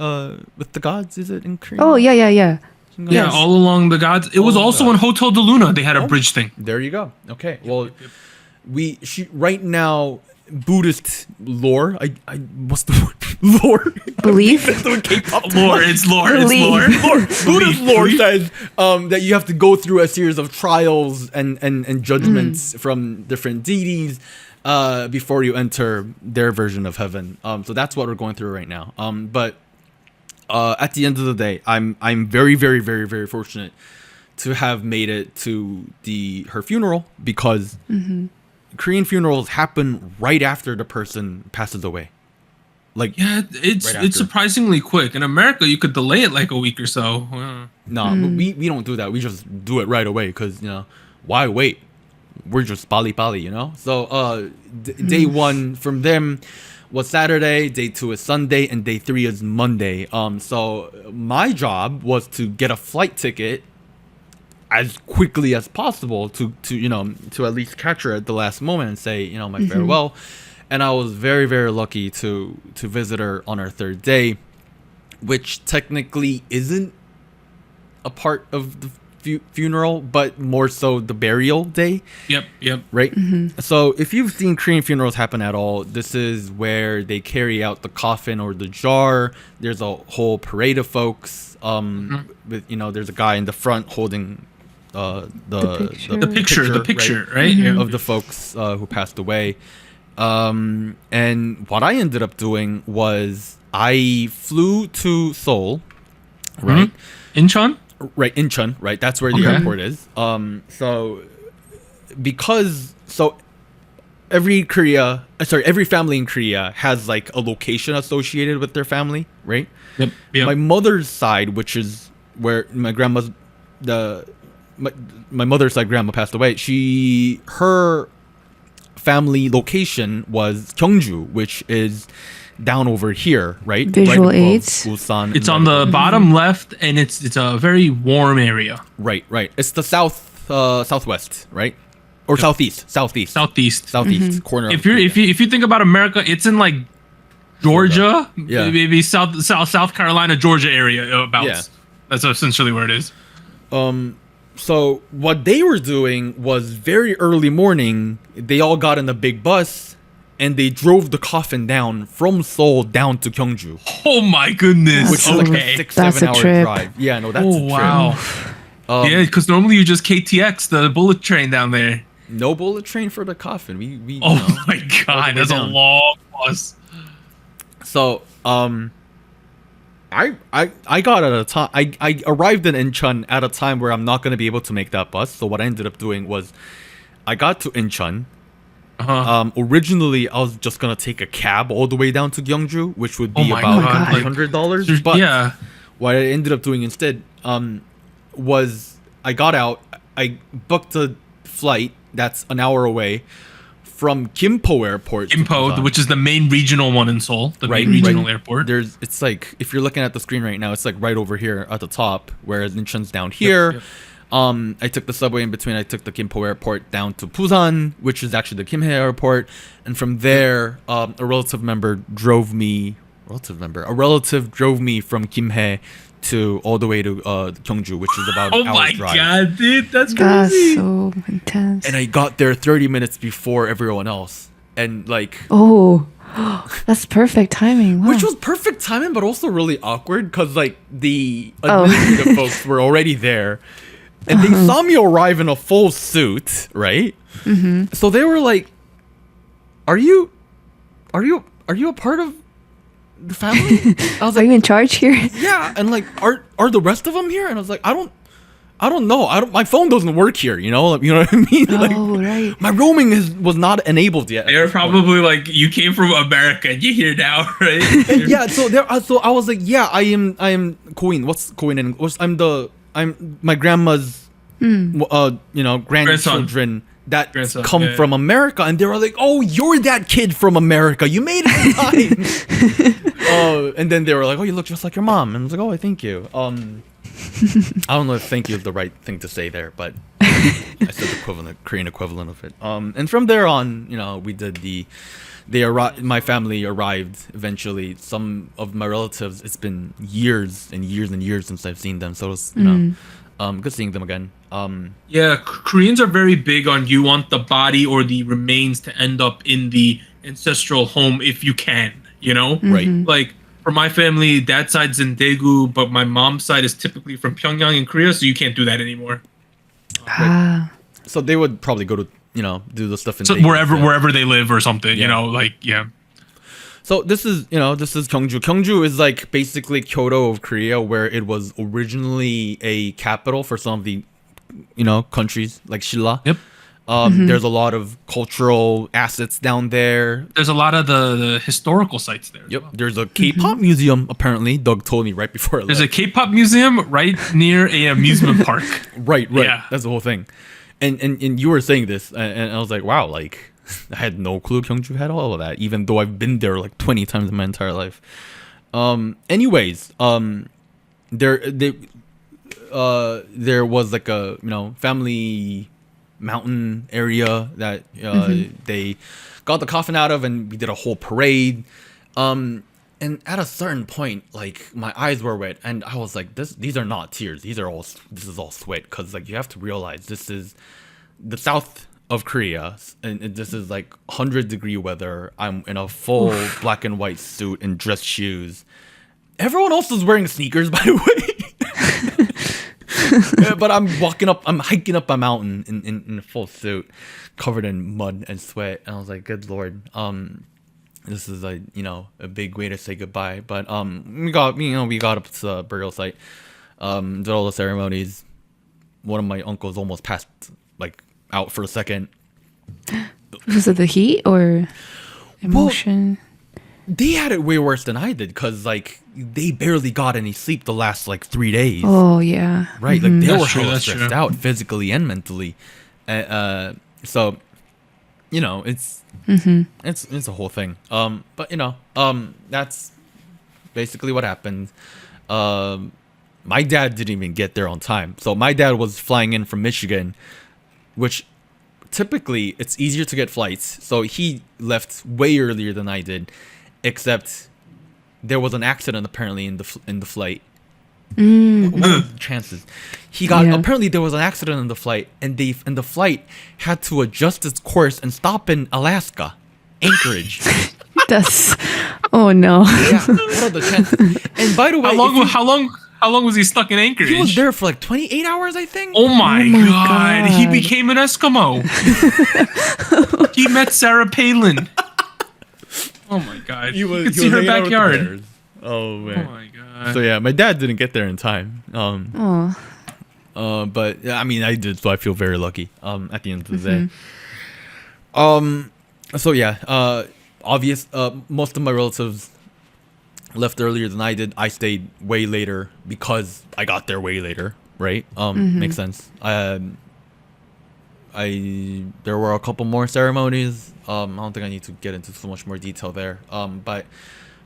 with the gods? Is it in Korean? Oh, yeah. Yeah, All Along the Gods. It was also in Hotel de Luna. They had a bridge thing. There you go. Okay. Well, she right now Buddhist lore. What's the word? Lore. Belief. Lore. It's lore. Buddhist lore says that you have to go through a series of trials and judgments from different deities before you enter their version of heaven. So that's what we're going through right now. But at the end of the day, I'm very, very, very, very fortunate to have made it to her funeral because. Korean funerals happen right after the person passes away. It's surprisingly quick. In America, you could delay it like a week or so. No, but we don't do that. We just do it right away because why wait? We're just pali, So day one from them was Saturday, day 2 is Sunday, and day 3 is Monday. So my job was to get a flight ticket as quickly as possible to at least catch her at the last moment and say my farewell. And I was very, very lucky to visit her on her 3rd day, which technically isn't a part of the funeral, but more so the burial day. Yep. Right. So if you've seen Korean funerals happen at all, this is where they carry out the coffin or the jar. There's a whole parade of folks. With there's a guy in the front holding the picture, right? Of the folks who passed away. And what I ended up doing was I flew to Seoul, right? Incheon? Right, Incheon, right? That's where the airport is. Every family in Korea has like a location associated with their family, right? Yep. My mother's side, which is where my mother's side grandma passed away. Her family location was Gyeongju, which is down over here, right? Visual aids. Busan. It's on the bottom left, and it's a very warm area. Right. It's the southwest, right? Or southeast corner. If you think about America, it's in like Georgia, maybe South Carolina, Georgia area about. Yeah. That's essentially where it is. So what they were doing was very early morning. They all got in a big bus, and they drove the coffin down from Seoul down to Gyeongju. Oh my goodness! Which is like a 6-7 hour drive. Yeah, no, that's a trip. Wow. Yeah, because normally you just KTX the bullet train down there. No bullet train for the coffin. We oh my god, that's a long bus. So I got at a time. I arrived in Incheon at a time where I'm not going to be able to make that bus. So what I ended up doing was I got to Incheon. Originally, I was just gonna take a cab all the way down to Gyeongju, which would be about $100. But what I ended up doing instead was I got out. I booked a flight that's an hour away from Gimpo Airport. Gimpo, which is the main regional one in Seoul, the main regional airport. It's like, if you're looking at the screen right now, it's like right over here at the top, whereas Incheon's down here. Yep. I took the subway in between. I took the Gimpo Airport down to Busan, which is actually the Kimhae Airport, and from there, a relative drove me from Kimhae to all the way to Gyeongju, which is about an hour's drive. Oh my god, dude, that's crazy. That's so intense. And I got there 30 minutes before everyone else, and like, that's perfect timing. Wow. Which was perfect timing, but also really awkward because like the administrative folks were already there. And they saw me arrive in a full suit, right? Mm-hmm. So they were like, "Are you a part of the family?" I was like, "Are you in charge here?" Yeah, and like, are the rest of them here? And I was like, I don't know. My phone doesn't work here. You know what I mean? Like, right. My roaming was not enabled yet. They're probably like, "You came from America, and you're here now, right?" Yeah. So I was like, "Yeah, I am Koin. What's Koin in English? I'm my grandma's, grandchildren that come from America," and they were like, "Oh, you're that kid from America. You made it in time." And then they were like, "Oh, you look just like your mom," and I was like, "Oh, thank you." I don't know if "thank you" is the right thing to say there, but I said the Korean equivalent of it. And from there on, we did my family arrived eventually. Some of my relatives, it's been years and years and years since I've seen them, so it was good seeing them again. Yeah, Koreans are very big on, you want the body or the remains to end up in the ancestral home if you can, Right. Like for my family, dad's side's in Daegu, but my mom's side is typically from Pyongyang in Korea, so you can't do that anymore. So they would probably go to do the stuff in wherever they live or something. So this is Gyeongju. Gyeongju is like basically Kyoto of Korea, where it was originally a capital for some of the countries like Silla. Yep. There's a lot of cultural assets down there. There's a lot of the historical sites there. Yep. Well. There's a K-pop museum, apparently. Doug told me right before I left. There's a K-pop museum right near a amusement park. Right. Yeah. That's the whole thing. And you were saying this, and I was like, wow, like I had no clue Gyeongju had all of that, even though I've been there like 20 times in my entire life. Anyways, there was like a family mountain area that they got the coffin out of, and we did a whole parade. And at a certain point, like my eyes were wet, and I was like, these are not tears. This is all sweat, because like you have to realize this is the south of Korea, and this is like 100-degree weather. I'm in a full black and white suit and dress shoes. Everyone else is wearing sneakers, by the way. But I'm hiking up a mountain in a full suit, covered in mud and sweat, and I was like, good lord. This is a big way to say goodbye. But we got up to the burial site, did all the ceremonies. One of my uncles almost passed like out for a second. Was it the heat or emotion? Well, they had it way worse than I did, because like they barely got any sleep the last like 3 days. Oh yeah, right. Like they were stressed out physically and mentally. So it's it's a whole thing. But that's basically what happened. My dad didn't even get there on time. So my dad was flying in from Michigan, which typically it's easier to get flights. So he left way earlier than I did, except there was an accident apparently in the flight. What are the chances? Apparently there was an accident in the flight, and the flight had to adjust its course and stop in Alaska. Anchorage. That's. Oh no. Yeah. What are the chances? And by the way, how long was he stuck in Anchorage? He was there for like 28 hours, I think. Oh my god. He became an Eskimo. He met Sarah Palin. Oh my god. You could see her backyard. Oh man. Oh my god. So yeah, my dad didn't get there in time. But yeah, I mean, I did, so I feel very lucky. At the end of the day. So yeah. Most of my relatives left earlier than I did. I stayed way later because I got there way later, right? Makes sense. There were a couple more ceremonies. I don't think I need to get into so much more detail there. But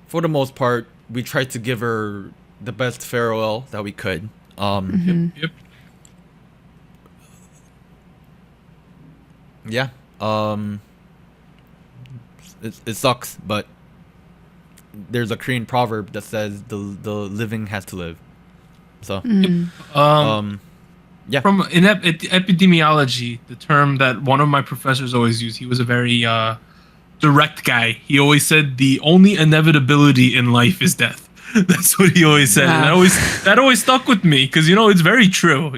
for the most part, we tried to give her the best farewell that we could. Yep. Yeah. It sucks, but there's a Korean proverb that says the living has to live. So, yeah. From in epidemiology, the term that one of my professors always used, he was a very direct guy. He always said the only inevitability in life is death. That's what he always said. Wow. And that always stuck with me because, it's very true.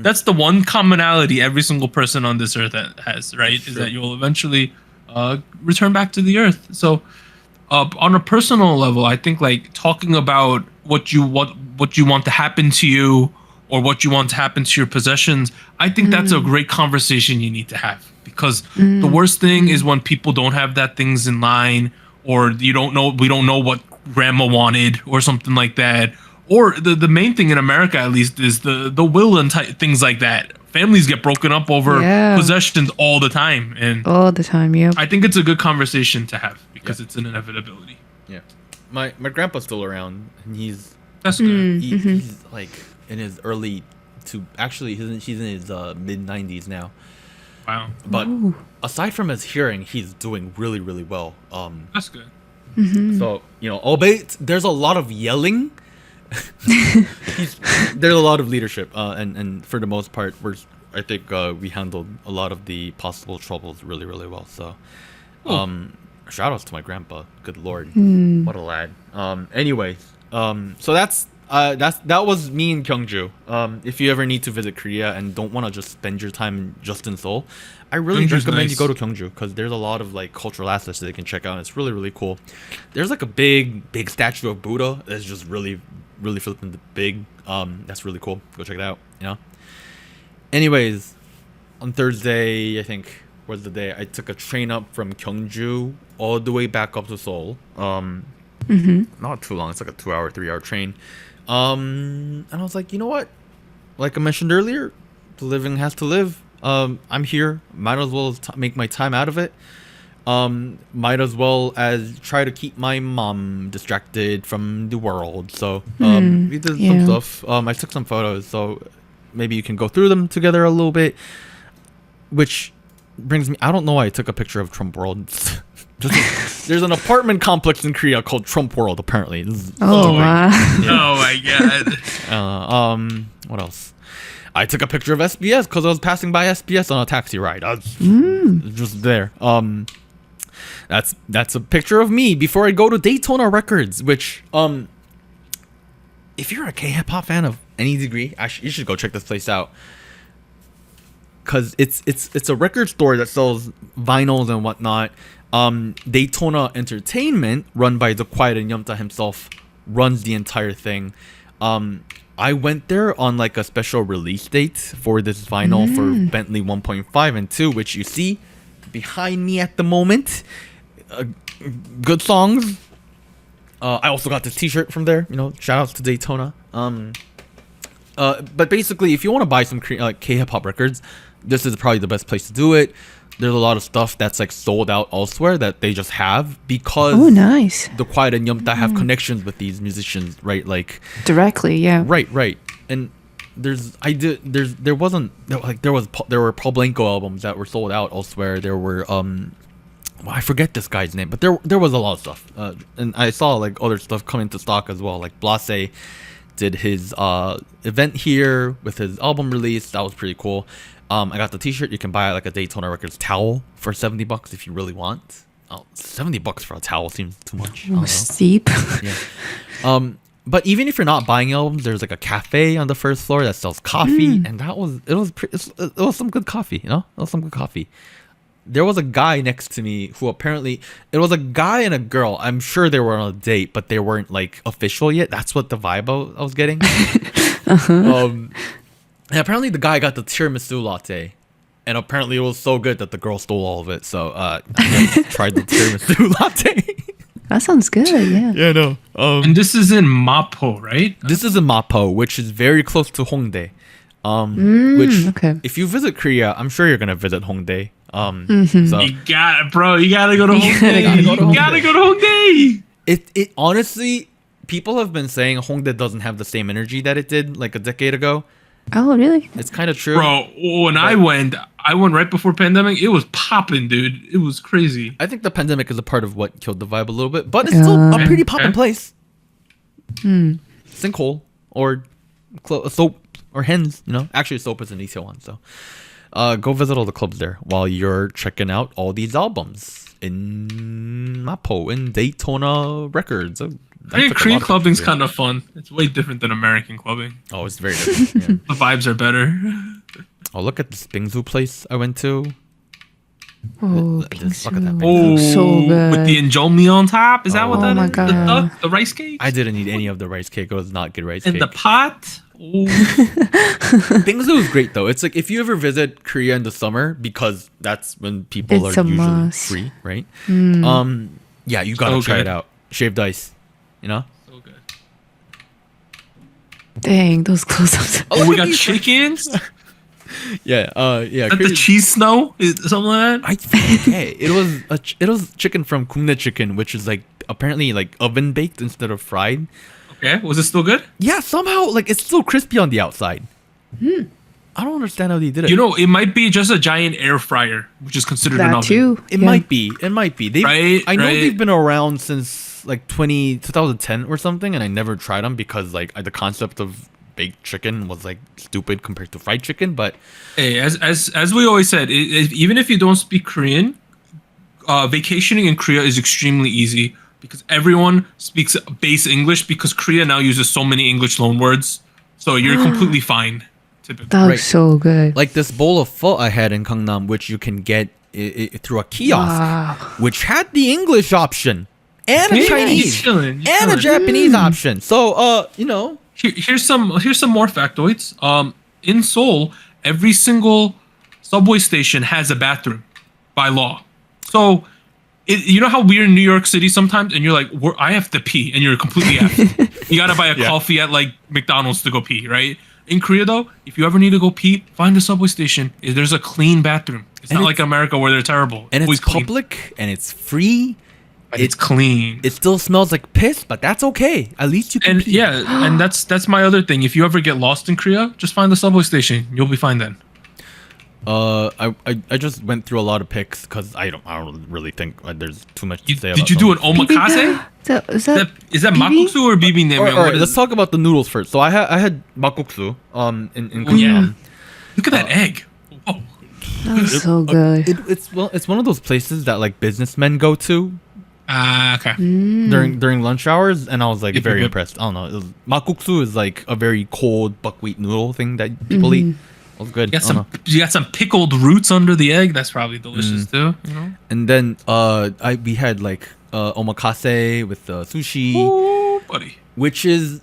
That's the one commonality every single person on this earth has, right? Is that you'll eventually return back to the earth. So on a personal level, I think like talking about what you want to happen to you or what you want to happen to your possessions, I think that's a great conversation you need to have, because the worst thing is when people don't have that things in line, or we don't know what grandma wanted or something like that. Or the main thing in America, at least, is the will and things like that. Families get broken up over possessions all the time. And all the time, yeah. I think it's a good conversation to have because it's an inevitability. Yeah. My grandpa's still around, and that's good. He's like in his early to actually he's in his mid 90s now. Wow. But aside from his hearing, he's doing really, really well. That's good. So, albeit there's a lot of yelling, there's a lot of leadership, and for the most part, I think we handled a lot of the possible troubles really, really well. So, shout outs to my grandpa. Good lord, what a lad. Anyways, so that was me in Gyeongju. If you ever need to visit Korea and don't want to just spend your time just in Seoul, I really recommend you go to Gyeongju, because there's a lot of like cultural assets that they can check out. And it's really, really cool. There's like a big statue of Buddha that's just really, really flipping big. That's really cool. Go check it out. Anyways, on Thursday, I think was the day I took a train up from Gyeongju all the way back up to Seoul. Not too long. It's like a 2-hour, 3-hour train. And I was like, you know what? Like I mentioned earlier, the living has to live. I'm here. Might as well make my time out of it. Might as well as try to keep my mom distracted from the world. So we did some stuff. I took some photos, so maybe you can go through them together a little bit. Which brings me, I don't know why I took a picture of Trump World. There's an apartment complex in Korea called Trump World, apparently. Oh wow. Oh my god. What else? I took a picture of SBS because I was passing by SBS on a taxi ride. I was just there. That's a picture of me before I go to Daytona Records, which if you're a K-hip hop fan of any degree, you should go check this place out. Cause it's a record store that sells vinyls and whatnot. Daytona Entertainment, run by the Quiet and Yumta himself, runs the entire thing. I went there on like a special release date for this vinyl for Bentley 1.5 and 2, which you see behind me at the moment. Good songs. I also got this t-shirt from there, shout outs to Daytona. But basically, if you want to buy some K-hip hop records, this is probably the best place to do it. There's a lot of stuff that's like sold out elsewhere that they just have because the Quiet and Yumta have connections with these musicians, right? Like directly, yeah. Right. And there were Paul Blanco albums that were sold out elsewhere. There were I forget this guy's name, but there was a lot of stuff. And I saw like other stuff come into stock as well. Like Blase did his event here with his album release. That was pretty cool. I got the t-shirt. You can buy like a Daytona Records towel for $70 if you really want. $70 for a towel seems too much. Steep. Yeah. But even if you're not buying albums, there's like a cafe on the first floor that sells coffee, and it was some good coffee. It was some good coffee. There was a guy next to me who apparently it was a guy and a girl. I'm sure they were on a date, but they weren't like official yet. That's what the vibe I was getting. And apparently the guy got the tiramisu latte. And apparently it was so good that the girl stole all of it. So I tried the tiramisu latte. That sounds good, yeah. Yeah, no. And this is in Mapo, right? This is in Mapo, which is very close to Hongdae. Which, if you visit Korea, I'm sure you're gonna visit Hongdae. So you gotta go to Hongdae. You gotta go to Hongdae. It honestly, people have been saying Hongdae doesn't have the same energy that it did like a decade ago. Oh, really? It's kind of true. Bro, when I went right before pandemic. It was popping, dude. It was crazy. I think the pandemic is a part of what killed the vibe a little bit, but it's still a pretty popping place. Sinkhole or soap or hens, Actually, soap is an easy one, so go visit all the clubs there while you're checking out all these albums in Mapo in Daytona Records. I think Korean clubbing's kind of fun. It's way different than American clubbing. Oh, it's very different. The vibes are better. Oh, look at this Bingsu place I went to. Oh, Look at that. Oh, so good. With the injolmi on top. Is that what that is? Oh my God. The rice cake? I didn't eat any of the rice cake. It was not good rice In cake. the pot? Bingsu is great though. It's like if you ever visit Korea in the summer, because that's when people are usually free, right? Yeah, you gotta try it out. Shaved ice, So good. Dang, those close-ups. Oh, we got chickens. Yeah. Is that the cheese snow? Is something like that? I think it was chicken from Kumne Chicken, which is like apparently like oven baked instead of fried. Okay, was it still good? Yeah, somehow like it's still crispy on the outside. I don't understand how they did it. It might be just a giant air fryer, which is considered an oven. Too. It might be. It might be. I know Right. they've been around since like 2010 or something, and I never tried them because like the concept of baked chicken was like stupid compared to fried chicken. But hey, as we always said, even if you don't speak Korean, vacationing in Korea is extremely easy because everyone speaks base English because Korea now uses so many English loanwords, so you're completely fine. Typically. That was so good. like this bowl of pho I had in Gangnam, which you can get through a kiosk, which had the English option and a Chinese You're chilling. a Japanese option. So Here's some more factoids. In Seoul, every single subway station has a bathroom by law. So, you know how we're in New York City sometimes, and you're like, I have to pee, and you're completely effed. You gotta buy a coffee at like McDonald's to go pee, right? In Korea, though, if you ever need to go pee, find a subway station. There's a clean bathroom. It's not like America where they're terrible. and Always it's clean. public and it's free. It's clean. It still smells like piss, but that's okay. At least you can And pee. and that's my other thing. If you ever get lost in Korea, just find the subway station. You'll be fine then. I just went through a lot of pics because I don't really think there's too much to say about Did you do an them. omakase? Is that makguksu or bibimbap? All right, let's talk about the noodles first. So I had makguksu in Yeah. Look at that egg. Whoa. That was so good. it's one of those places that like businessmen go to Okay. during lunch hours, and I was like Yep, very yep. impressed. I don't know. Makguksu is like a very cold buckwheat noodle thing that people eat. It was good. You got some pickled roots under the egg. That's probably delicious too. And then we had like omakase with sushi, Ooh, buddy. which is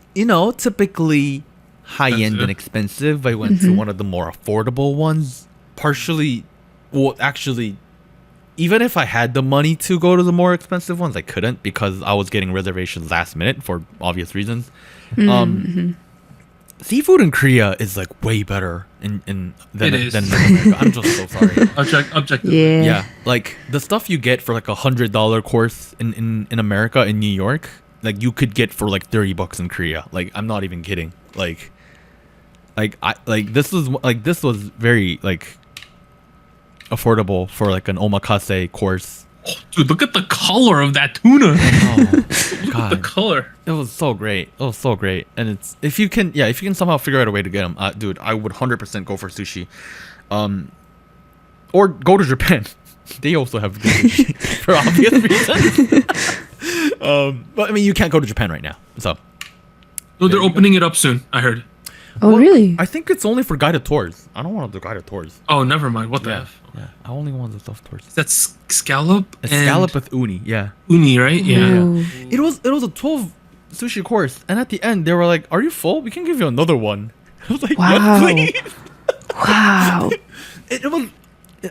typically high end and expensive. I went to one of the more affordable ones. Partially, well, actually, even if I had the money to go to the more expensive ones, I couldn't because I was getting reservations last minute for obvious reasons. Seafood in Korea is like way better than America. I'm just so sorry. Objective. Yeah, like the stuff you get for like $100 course in America in New York, like you could get for like $30 in Korea. Like I'm not even kidding. Like this was very like affordable for like an omakase course. Oh, dude, look at the color of that tuna. Oh Look at the color. it was so great. And it's if you can somehow figure out a way to get them, dude, I would 100% go for sushi, or go to Japan. They also have good sushi for obvious reasons. But I mean, you can't go to Japan right now, so. No, they're opening it up soon. I heard. Oh, really? I think it's only for guided tours. I don't want to do guided tours. Oh, never mind. What the F? Yeah, I only want the soft tours. Is that scallop? It's scallop with uni. Yeah. Uni, right? Yeah. Ooh. It was a 12 sushi course, and at the end they were like, "Are you full? We can give you another one." I was like, Wow. "Yes, please." Wow. It was,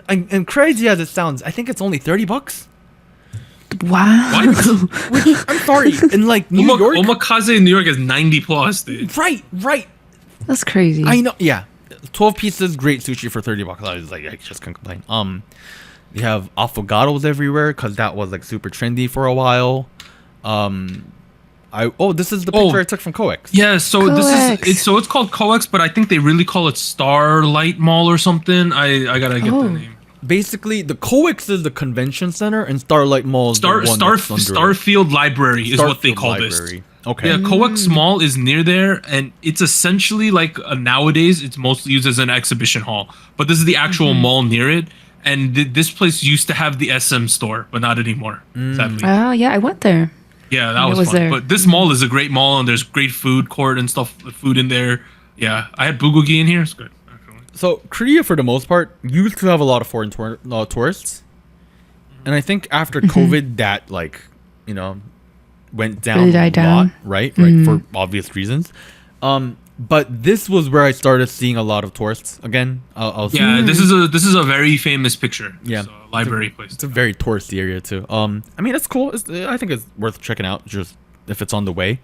and crazy as it sounds, I think it's only $30. Wow. Which, I'm sorry, in like New York, Omakase in New York is 90 plus, dude. right. That's crazy. I know. Yeah, 12 pieces, great sushi for $30. I was like, I just can't complain. You have affogatos everywhere because that was like super trendy for a while. This is the picture I took from Coex. Yeah, so Coex. it's called Coex, but I think they really call it Starlight Mall or something. I gotta get the name. Basically, the Coex is the convention center, and Starlight Mall is the one that's under Starfield Library is what they call this. Okay. Yeah, Coex Mall is near there, and it's essentially like nowadays it's mostly used as an exhibition hall. But this is the actual mall near it, and this place used to have the SM store, but not anymore. Sadly. Oh, yeah, I went there. Yeah, that was fun. there. But this mall is a great mall, and there's great food court and stuff, food in there. Yeah, I had bulgogi in here. It's good. So Korea, for the most part, used to have a lot of foreign tourists, and I think after COVID, that went down Really a died lot, down. right, for obvious reasons. But this was where I started seeing a lot of tourists again. This is a very famous picture. Yeah. It's a library place. It's a very touristy area too. I mean, it's cool. I think it's worth checking out just if it's on the way.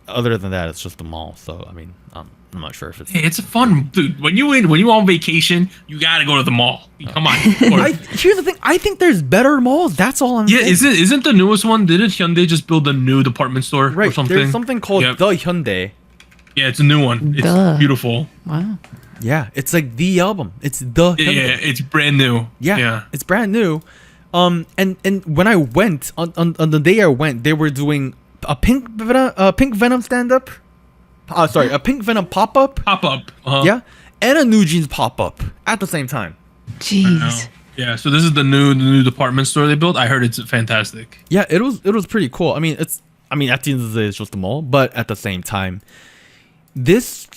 Other than that, it's just a mall. So I mean, I'm not sure if it's. Hey, it's fun, dude. When you on vacation, you gotta go to the mall. Come on. Here's the thing. I think there's better malls. That's all I'm saying. Isn't the newest one? Didn't Hyundai just build a new department store or something? There's something called the Hyundai. Yeah, it's a new one. It's beautiful. Wow. Yeah, it's like the album. It's the Hyundai. Yeah, it's brand new. Yeah, it's brand new. And when I went on the day I went, they were doing a pink Venom stand up. A pink Venom pop up. Yeah, and a New Jeans pop up at the same time. Jeez. Yeah, so this is the new department store they built. I heard it's fantastic. Yeah, it was pretty cool. I mean, at the end of the day, it's just a mall, but at the same time, this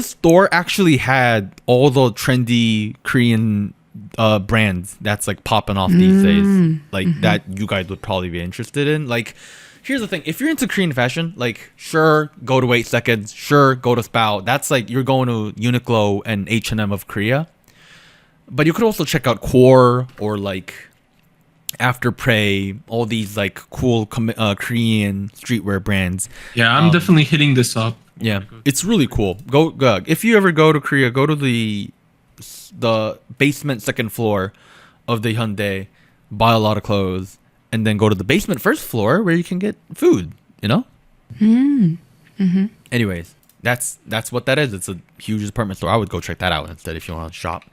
store actually had all the trendy Korean brands that's like popping off these days, like that you guys would probably be interested in. Like, here's the thing: if you're into Korean fashion, like, sure, go to 8 Seconds, sure, go to Spout. That's like you're going to Uniqlo and H&M of Korea. But you could also check out Core or like After Prey, all these like cool Korean streetwear brands. Yeah, I'm definitely hitting this up. Yeah, it's really cool. Go if you ever go to Korea, go to the basement second floor of the Hyundai, buy a lot of clothes, and then go to the basement first floor where you can get food. You know. Anyways, that's what that is. It's a huge department store. I would go check that out instead if you want to shop.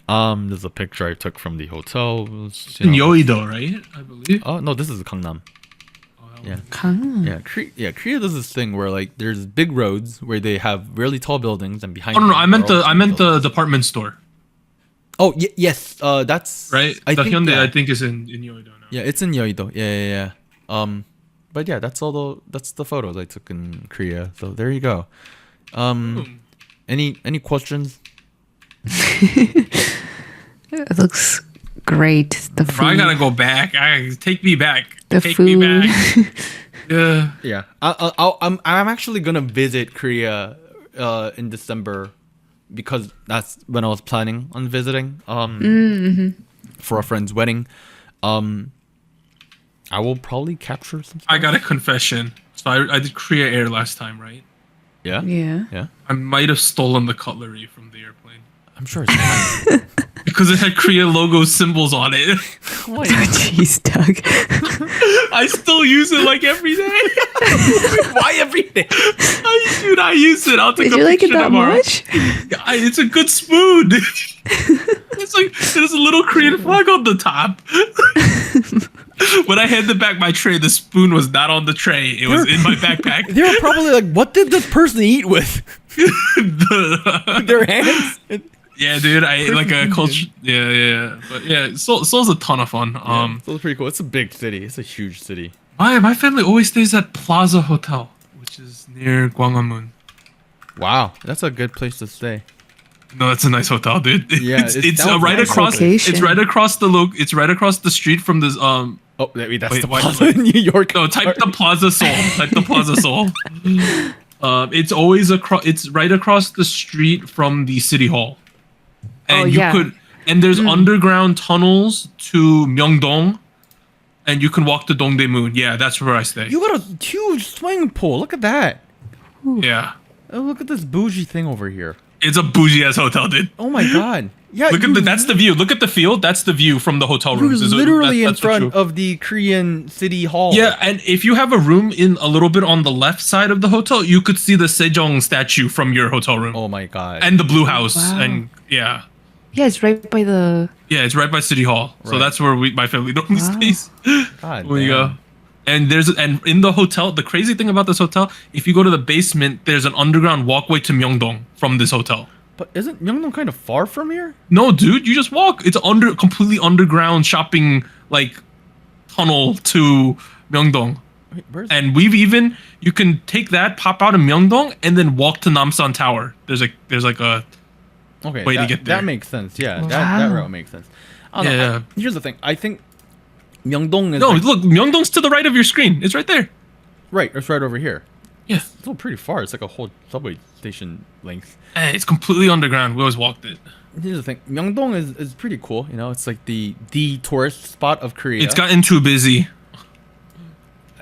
There's a picture I took from the hotel. In Yeouido, right? I believe. Oh no, this is Gangnam. Yeah. Yeah. Korea does this thing where like there's big roads where they have really tall buildings and behind. Oh no, I meant the the department store. Oh yes, that's right. The Hyundai I think is in Yeouido now. Yeah, it's in Yeouido. Yeah. But yeah, that's the photos I took in Korea. So there you go. Any questions? It looks great. The food. I gotta go back. Take me back. Take me back. Yeah. I'm actually gonna visit Korea in December because that's when I was planning on visiting for a friend's wedding. I will probably capture some stuff. I got a confession. So I did Korea Air last time, right? Yeah. Yeah. I might have stolen the cutlery from the airplane. I'm sure it's fine. Because it had Korea logo symbols on it. Oh, jeez, Doug. I still use it like every day. Why every day? I use it. I'll take Did a you like it picture that tomorrow. much? It's a good spoon. It's like there's a little Korean flag on the top. When I handed back my tray, the spoon was not on the tray. It was in my backpack. They were probably like, "What did this person eat with?" Their hands. Yeah, dude. I like a culture. Yeah. But yeah, Seoul's a ton of fun. Seoul's pretty cool. It's a big city. It's a huge city. My family always stays at Plaza Hotel, which is near Gwanghwamun. Wow, that's a good place to stay. No, it's a nice hotel, dude. Yeah, it's right nice across. location. It's right across it's right across the street from this. Oh, wait, that's Wait, the why- Plaza in New York. No, type the Plaza Seoul. Type the Plaza Seoul. It's always across. It's right across the street from the city hall, and and there's underground tunnels to Myeongdong, and you can walk to Dongdaemun. Yeah, that's where I stay. You got a huge swimming pool. Look at that. Yeah, Oh, look at this bougie thing over here. it's a bougie ass hotel, dude. Oh my god. Yeah. Look at that's the view. Look at the field. That's the view from the hotel You're rooms. literally in That's the front true- of the Korean city hall. Yeah, and if you have a room in a little bit on the left side of the hotel, you could see the Sejong statue from your hotel room. Oh my god. And the blue house. Wow. And yeah. Yeah, it's right by the. Yeah, it's right by City Hall. So Right. that's where my family normally Wow. stays. God There you go. damn. And in the hotel, the crazy thing about this hotel, if you go to the basement, there's an underground walkway to Myeongdong from this hotel. But isn't Myeongdong kind of far from here? No, dude, you just walk. It's completely underground shopping like tunnel to Myeongdong. Wait, where's And you can take that, pop out of Myeongdong, and then walk to Namsan Tower. There's like a okay, way to that, get there. That makes sense. Yeah, that Wow. route makes sense. I don't know. Yeah. Here's the thing. I think Myeongdong is no. like- Look, Myeongdong's to the right of your screen. It's right there. right. It's right over here. Yeah, It's still pretty far. It's like a whole subway station length. it's completely underground. We always walked it. Here's the thing. Myeongdong is pretty cool. You know, it's like the tourist spot of Korea. It's gotten too busy.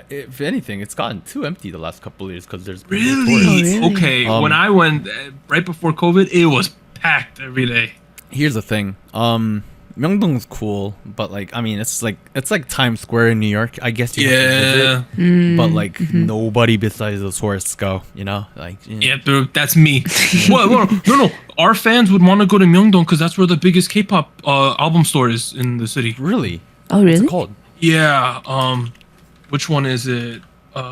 If anything, it's gotten too empty the last couple of years because there's been no Really? tourists. really? Okay. Um, when I went right before COVID, it was packed every day. Here's the thing. Myeongdong's cool, but like I mean, it's like Times Square in New York. I guess you have to visit, but like nobody besides the tourists go. You know, like Yeah, dude, that's me. No. Our fans would want to go to Myeongdong because that's where the biggest K-pop album store is in the city. Really? Oh, What's really? it called? Yeah. Which one is it? Well,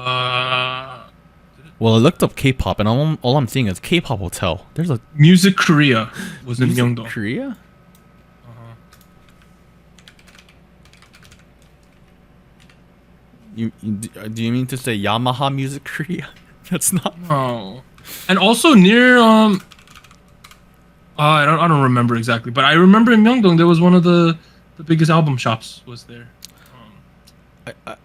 I looked up K-pop, and all I'm seeing is K-pop hotel. There's a Music Korea was in Myeongdong. Korea. Do you mean to say Yamaha Music Korea? That's not. Oh, and also near I don't remember exactly, but I remember in Myeongdong there was one of the biggest album shops was there.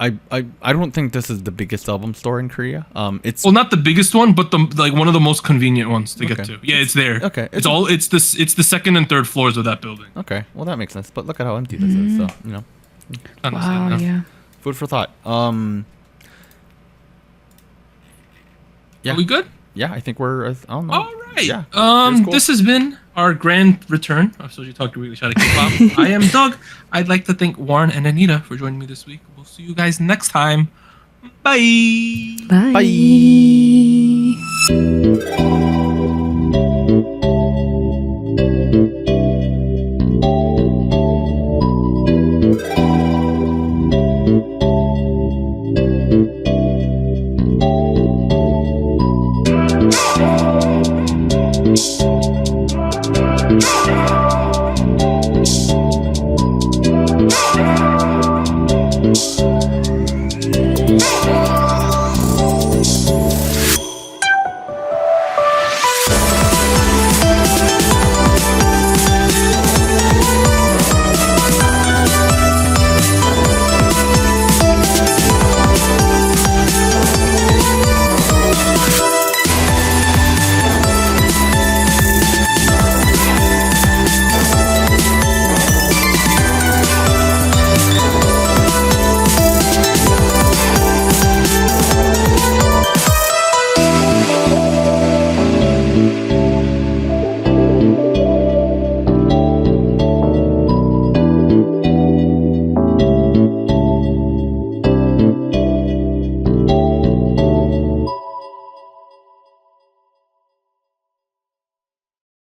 I don't think this is the biggest album store in Korea. It's Well, not the biggest one, but one of the most convenient ones to get Okay. to. Yeah, it's there. Okay. It's the second and third floors of that building. okay. Well, that makes sense. But look at how empty this is. So you know, Kinda Wow, sad, yeah. food for thought. Yeah. Are we good? Yeah, I think we're. I don't know. All right. Yeah. It's cool. This has been our grand return of SojuTalk Weekly Shot at K-pop. I am Doug. I'd like to thank Warren and Anita for joining me this week. We'll see you guys next time. Bye. Bye. Bye.